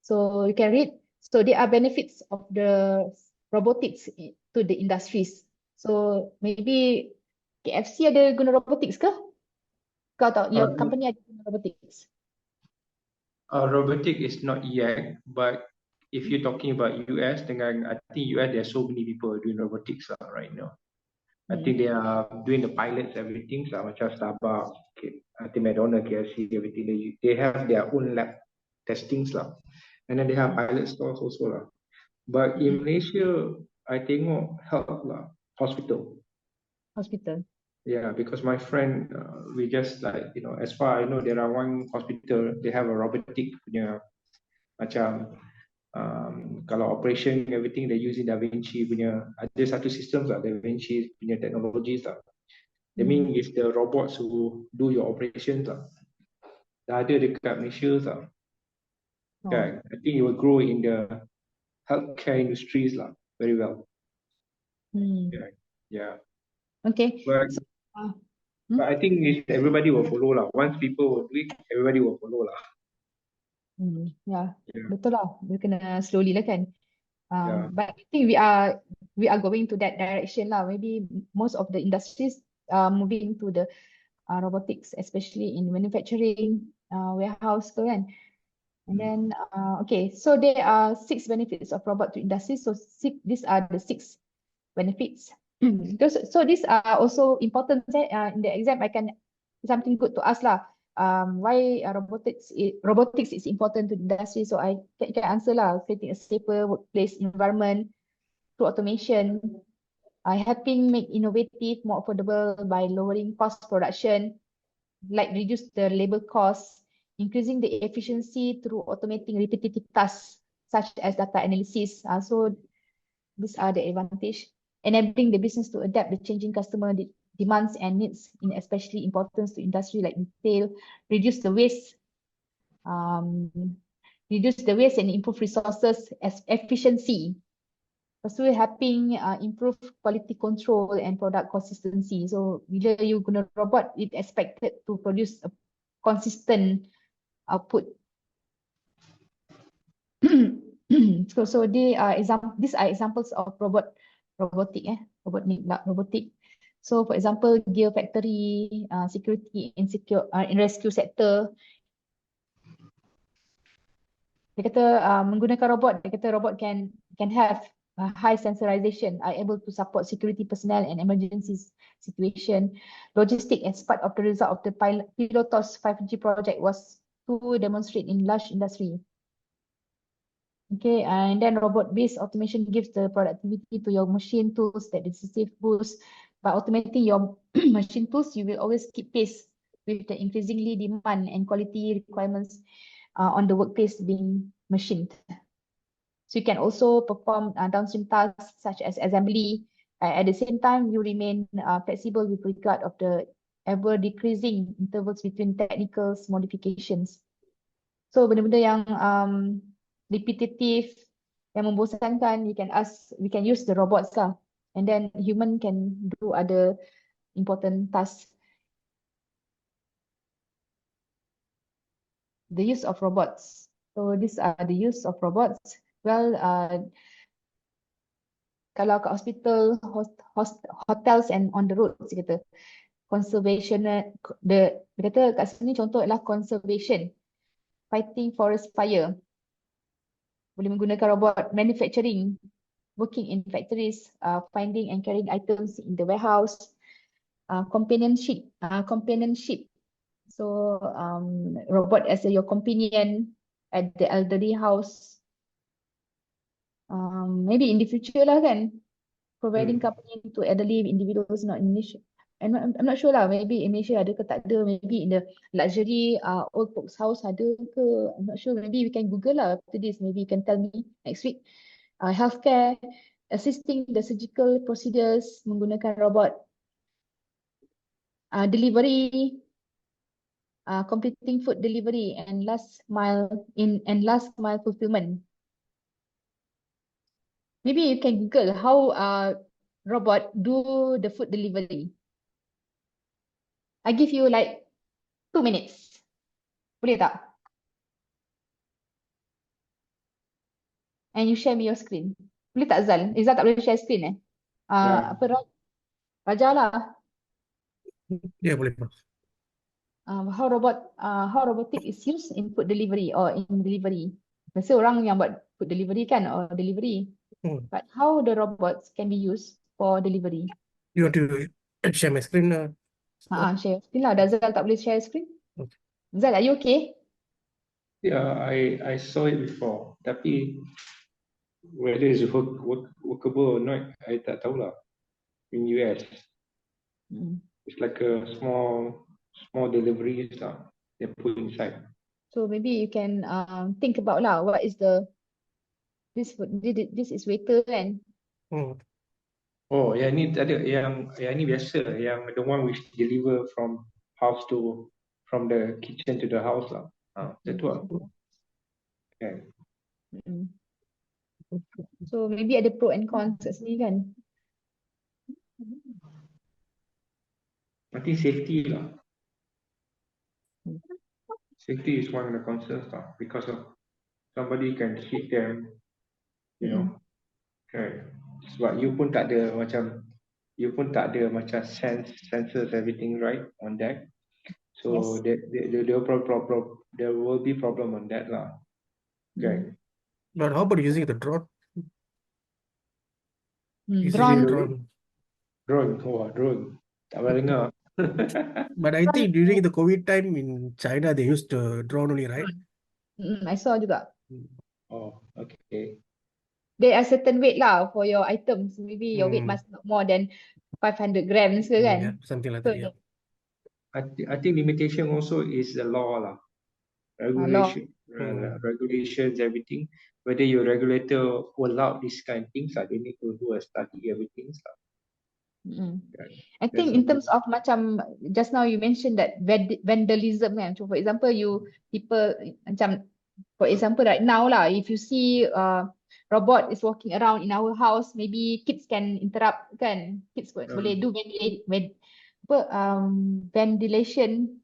So you can read. So there are benefits of the robotics to the industries. So maybe KFC ada guna robotics ke? Kau tahu your company ada guna robotics? Robotic is not yet, but if you're talking about US, I think US there are so many people doing robotics right now. I think they are doing the pilots, everything. So macam Starbucks, I think McDonald's, KFC, everything. They have their own lab testings lah. And then they have pilot stores also lah. But in Malaysia, I tengok health lah, hospital. Hospital. Yeah, because my friend, we just like, as far I know, there are one hospital, they have a robotic punya, macam, kalau operation, everything, they using Da Vinci punya, ada satu system lah, Da Vinci punya technologies lah. That means it's the robots who do your operations lah. Dah ada dekat Malaysia lah. Kan? I think it will grow in the healthcare industries lah, very well. Yeah. Okay. But, but I think everybody will follow lah. Once people will do it, everybody will follow lah. Yeah, betul lah. Dia kena slowly lah kan. Yeah. But I think we are going to that direction lah. Maybe most of the industries are moving to the robotics, especially in manufacturing, warehouse tu kan. And then, okay, so there are 6 benefits of robot to industry. So these are the 6 benefits. So these are also important. In the exam, I can something good to ask lah. Why robotics is important to the industry? So I can answer lah. Creating a safer workplace environment through automation, helping make innovative more affordable by lowering cost production, like reduce the labor costs, increasing the efficiency through automating repetitive tasks such as data analysis. So these are the advantage. Enabling the business to adapt the changing customer demands and needs, in especially importance to industry like retail, reduce the waste and improve resources as efficiency. Lepas tu helping improve quality control and product consistency. So bila you guna robot, it expected to produce a consistent output. So these are examples of robotic. So for example, gear factory, security in rescue sector. Dia kata menggunakan robot, dia kata robot can have high sensorization, are able to support security personnel and emergency situation. Logistic as part of the result of the Pilotos 5G project was to demonstrate in large industry. Okay, and then robot-based automation gives the productivity to your machine tools that decisive boost. By automating your machine tools, you will always keep pace with the increasingly demand and quality requirements on the workplace being machined. So you can also perform downstream tasks such as assembly. At the same time, you remain flexible with regard of the ever decreasing intervals between technical modifications. So benda-benda yang repetitive, yang membosankan, we can use the robots lah, and then human can do other important tasks. The use of robots. So these are the use of robots. Well, kalau kat hospital, hotels and on the roads, dia kata conservation, dia kata kat sini contoh adalah conservation, fighting forest fire, boleh menggunakan robot manufacturing, working in factories, finding and carrying items in the warehouse, companionship. So robot as your companion at the elderly house. Maybe in the future lah kan, providing company to elderly individuals not in Malaysia. I'm not sure lah, maybe in Malaysia ada ke tak ada, maybe in the luxury old folks house ada ke, I'm not sure, maybe we can Google lah after this, maybe you can tell me next week. Healthcare, assisting the surgical procedures menggunakan robot, delivery, completing food delivery and last mile fulfillment. Maybe you can Google how robot do the food delivery. I give you like 2 minutes. Boleh tak? And you share me your screen. Boleh tak Zal? Zal tak boleh share screen Ya. Apa Raja lah. Ya, boleh Pak. How robotic is used in food delivery or in delivery. Biasa orang yang buat food delivery kan or delivery. But how the robots can be used for delivery? You want to share my screen? Share screen lah. Dah Zal tak boleh share screen. Okay. Zal, are you okay? Yeah, I saw it before. Tapi whether it's workable or not, I tak tahu lah. In US, it's like a small deliveries lah. They put inside. So maybe you can think about lah, what is this is waiter kan? Oh, yang ni tak ada, yang ni biasa, yang the one which deliver from the kitchen to the house lah. That one. Okay. So maybe ada pro and cons kat sini kan? I think safety lah. Safety is one of the concerns lah, because of somebody can hit them, you know. Okay. Sebab you pun tak ada macam sensors everything right on that. So Yes. there will be problem on that lah. Okay. But how about using the drone? Drone. Drone. Tak pernah dengar. But I think during the COVID time in China, they used the drone only, right? I saw juga. Oh, okay. There are certain weight lah for your items. Maybe your weight must not more than 500 grams ke kan? Yeah, something like So, that, yeah. I think limitation also is the law lah. Regulations, everything. Whether your regulator allow this kind of things, they need to do a study, everything. I think in terms of macam just now you mentioned that vandalism kan. So for example, people macam for example right now lah, if you see robot is walking around in our house, maybe kids can interrupt kan. Kids boleh do ventilation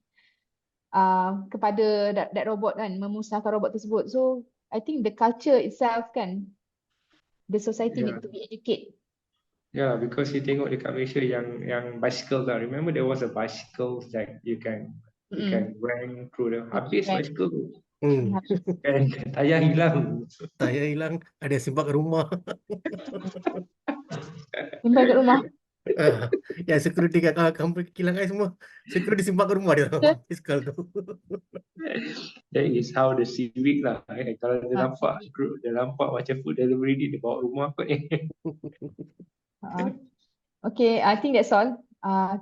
kepada that robot kan, memusnahkan robot tersebut. So I think the culture itself kan, the society need to be educated. Yeah, because you tengok dekat Malaysia yang bicycle lah. Remember there was a bicycle that you can run through the habis bicycle tu. And tayar hilang. Ada simpan kat rumah. Simpan kat rumah. Ya, security kat kampung kilang air semua. Security simpan kat rumah dia. Bicycle tu. That is how the civic lah. Kalau dia nampak macam food delivery ni, dia bawa rumah kot ni. Okay, I think that's all.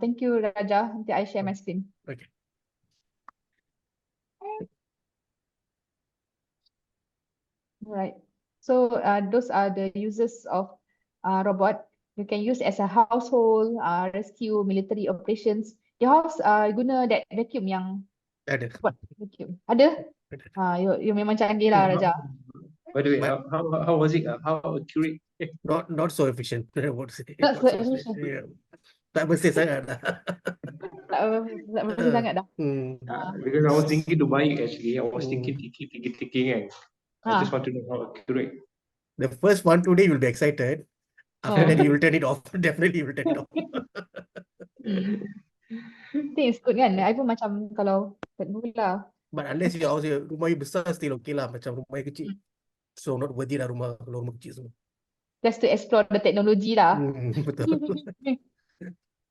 Thank you, Raja. Nanti I share my screen. Okay. Right. So those are the uses of robot. You can use as a household, rescue, military operations. Your house guna that vacuum yang Ada. vacuum. Ada? You memang canggih lah, Raja. By the way, how was it? How accurate? Not so efficient. Not so efficient. Yeah. Tak bersih sangat dah. Tak bersih sangat dah. Because I was thinking to buy it actually. I was thinking kan. I just want to know how accurate. The first 1-2 days you'll be excited. After Oh. that, you will turn it off. Definitely, you will turn it off. I think it's good kan. I pun macam kalau kat dulu lah. But unless your house, rumah you besar, still okay lah. Macam rumah you kecil. So, not worth it lah rumah, kalau rumah kecil semua. Just to explore the technology lah. Betul.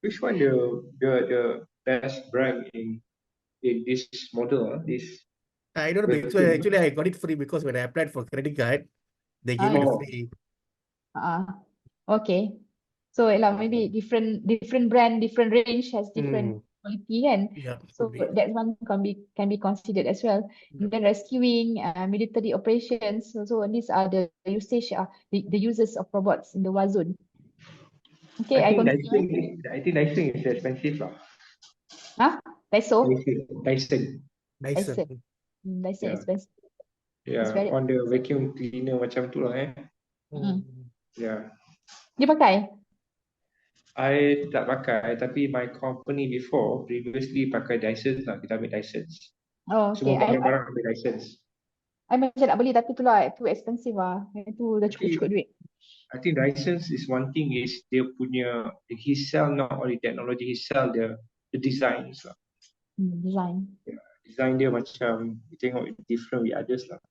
Which one the best brand in this model? This I don't know. So actually, I got it free because when I applied for credit card, they gave me the Oh. free. Okay. So lah maybe different brand, different range has different quality kan. Yeah, So could be. that one can be considered as well. And then rescuing, military operations. So these are the usage, the uses of robots in the war zone. Okay, I continue. I think Dyson is expensive lah. Daiso? Dyson. Dyson. Dyson Yeah. expensive. Yeah, very on the vacuum cleaner macam tu lah Yeah. Dia pakai? I tak pakai, tapi my company previously pakai Dyson lah. Kita ambil Dyson. Oh, okay. Semua barang-barang ambil Dyson. I macam nak beli tapi tu lah too expensive lah. Itu dah cukup-cukup duit. I think Dyson is one thing is dia punya, he sell not only technology, he sell the designs lah. Design. Yeah. Design dia macam, you tengok different with others lah.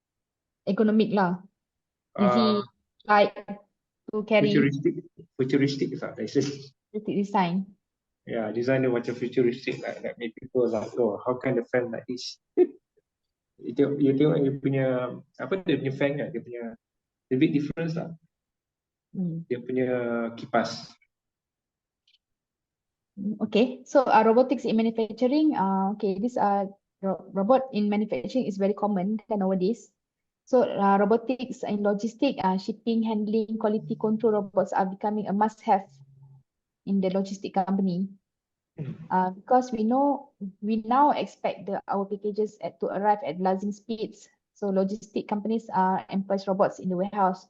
Economic lah. Easy, light to carry. Futuristic lah Dyson. Futuristic design. Yeah, design dia macam futuristic like that make people like, oh, how can the fan like this? You tengok dia punya, apa dia punya fan kan, dia punya the big difference lah. Dia punya kipas. Okay, so robotics in manufacturing, okay, this robot in manufacturing is very common nowadays. So robotics in logistics, shipping, handling, quality control robots are becoming a must-have in the logistic company. Because we now expect our packages to arrive at blazing speeds. So logistic companies employs robots in the warehouse.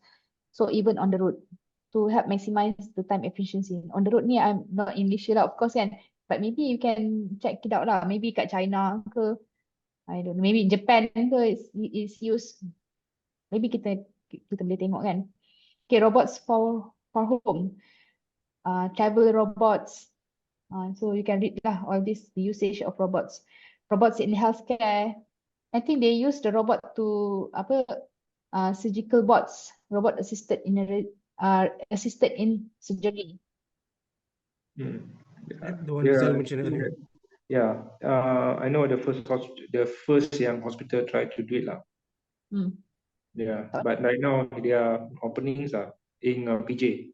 So even on the road to help maximize the time efficiency. On the road ni, I'm not in Malaysia lah, of course kan. But maybe you can check it out lah. Maybe kat China ke, I don't know. Maybe in Japan ke is used. Maybe kita boleh tengok kan. Okay, robots for home. Travel robots. So you can read lah all this, the usage of robots. Robots in healthcare. I think they use the robot to surgical bots. Robot assisted in surgery. The one Rizal mentioned earlier. Yeah, I know the first young hospital tried to do it lah. Yeah, but right now their openings are in PJ.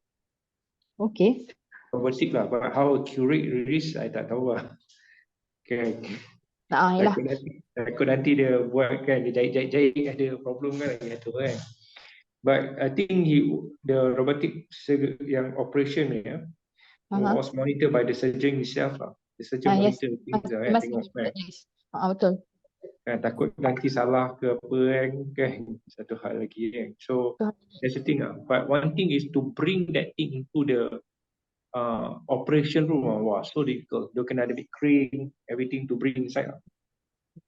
Okay. Robotic lah, but how accurate it is, I tak tahu lah. Okay. Yalah. Takut nanti dia buat kan, dia jahit ada problem kan lagi tu kan. But I think the robotic yang operation ni was monitored by the surgeon himself lah. The surgeon monitor things lah kan, tengok kan. Betul. Kan, takut nanti salah ke apa kan, satu hal lagi kan. So that's the thing lah. But one thing is to bring that thing into the operation room. Wow, so difficult. Dia kena ada big crane, everything to bring inside lah.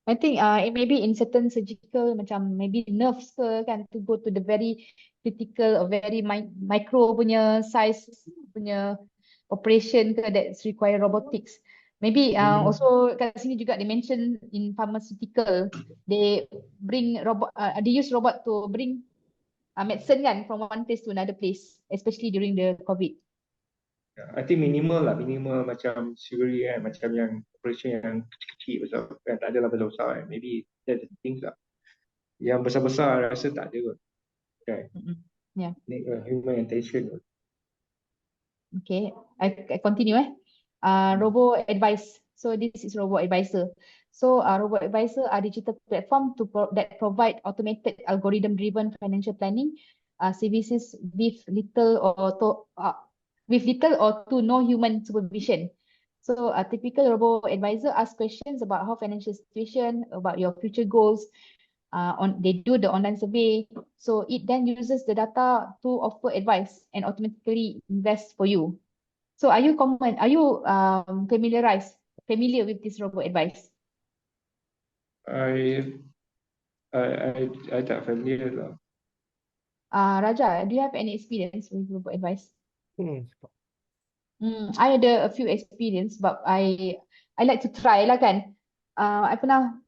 I think it maybe in certain surgical macam maybe nerves ke kan, to go to the very critical or very micro punya size punya operation ke that's require robotics. Maybe also kat sini juga they mention in pharmaceutical they bring robot, they use robot to bring medicine kan from one place to another place, especially during the COVID. I think minimal macam surgery kan, macam yang operation yang kecil-kecil besar kan, tak adalah besar-besar kan. Maybe that's the things lah. Yang besar-besar rasa tak ada kot. Kan? Yeah. Need a human attention kot. Okay, I continue robo advice. So this is robo advisor. So robo advisor are digital platform that provide automated algorithm driven financial planning services with little or to no human supervision. So a typical robo advisor asks questions about how financial situation, about your future goals. They do the online survey. So it then uses the data to offer advice and automatically invest for you. So are you familiar with this robo advice? I tak familiar lah. Raja, do you have any experience with robo advice? Hmm. I ada a few experience but I like to try lah kan.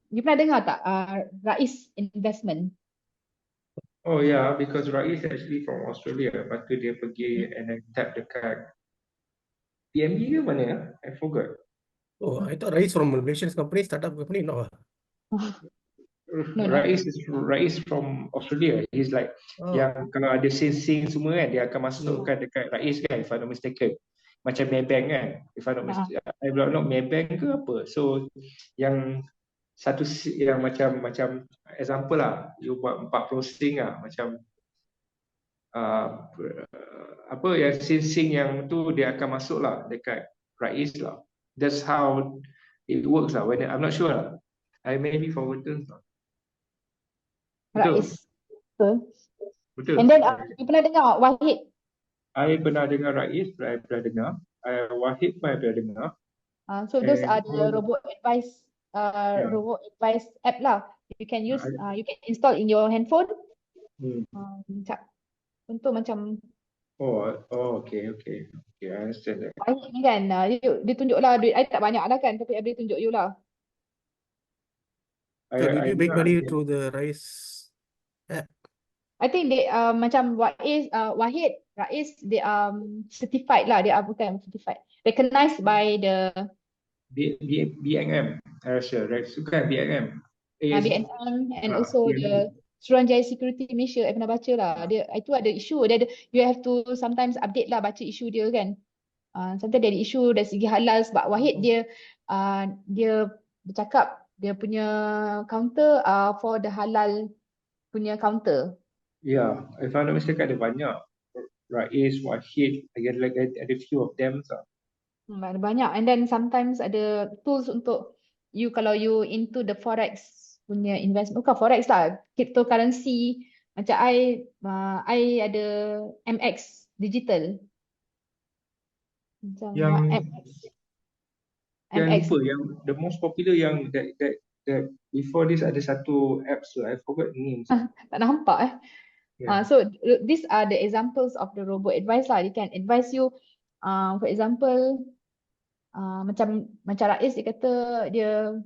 You pernah dengar tak Rais Investment? Oh yeah, because Rais actually from Australia. Lepas tu dia pergi and then tap dekat PME ke mana ya? I forgot. Oh, I thought Rais from Malaysian company, startup company, no. No. Rais from Australia. He's like Oh, yang kalau ada sing semua kan dia akan masukkan dekat Rais kan, if I'm not mistaken. Macam Maybank kan, if I'm not mistaken. I don't know Maybank ke apa. So yang yang macam example lah, you buat 40 sing lah, macam uh, apa yang sing yang tu dia akan masuk lah dekat Rais lah. That's how it works lah. When I'm not sure lah. I maybe forgotten lah. Betul. Rais. Betul. Betul. And then you pernah dengar Wahid? I pernah dengar Rais, I pernah dengar. Wahid pun I pernah dengar. So those And are the robot advice app lah. You can use you can install in your handphone. Untuk macam okay, I understand that. Wahid ni kan, dia tunjuk lah duit I tak banyak lah kan, tapi I boleh tunjuk you lah. so did you make money through the Rais app? I think they macam Wahid, Rais, they are certified lah. They are bukan certified, recognized by the BNM, I rasa, right? Sukan BNM. BNM and also the Suruhanjaya Security Malaysia. I pernah baca lah. Dia itu ada isu. You have to sometimes update lah, baca isu dia kan. Sometimes dia ada isu dari segi halal sebab Wahid dia bercakap dia punya counter for the halal punya counter. Yeah, if I'm not mistaken ada banyak. Rais, Wahid, ada few of them. So. Ada banyak, and then sometimes ada tools untuk you kalau you into the forex punya investment, bukan forex lah, cryptocurrency. Macam I ada MX digital. Macam Yang MX. lupa yang the most popular yang that before this ada satu apps tu, I forgot the name. Tak nampak Yeah. So these are the examples of the robot advice lah. They can advise you, for example, macam Rais dia kata dia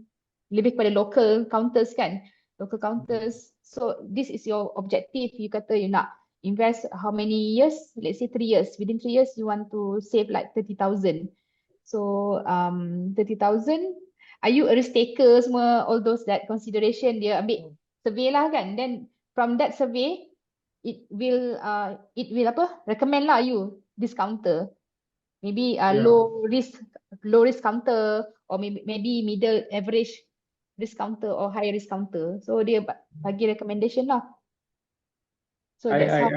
lebih kepada local counters kan, local counters. So this is your objective. You kata you nak invest how many years? Let's say 3 years. Within 3 years you want to save like 30,000. So 30,000. Are you a risk taker semua? All those that consideration dia ambil survey lah kan. Then from that survey it will recommend lah you this counter. Maybe low risk counter, or maybe middle average risk counter or high risk counter. So dia bagi recommendation lah. So that's how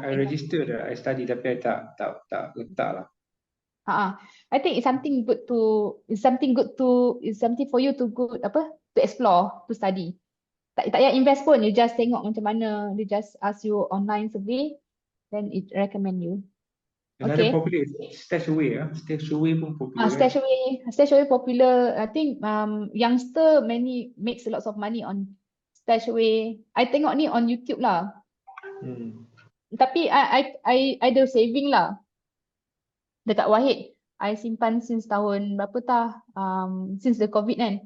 I register dah, I study tapi I tak letak lah. I think it's something for you to explore, to study. Tak payah invest pun, you just tengok macam mana, they just ask you online survey, then it recommend you. Another popular Stashaway Stashaway pun popular. Stashaway popular. I think youngster makes lots of money on Stashaway. I tengok ni on YouTube lah. Tapi I ada saving lah dekat Wahid. I simpan since tahun berapa tah, since the COVID kan.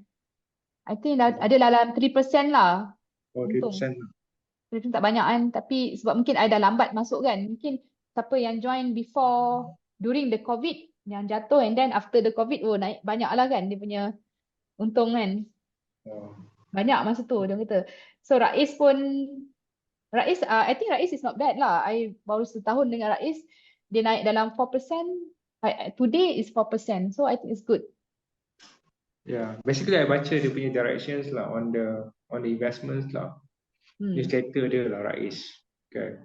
I think ada dalam 3% lah. Oh, 3%. 3% tak banyak kan, tapi sebab mungkin I dah lambat masuk kan. Mungkin siapa yang join during the COVID yang jatuh, and then after the COVID naik banyak lah kan dia punya untung kan. Banyak masa tu dia kata. So I think Rais is not bad lah. I baru setahun dengan Rais, dia naik dalam 4%. Today is 4%. So I think it's good. Yeah, basically I baca dia punya directions lah on the investments lah. Newsletter dia lah Rais. Okay.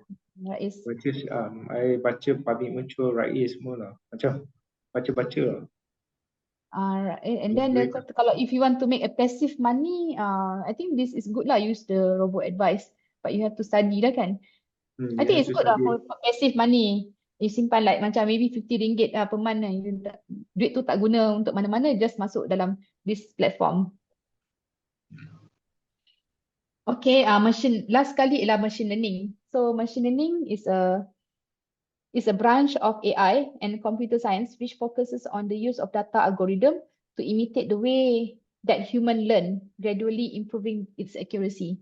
Rais. Which is I baca public mutual Rais semua lah. Macam baca lah. And then dia kata kalau if you want to make a passive money, I think this is good lah, use the robo advice. But you have to study lah kan. I think it's good lah for passive money. You simpan like macam maybe RM50 per month lah. Duit tu tak guna untuk mana-mana, just masuk dalam this platform. Okay, last kali ialah machine learning. So machine learning is is a branch of AI and computer science which focuses on the use of data algorithm to imitate the way that human learn, gradually improving its accuracy.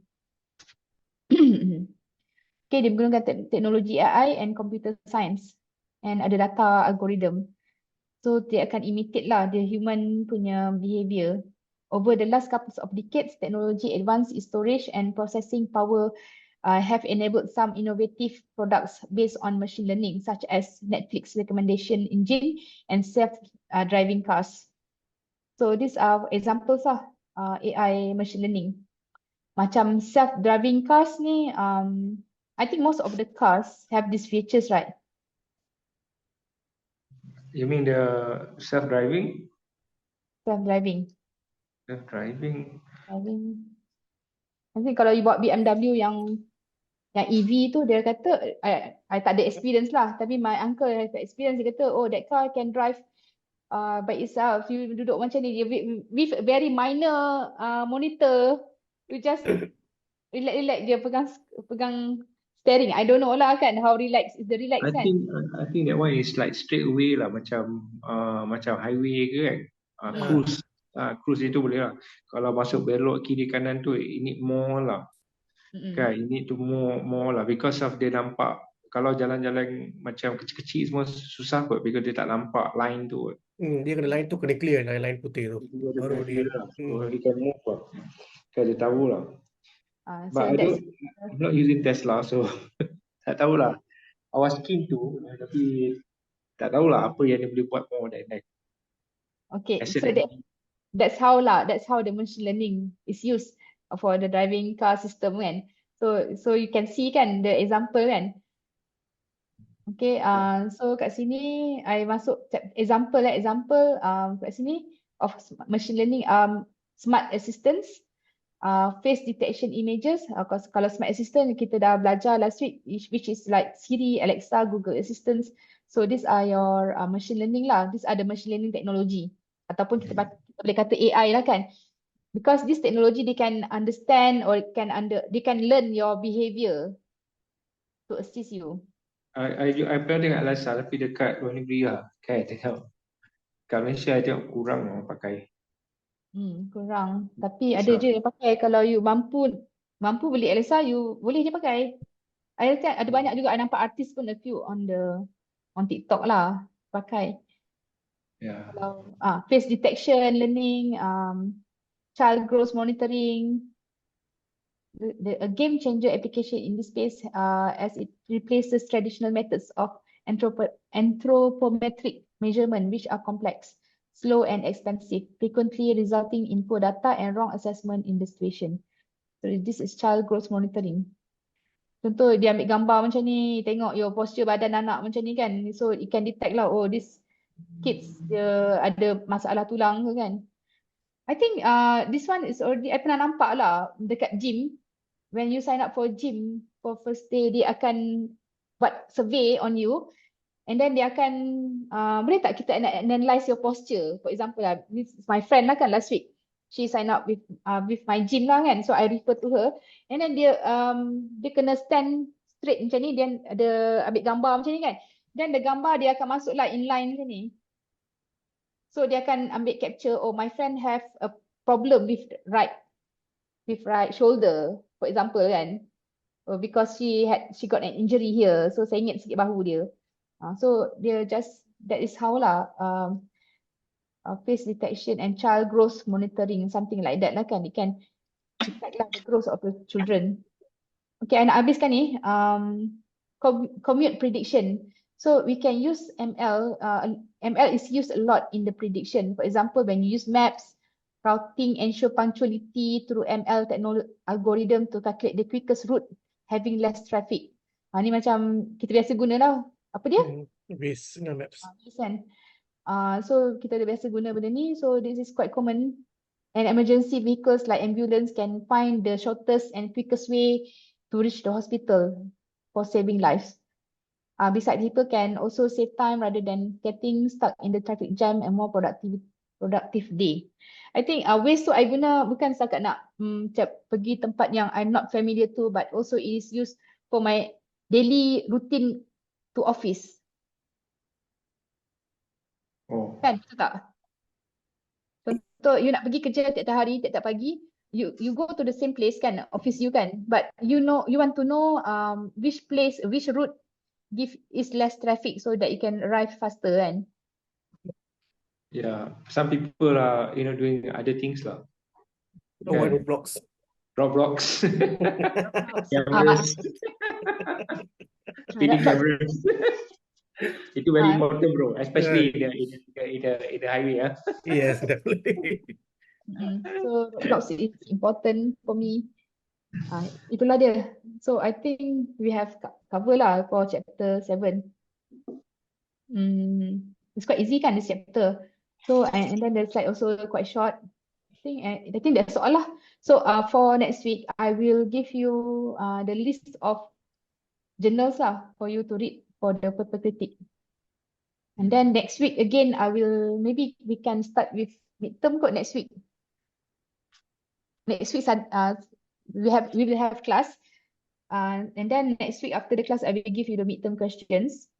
Okay, dia menggunakan teknologi AI and computer science and ada data algorithm. So dia akan imitate lah the human punya behavior. Over the last couple of decades, technology advanced in storage and processing power have enabled some innovative products based on machine learning, such as Netflix recommendation engine and self-driving cars. So these are examples of AI machine learning. Macam self-driving cars ni, I think most of the cars have these features, right? You mean the self-driving? Self-driving. Self-driving. Nanti kalau you bawa BMW yang EV tu, dia kata, I tak ada experience lah, tapi my uncle has experience. Dia kata, oh, that car can drive by itself. You duduk macam ni, with a very minor monitor, you just relax dia pegang steering. I don't know lah kan, how relax is the relax kan? I think that one is like straight away lah, macam highway ke kan. Cruise itu boleh lah. Kalau masuk belok kiri kanan tu, it need more lah. Kan, you need to more lah, because of dia nampak. Kalau jalan-jalan macam kecil-kecil semua susah kot, because dia tak nampak line tu. Dia kena line tu kena clear, line putih tu. Baru dia. So he can move lah. Kan dia tahu lah. So But I'm not using Tesla, so tak tahulah. I was keen to, tapi tak tahulah apa yang dia boleh buat more than that. Okay, so that's how the machine learning is used for the driving car system kan. So you can see kan the example kan. Okay, so kat sini I masuk example kat sini of machine learning, smart assistants, face detection images. Kalau smart assistant kita dah belajar last week, which is like Siri, Alexa, Google Assistants. So these are your machine learning lah. These are the machine learning technology. Ataupun kita boleh kata AI lah kan. Because this technology, they can understand or they can learn your behavior to assist you. I pernah dengar Alexa, tapi dekat luar negeri lah. Kan, tengok. Kat Malaysia, I tengok kurang orang pakai. Kurang. Tapi ada je yang pakai. Kalau you mampu beli Alexa, you boleh je pakai. Ada banyak juga, I nampak artis pun a few on TikTok lah pakai. Yeah. Kalau face detection, learning, child growth monitoring, a game changer application in this space as it replaces traditional methods of anthropometric measurement, which are complex, slow and expensive, frequently resulting in poor data and wrong assessment in the situation. So this is child growth monitoring. Contoh dia ambil gambar macam ni, tengok your posture badan anak macam ni kan. So it can detect lah, oh this kids dia ada masalah tulang ke kan. I think this one is already, I pernah nampak lah dekat gym. When you sign up for gym for first day, dia akan buat survey on you, and then dia akan boleh tak kita analyze your posture. For example lah, this is my friend lah kan last week. She sign up with my gym lah kan, so I refer to her, and then dia kena stand straight macam ni, dia ada ambil gambar macam ni kan, then the gambar dia akan masuk lah inline macam ni. So dia akan ambil capture, oh my friend have a problem with right shoulder, for example kan, because she got an injury here, so sengit sikit bahu dia. So dia just, that is how lah face detection and child growth monitoring, something like that lah kan. It can detect lah the growth of the children. Okay, I nak habiskan ni, commute prediction. So we can use ML. ML is used a lot in the prediction. For example, when you use maps, routing, ensure punctuality through ML technology algorithm to calculate the quickest route having less traffic. Ni macam kita biasa guna lah. Apa dia? Waze maps. So kita dah biasa guna benda ni. So this is quite common. And emergency vehicles like ambulance can find the shortest and quickest way to reach the hospital for saving lives. Besides, people can also save time rather than getting stuck in the traffic jam and more productive day. I think Waze tu I guna bukan setakat nak pergi tempat yang I'm not familiar to, but also it is used for my daily routine to office. Kan, betul tak? Contoh, you nak pergi kerja tiap-tiap hari, tiap-tiap pagi, you go to the same place kan, office you kan, but you want to know which place, which route is less traffic so that you can arrive faster kan. Yeah, some people are doing other things lah. No one blocks. Roblox, Ah, cameras, speeding cameras. Itu very important, bro. Especially in the highway. Yes, definitely. So blocks is important for me. Itulah dia. So I think we have cover lah for chapter 7. It's quite easy kan this chapter. So and then the slide also quite short. I think that's all lah. So for next week, I will give you the list of journals lah for you to read for the pathetic. And then next week again, maybe we can start with midterm kot next week. Next week, we will have class. And then next week after the class, I will give you the midterm questions.